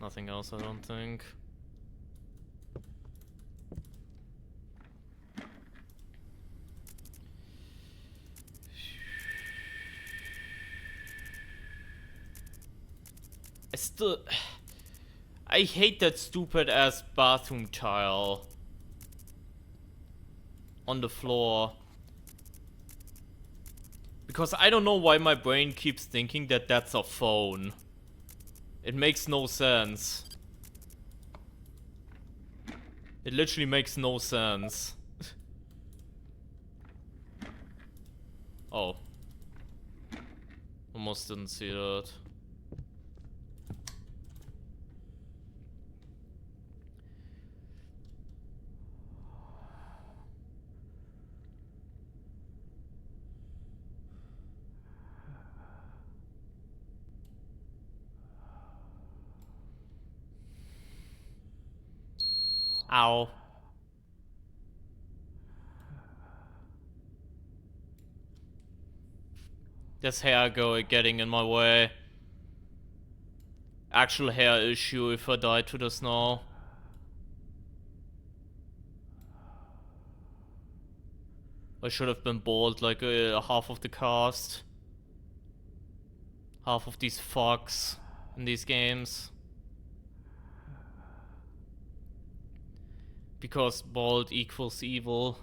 A: Nothing else, I don't think. I hate that stupid ass bathroom tile on the floor. Because I don't know why my brain keeps thinking that that's a phone. It makes no sense. It literally makes no sense. Oh. Almost didn't see that. Ow. This hair getting in my way. Actual hair issue if I die to the snow. I should have been bald like half of the cast. Half of these fucks in these games. Because bald equals evil.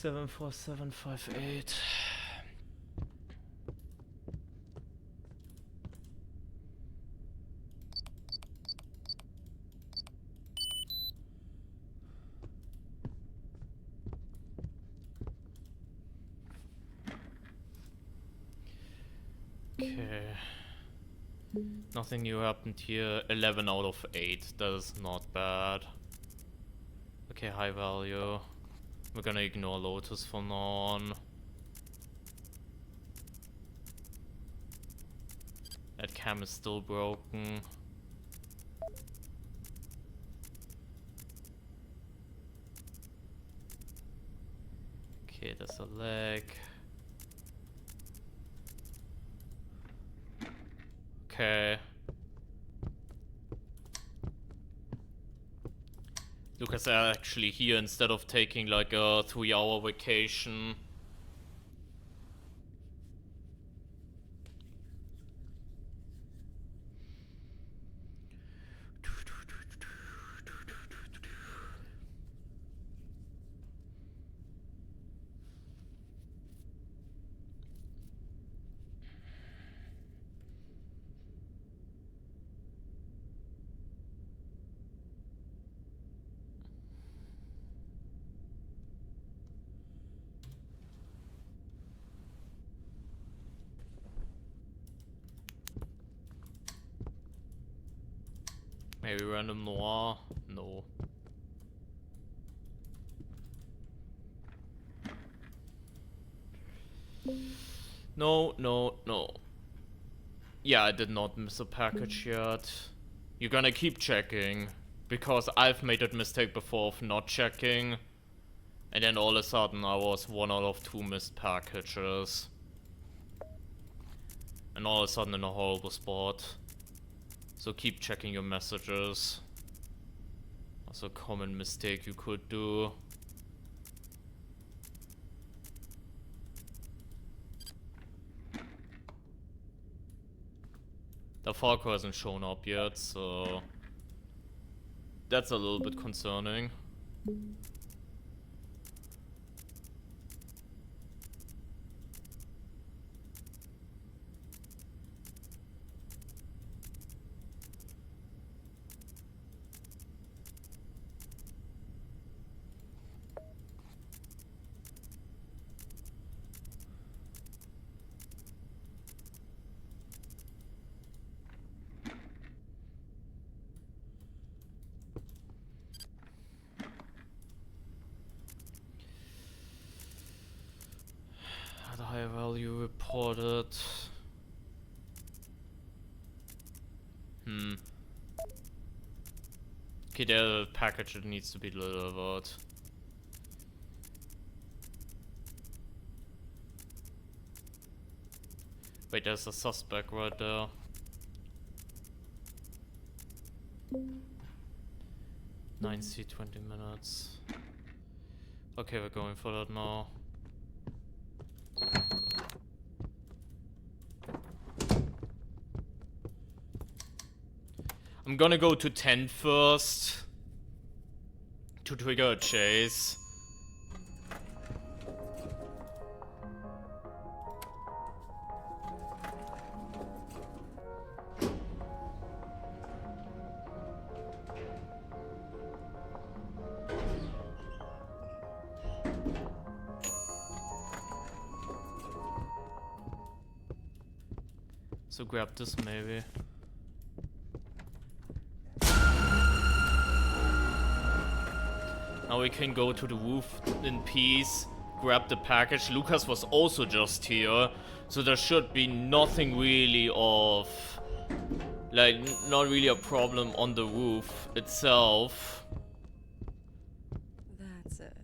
A: Seven four seven 5 8. Okay. Nothing new happened here. 11 out of 8. That is not bad. Okay, high value. We're gonna ignore Lotus from now on. That cam is still broken. Okay, there's a leg. Okay. Lucas actually here instead of taking like a 3-hour vacation. Maybe random noir? No. No. Yeah, I did not miss a package yet. You're gonna keep checking. Because I've made that mistake before of not checking. And then all of a sudden I was 1 out of 2 missed packages. And all of a sudden in a horrible spot. So keep checking your messages. That's a common mistake you could do. The Falco hasn't shown up yet, so that's a little bit concerning. The high value reported. Okay, the package that needs to be delivered. Wait, there's a suspect right there. Nine C, 20 minutes. Okay, we're going for that now. I'm gonna go to 10 first to trigger a chase. So grab this maybe. Now we can go to the roof in peace, grab the package. Lucas was also just here, so there should be nothing really of, like, not really a problem on the roof itself.
B: That's it.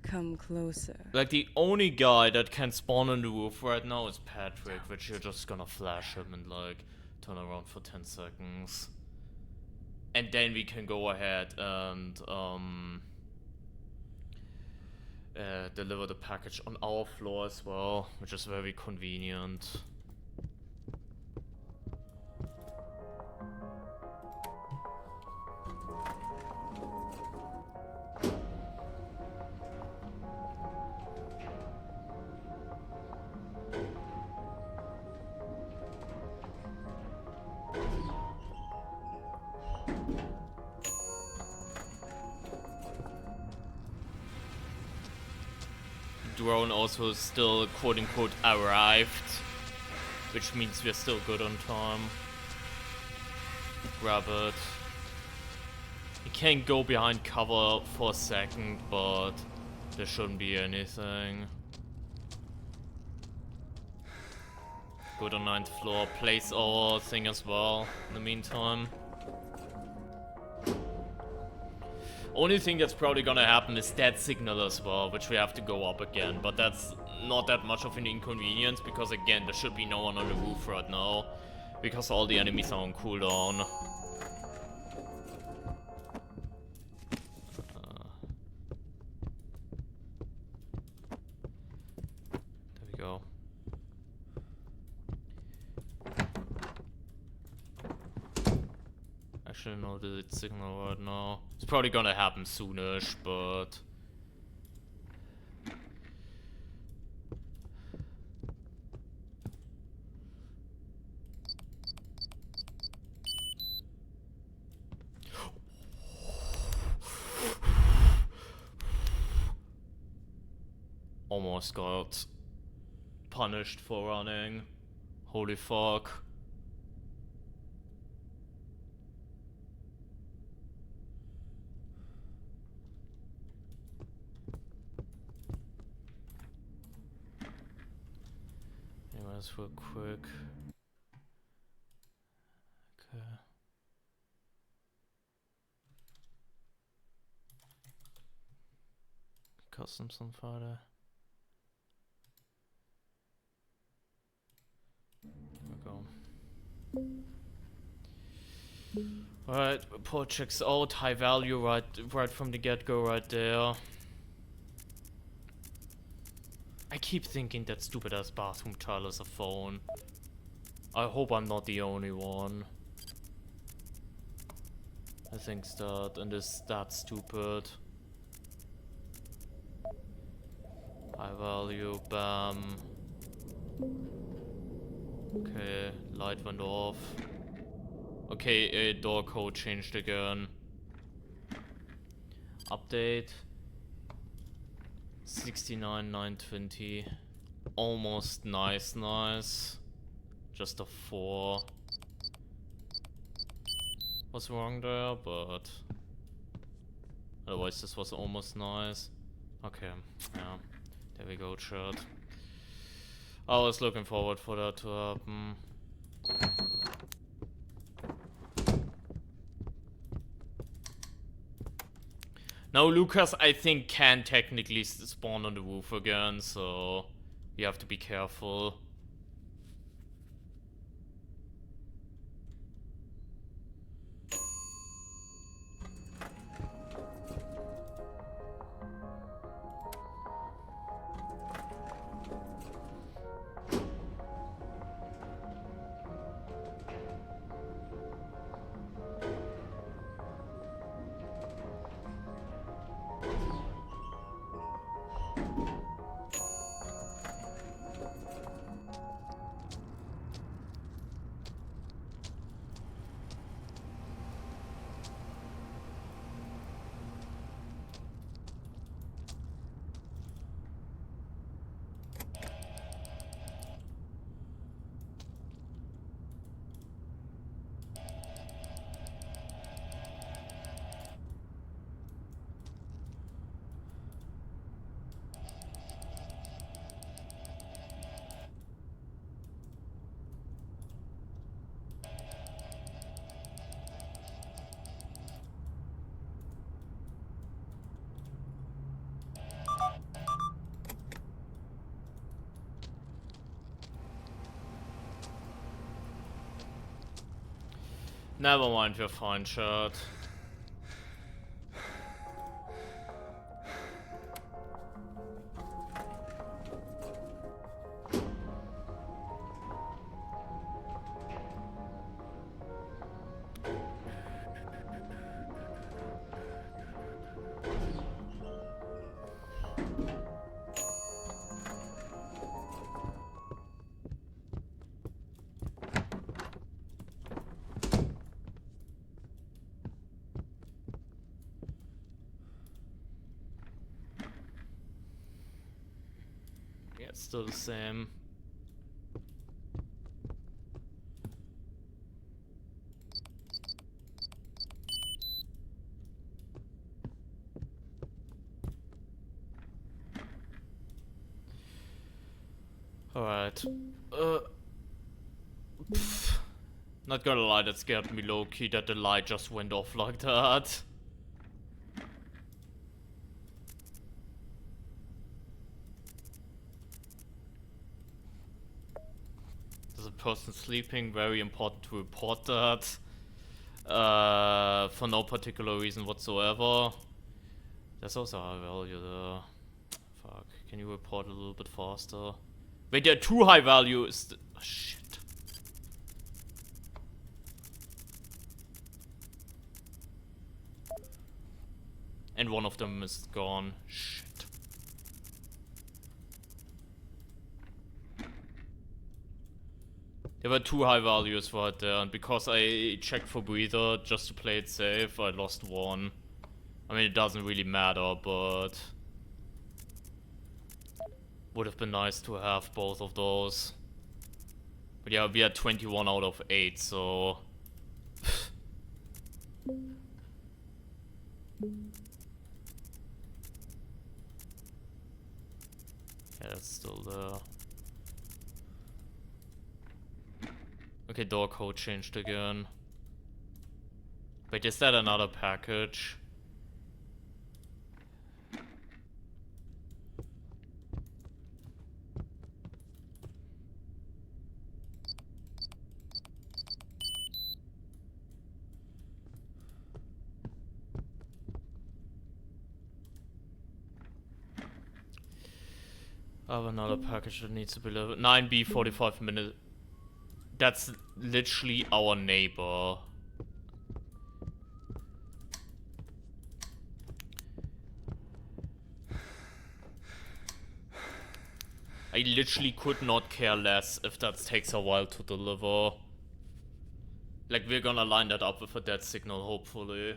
B: Come closer.
A: Like, the only guy that can spawn on the roof right now is Patrick, which you're just gonna flash him and, like, turn around for 10 seconds. And then we can go ahead and, deliver the package on our floor as well, which is very convenient. Drone also still quote-unquote arrived, which means we're still good on time. Grab it. You can't go behind cover for a second, but there shouldn't be anything. Go to 9th floor, place our thing as well in the meantime. Only thing that's probably gonna happen is that signal as well, which we have to go up again, but that's not that much of an inconvenience, because again, there should be no one on the roof right now, because all the enemies are on cooldown. There we go. Actually, no, the signal right now. It's probably gonna happen soonish, but almost got punished for running. Holy fuck. Anyways, real quick. Okay. Customs on Friday. There we go. Alright, report checks out, high value right from the get-go right there. I keep thinking that stupid ass bathroom tile is a phone. I hope I'm not the only one. I think that, and is that stupid. High value, bam. Okay, light went off. Okay, door code changed again. Update. 69,920. Almost nice. Just a 4. Was wrong there, but otherwise this was almost nice. Okay, yeah. There we go, chat. I was looking forward for that to happen. Now Lucas, I think, can technically spawn on the roof again, so you have to be careful. Never mind, we're fine, chat. Yeah, it's still the same. Alright. Not gonna lie, that scared me low-key that the light just went off like that. There's a person sleeping, very important to report that. For no particular reason whatsoever. There's also high value there. Fuck, can you report a little bit faster? Wait, there are 2 high values. Oh, shit. And one of them is gone. Shit. There were 2 high values right there, and because I checked for breather just to play it safe, I lost 1. I mean, it doesn't really matter, but would have been nice to have both of those. But yeah, we had 21 out of 8, so yeah, it's still there. Okay, door code changed again. Wait, is that another package? I have another package that needs to be delivered. 9B, 45 minutes. That's literally our neighbor. I literally could not care less if that takes a while to deliver. Like, we're gonna line that up with a dead signal, hopefully.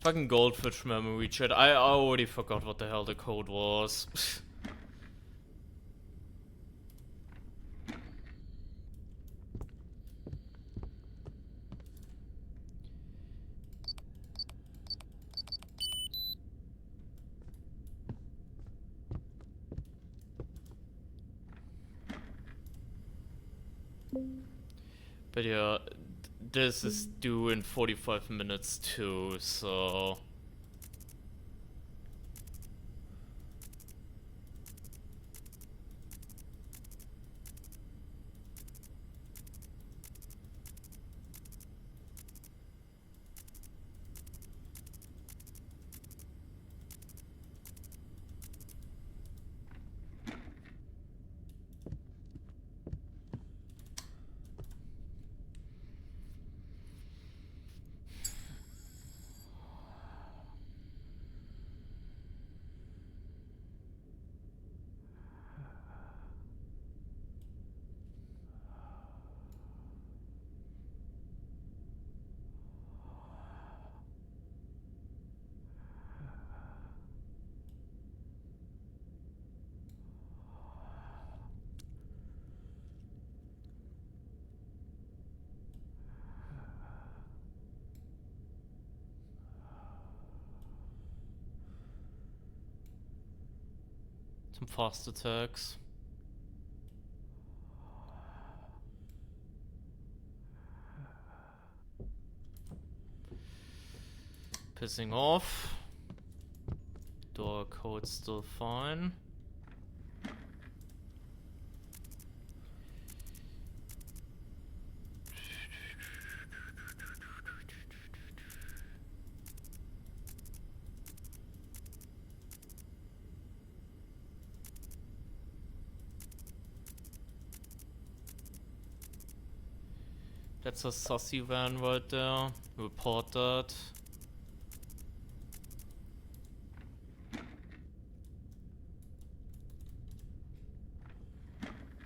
A: Fucking goldfish memory chat. I already forgot what the hell the code was. But yeah, this is due in 45 minutes too, so... Some fast attacks. Pissing off. Door code still fine. That's a sussy van right there. Report that.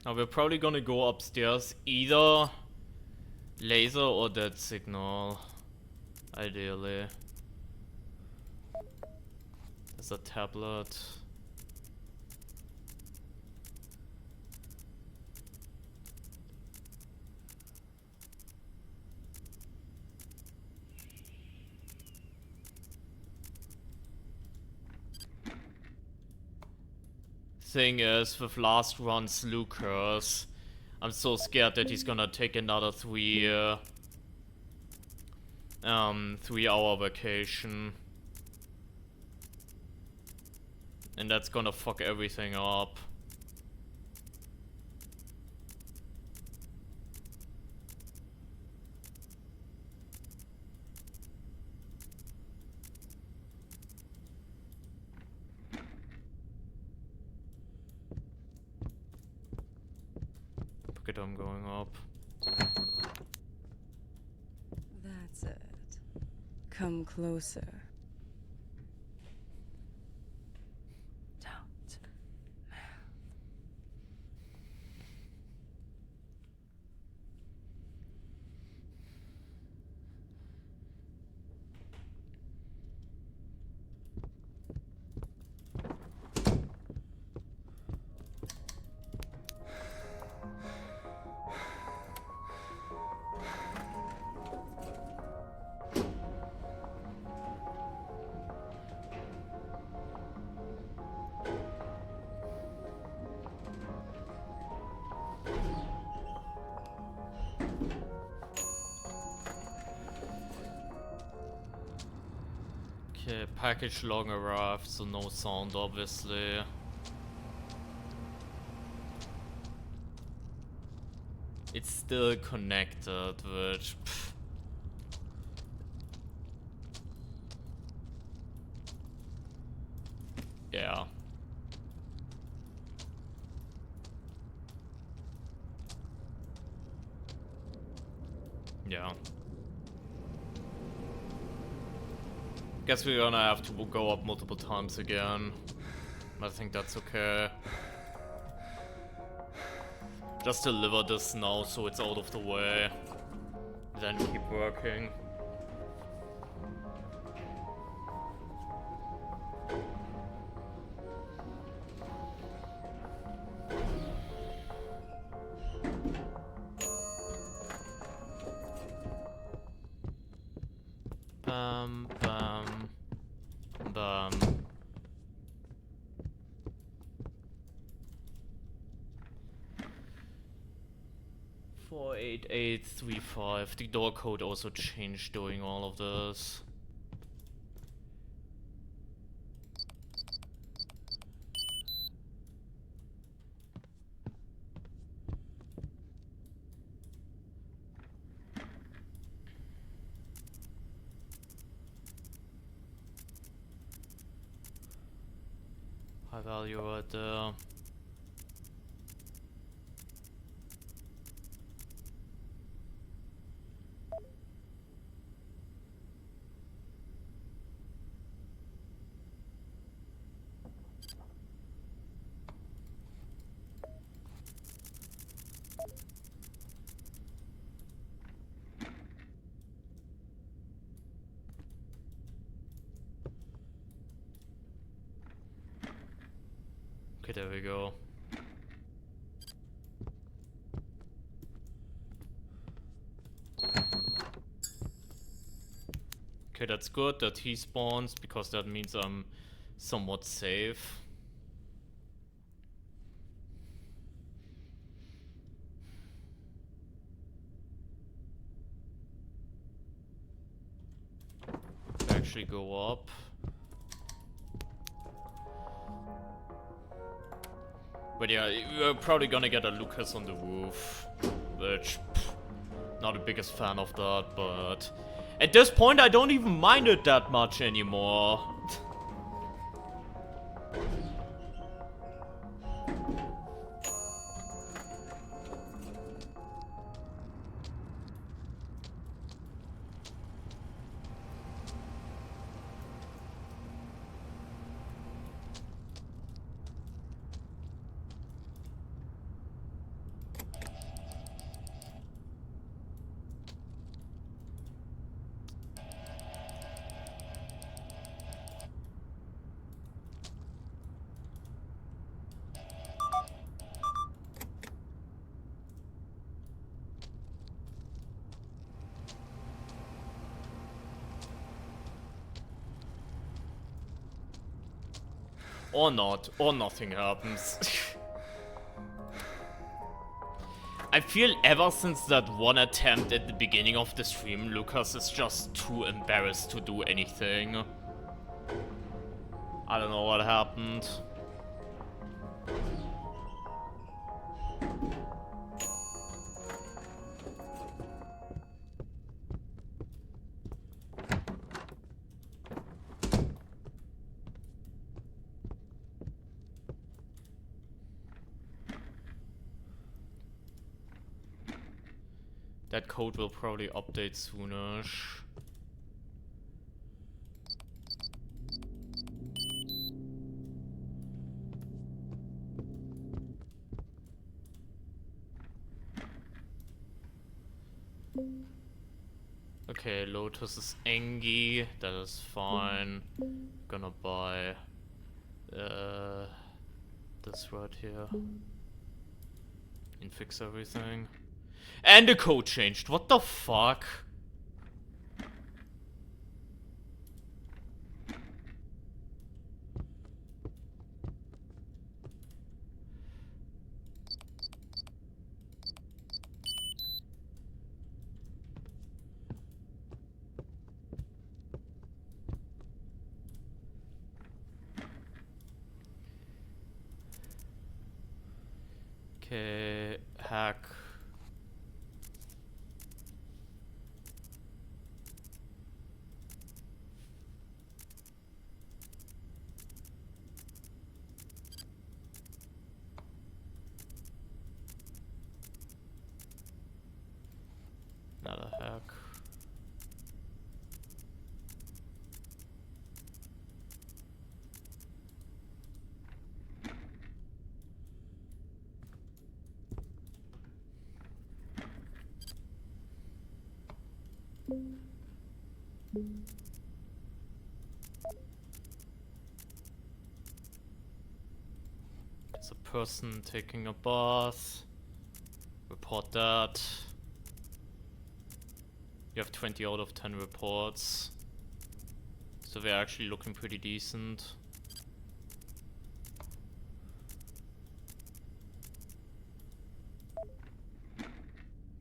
A: Now we're probably gonna go upstairs, either laser or dead signal. Ideally. There's a tablet. Thing is, with last run's Lucas, I'm so scared that he's gonna take another 3-hour vacation. And that's gonna fuck everything up. Look at him going up.
B: That's it. Come closer. Don't.
A: Okay, package log arrived, so no sound obviously. It's still connected, which... Pff. Yeah. Yeah. Guess we're gonna have to go up multiple times again. I think that's okay. Just deliver this now so it's out of the way. Then keep working. Bam, bam, bam. 48835. The door code also changed during all of this. High value right there. Okay, there we go. Okay, that's good that he spawns, because that means I'm somewhat safe. Actually go up. But yeah, we're probably gonna get a Lucas on the roof, which, not the biggest fan of that, but at this point I don't even mind it that much anymore. Or not, or nothing happens. I feel ever since that one attempt at the beginning of the stream, Lucas is just too embarrassed to do anything. I don't know what happened. That code will probably update soonish. Okay, Lotus is Engie, that is fine. Gonna buy this right here and fix everything. And the code changed, what the fuck? Okay, hack. Another hack. It's a person taking a bath. Report that. You have 20 out of 10 reports. So they're actually looking pretty decent.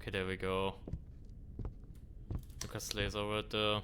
A: Okay, there we go. Lucas laser right there.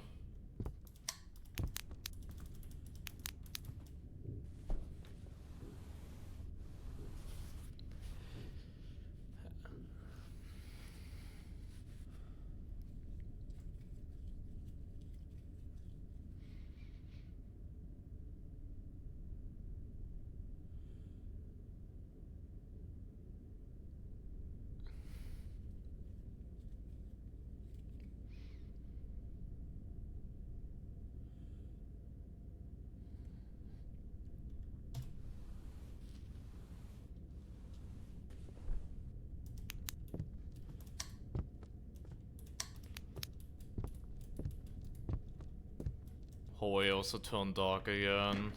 A: Hallway also turned dark again.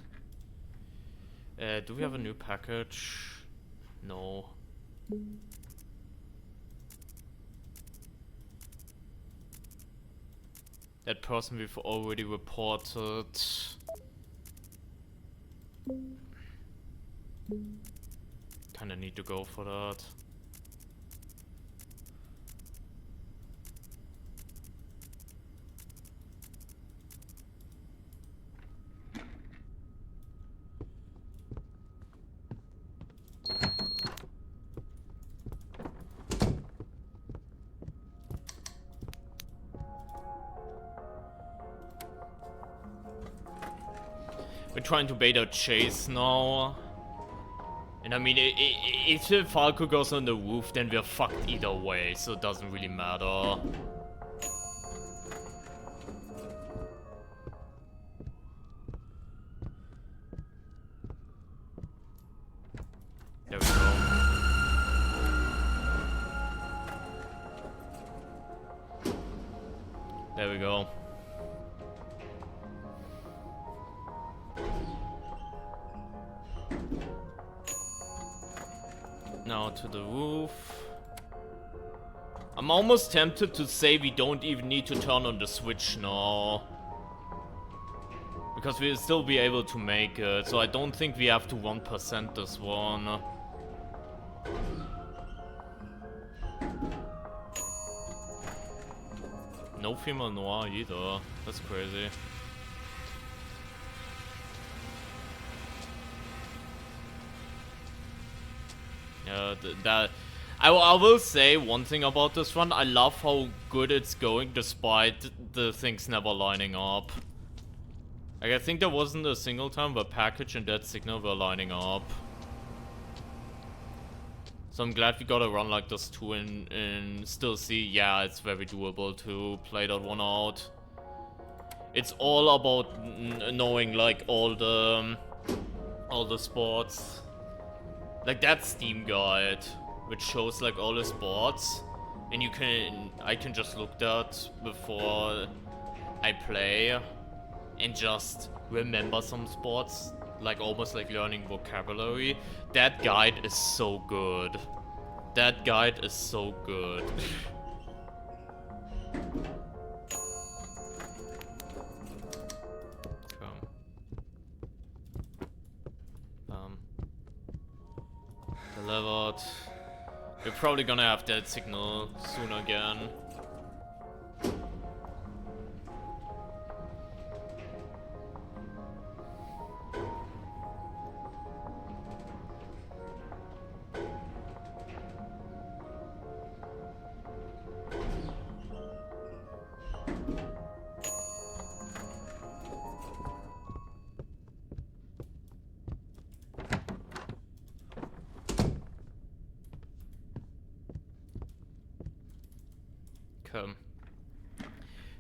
A: Do we have a new package? No. That person we've already reported. Kinda need to go for that. We're trying to bait a chase now. And I mean, if the Falco goes on the roof, then we're fucked either way, so it doesn't really matter. There we go. There we go. Now to the roof. I'm almost tempted to say we don't even need to turn on the switch now. Because we'll still be able to make it, so I don't think we have to 1% this one. No female noir either. That's crazy. Yeah, that... I will say one thing about this one. I love how good it's going despite the things never lining up. Like, I think there wasn't a single time where package and dead signal were lining up. So I'm glad we got a run like this too and still see, yeah, it's very doable to play that one out. It's all about knowing like all the sports. Like that Steam guide, which shows like all the sports, and I can just look that before I play, and just remember some sports, like almost like learning vocabulary. That guide is so good. That guide is so good. Delivered. We're probably gonna have that signal soon again. Okay.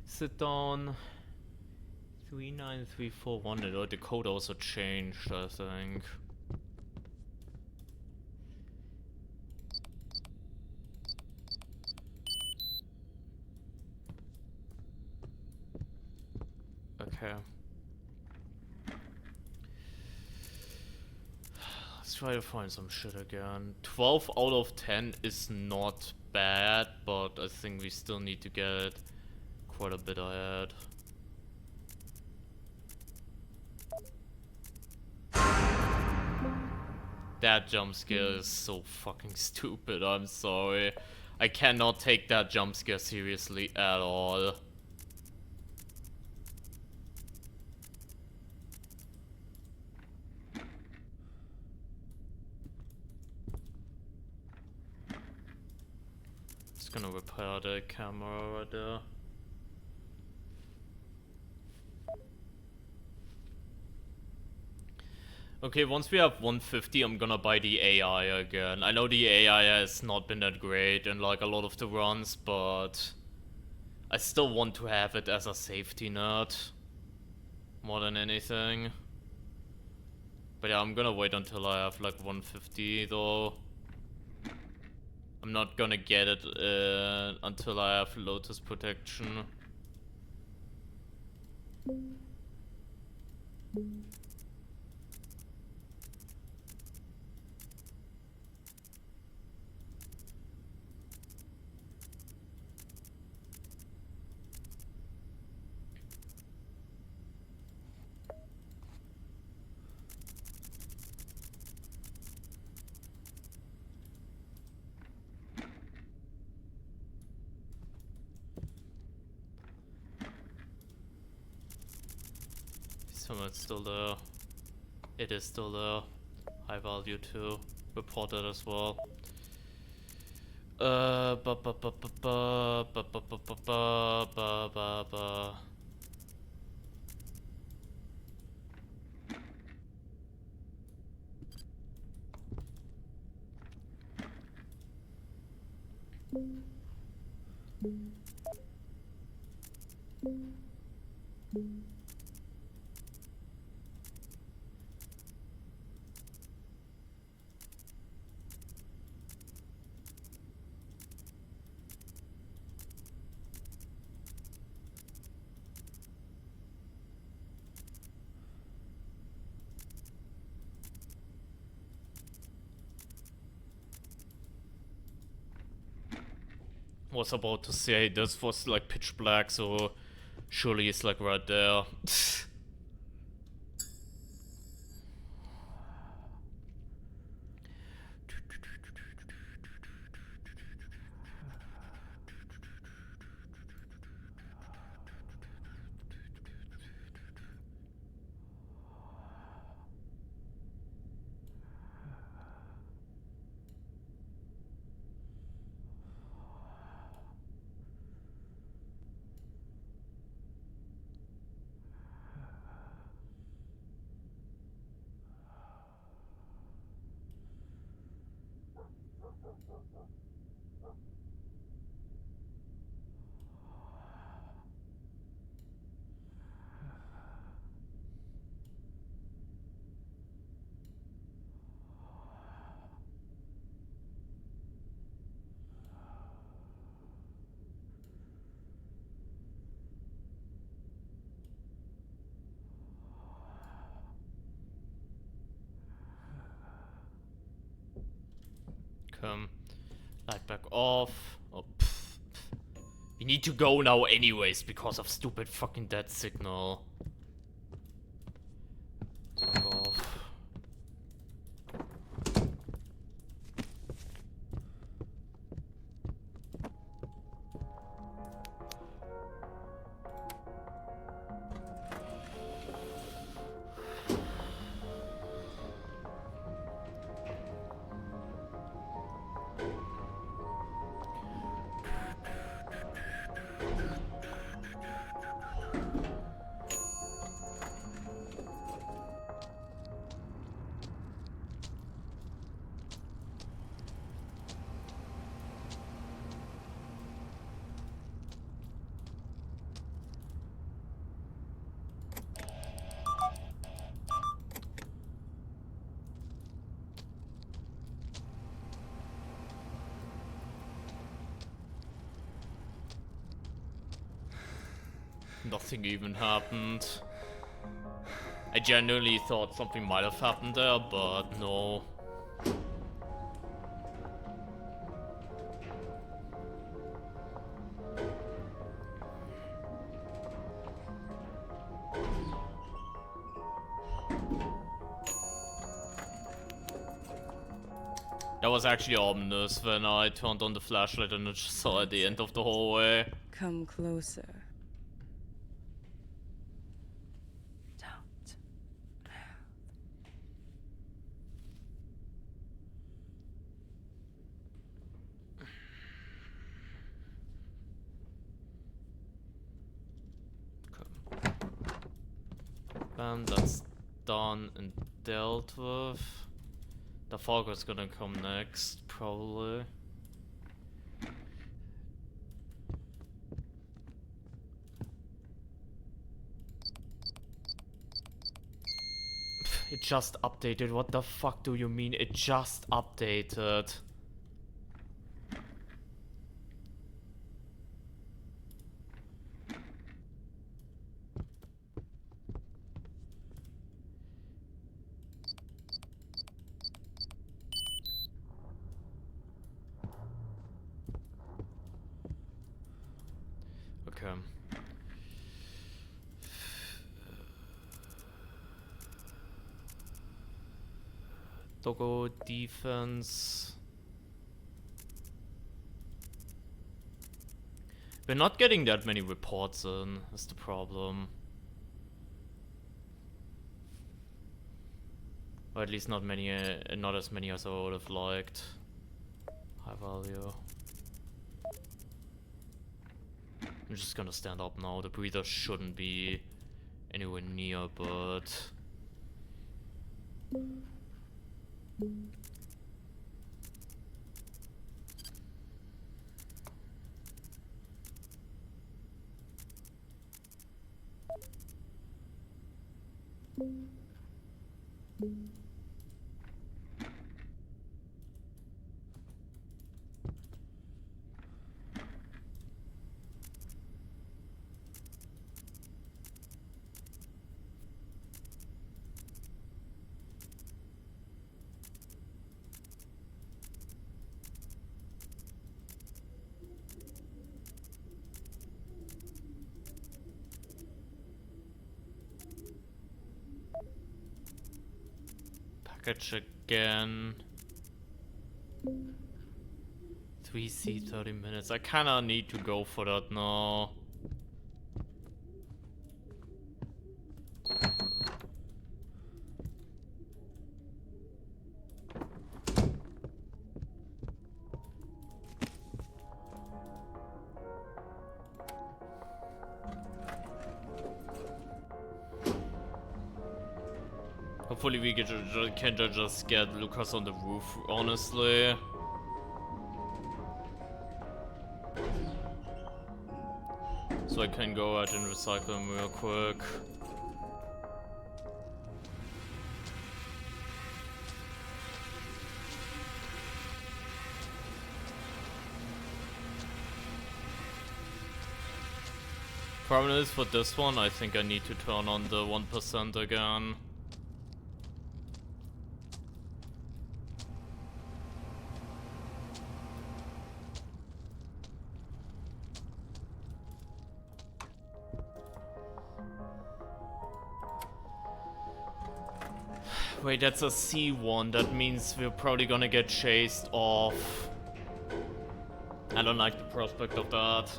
A: Sit down. 39341. Oh, the code also changed, I think. Okay. Let's try to find some shit again. 12 out of 10 is not bad, but I think we still need to get quite a bit ahead. That jump scare is so fucking stupid, I'm sorry. I cannot take that jump scare seriously at all. Just gonna repair the camera right there. Okay, once we have 150, I'm gonna buy the AI again. I know the AI has not been that great in like a lot of the runs, but I still want to have it as a safety net more than anything. But yeah, I'm gonna wait until I have like 150 though. I'm not gonna get it until I have Lotus protection. Someone's still there. It is still there. High value too. Reported as well. Ba ba ba ba ba ba ba ba ba ba ba ba. Was about to say this was like pitch black, so surely it's like right there. Come. Light back off. Oh, pff. We need to go now anyways because of stupid fucking dead signal. Back off. Nothing even happened. I genuinely thought something might have happened there, but no. That was actually ominous when I turned on the flashlight and I just saw at the end of the hallway.
B: Come closer. Don't.
A: Bam, that's done and dealt with. The fog is gonna come next, probably. It just updated. What the fuck do you mean? It just updated. Okay. Doggo defense. We're not getting that many reports in, is the problem. Or at least not many, not as many as I would have liked. High value. I'm just gonna stand up now. The breather shouldn't be anywhere near, but... Package again. 3C 30 minutes. I kinda need to go for that now. Hopefully we can just get Lucas on the roof, honestly. So I can go out and recycle him real quick. Problem is, for this one, I think I need to turn on the 1% again. Wait, that's a C1. That means we're probably gonna get chased off. I don't like the prospect of that.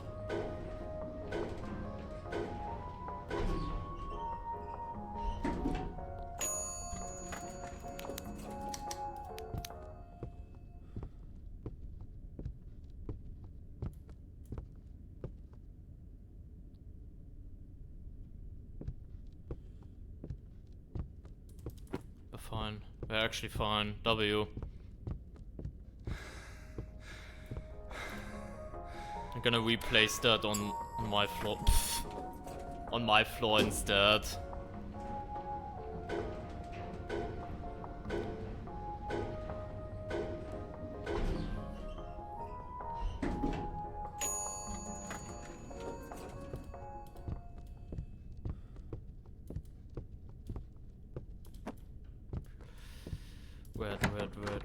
A: Fine. We're actually fine. W. I'm gonna replace that on my floor. On my floor instead.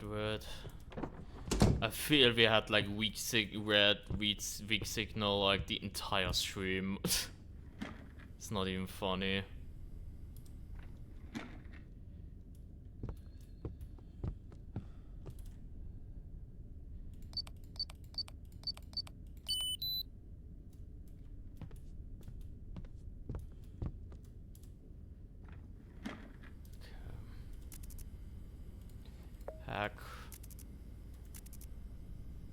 A: Red. I feel we had like weak signal like the entire stream. It's not even funny. Hack.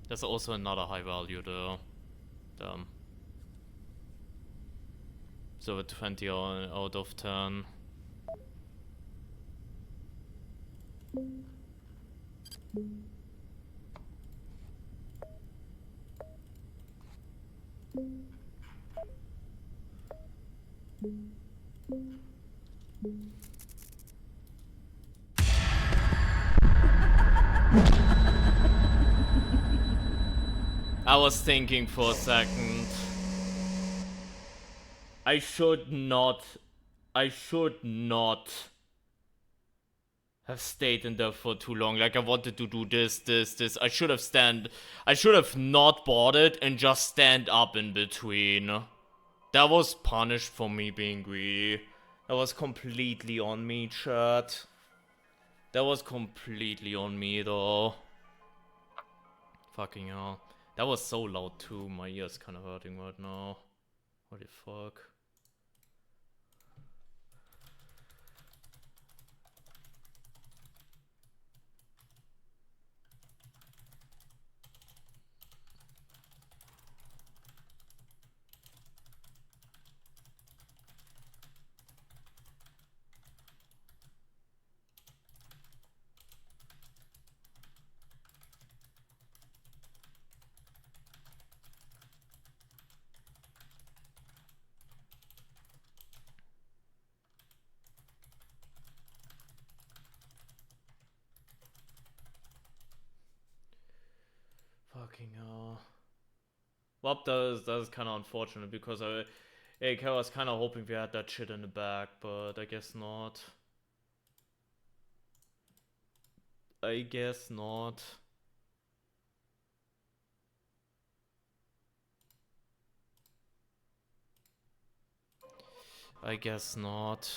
A: There's also another high value though. Damn. So a 20 out of 10. I was thinking for a second. I should not have stayed in there for too long. Like I wanted to do this. I should have not bought it and just stand up in between. That was punished for me being greedy. That was completely on me, chat. That was completely on me though. Fucking hell. That was so loud too. My ear's kind of hurting right now. What the fuck? Fucking hell. Well, that is kind of unfortunate because I was kind of hoping we had that shit in the back, but I guess not. I guess not. I guess not.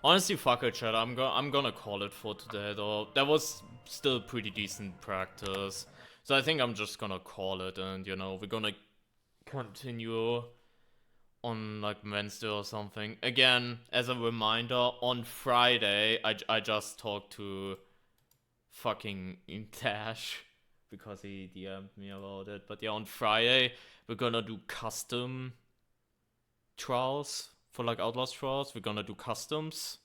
A: Honestly, fuck it, chat. I'm gonna call it for today, though. That was still pretty decent practice. So I think I'm just gonna call it, and you know, we're gonna continue on like Wednesday or something. Again, as a reminder, on Friday, I just talked to fucking Dash because he DM'd me about it. But yeah, on Friday, we're gonna do custom trials for like Outlast trials. We're gonna do customs.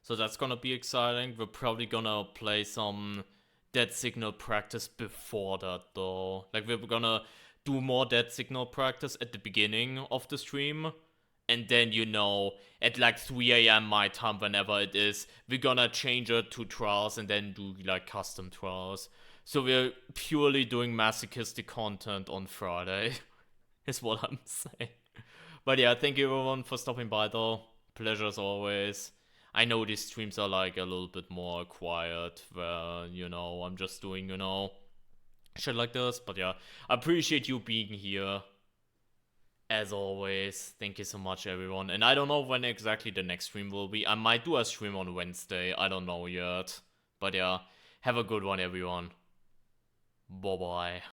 A: So that's gonna be exciting. We're probably gonna play some Dead Signal practice before that though. Like we're gonna do more Dead Signal practice at the beginning of the stream. And then, you know, at like 3 a.m. my time, whenever it is, we're gonna change it to trials and then do like custom trials. So we're purely doing masochistic content on Friday, is what I'm saying. But yeah, thank you everyone for stopping by though. Pleasure as always. I know these streams are like a little bit more quiet, where, you know, I'm just doing, you know, shit like this. But yeah, I appreciate you being here. As always, thank you so much, everyone. And I don't know when exactly the next stream will be. I might do a stream on Wednesday. I don't know yet. But yeah, have a good one, everyone. Bye-bye.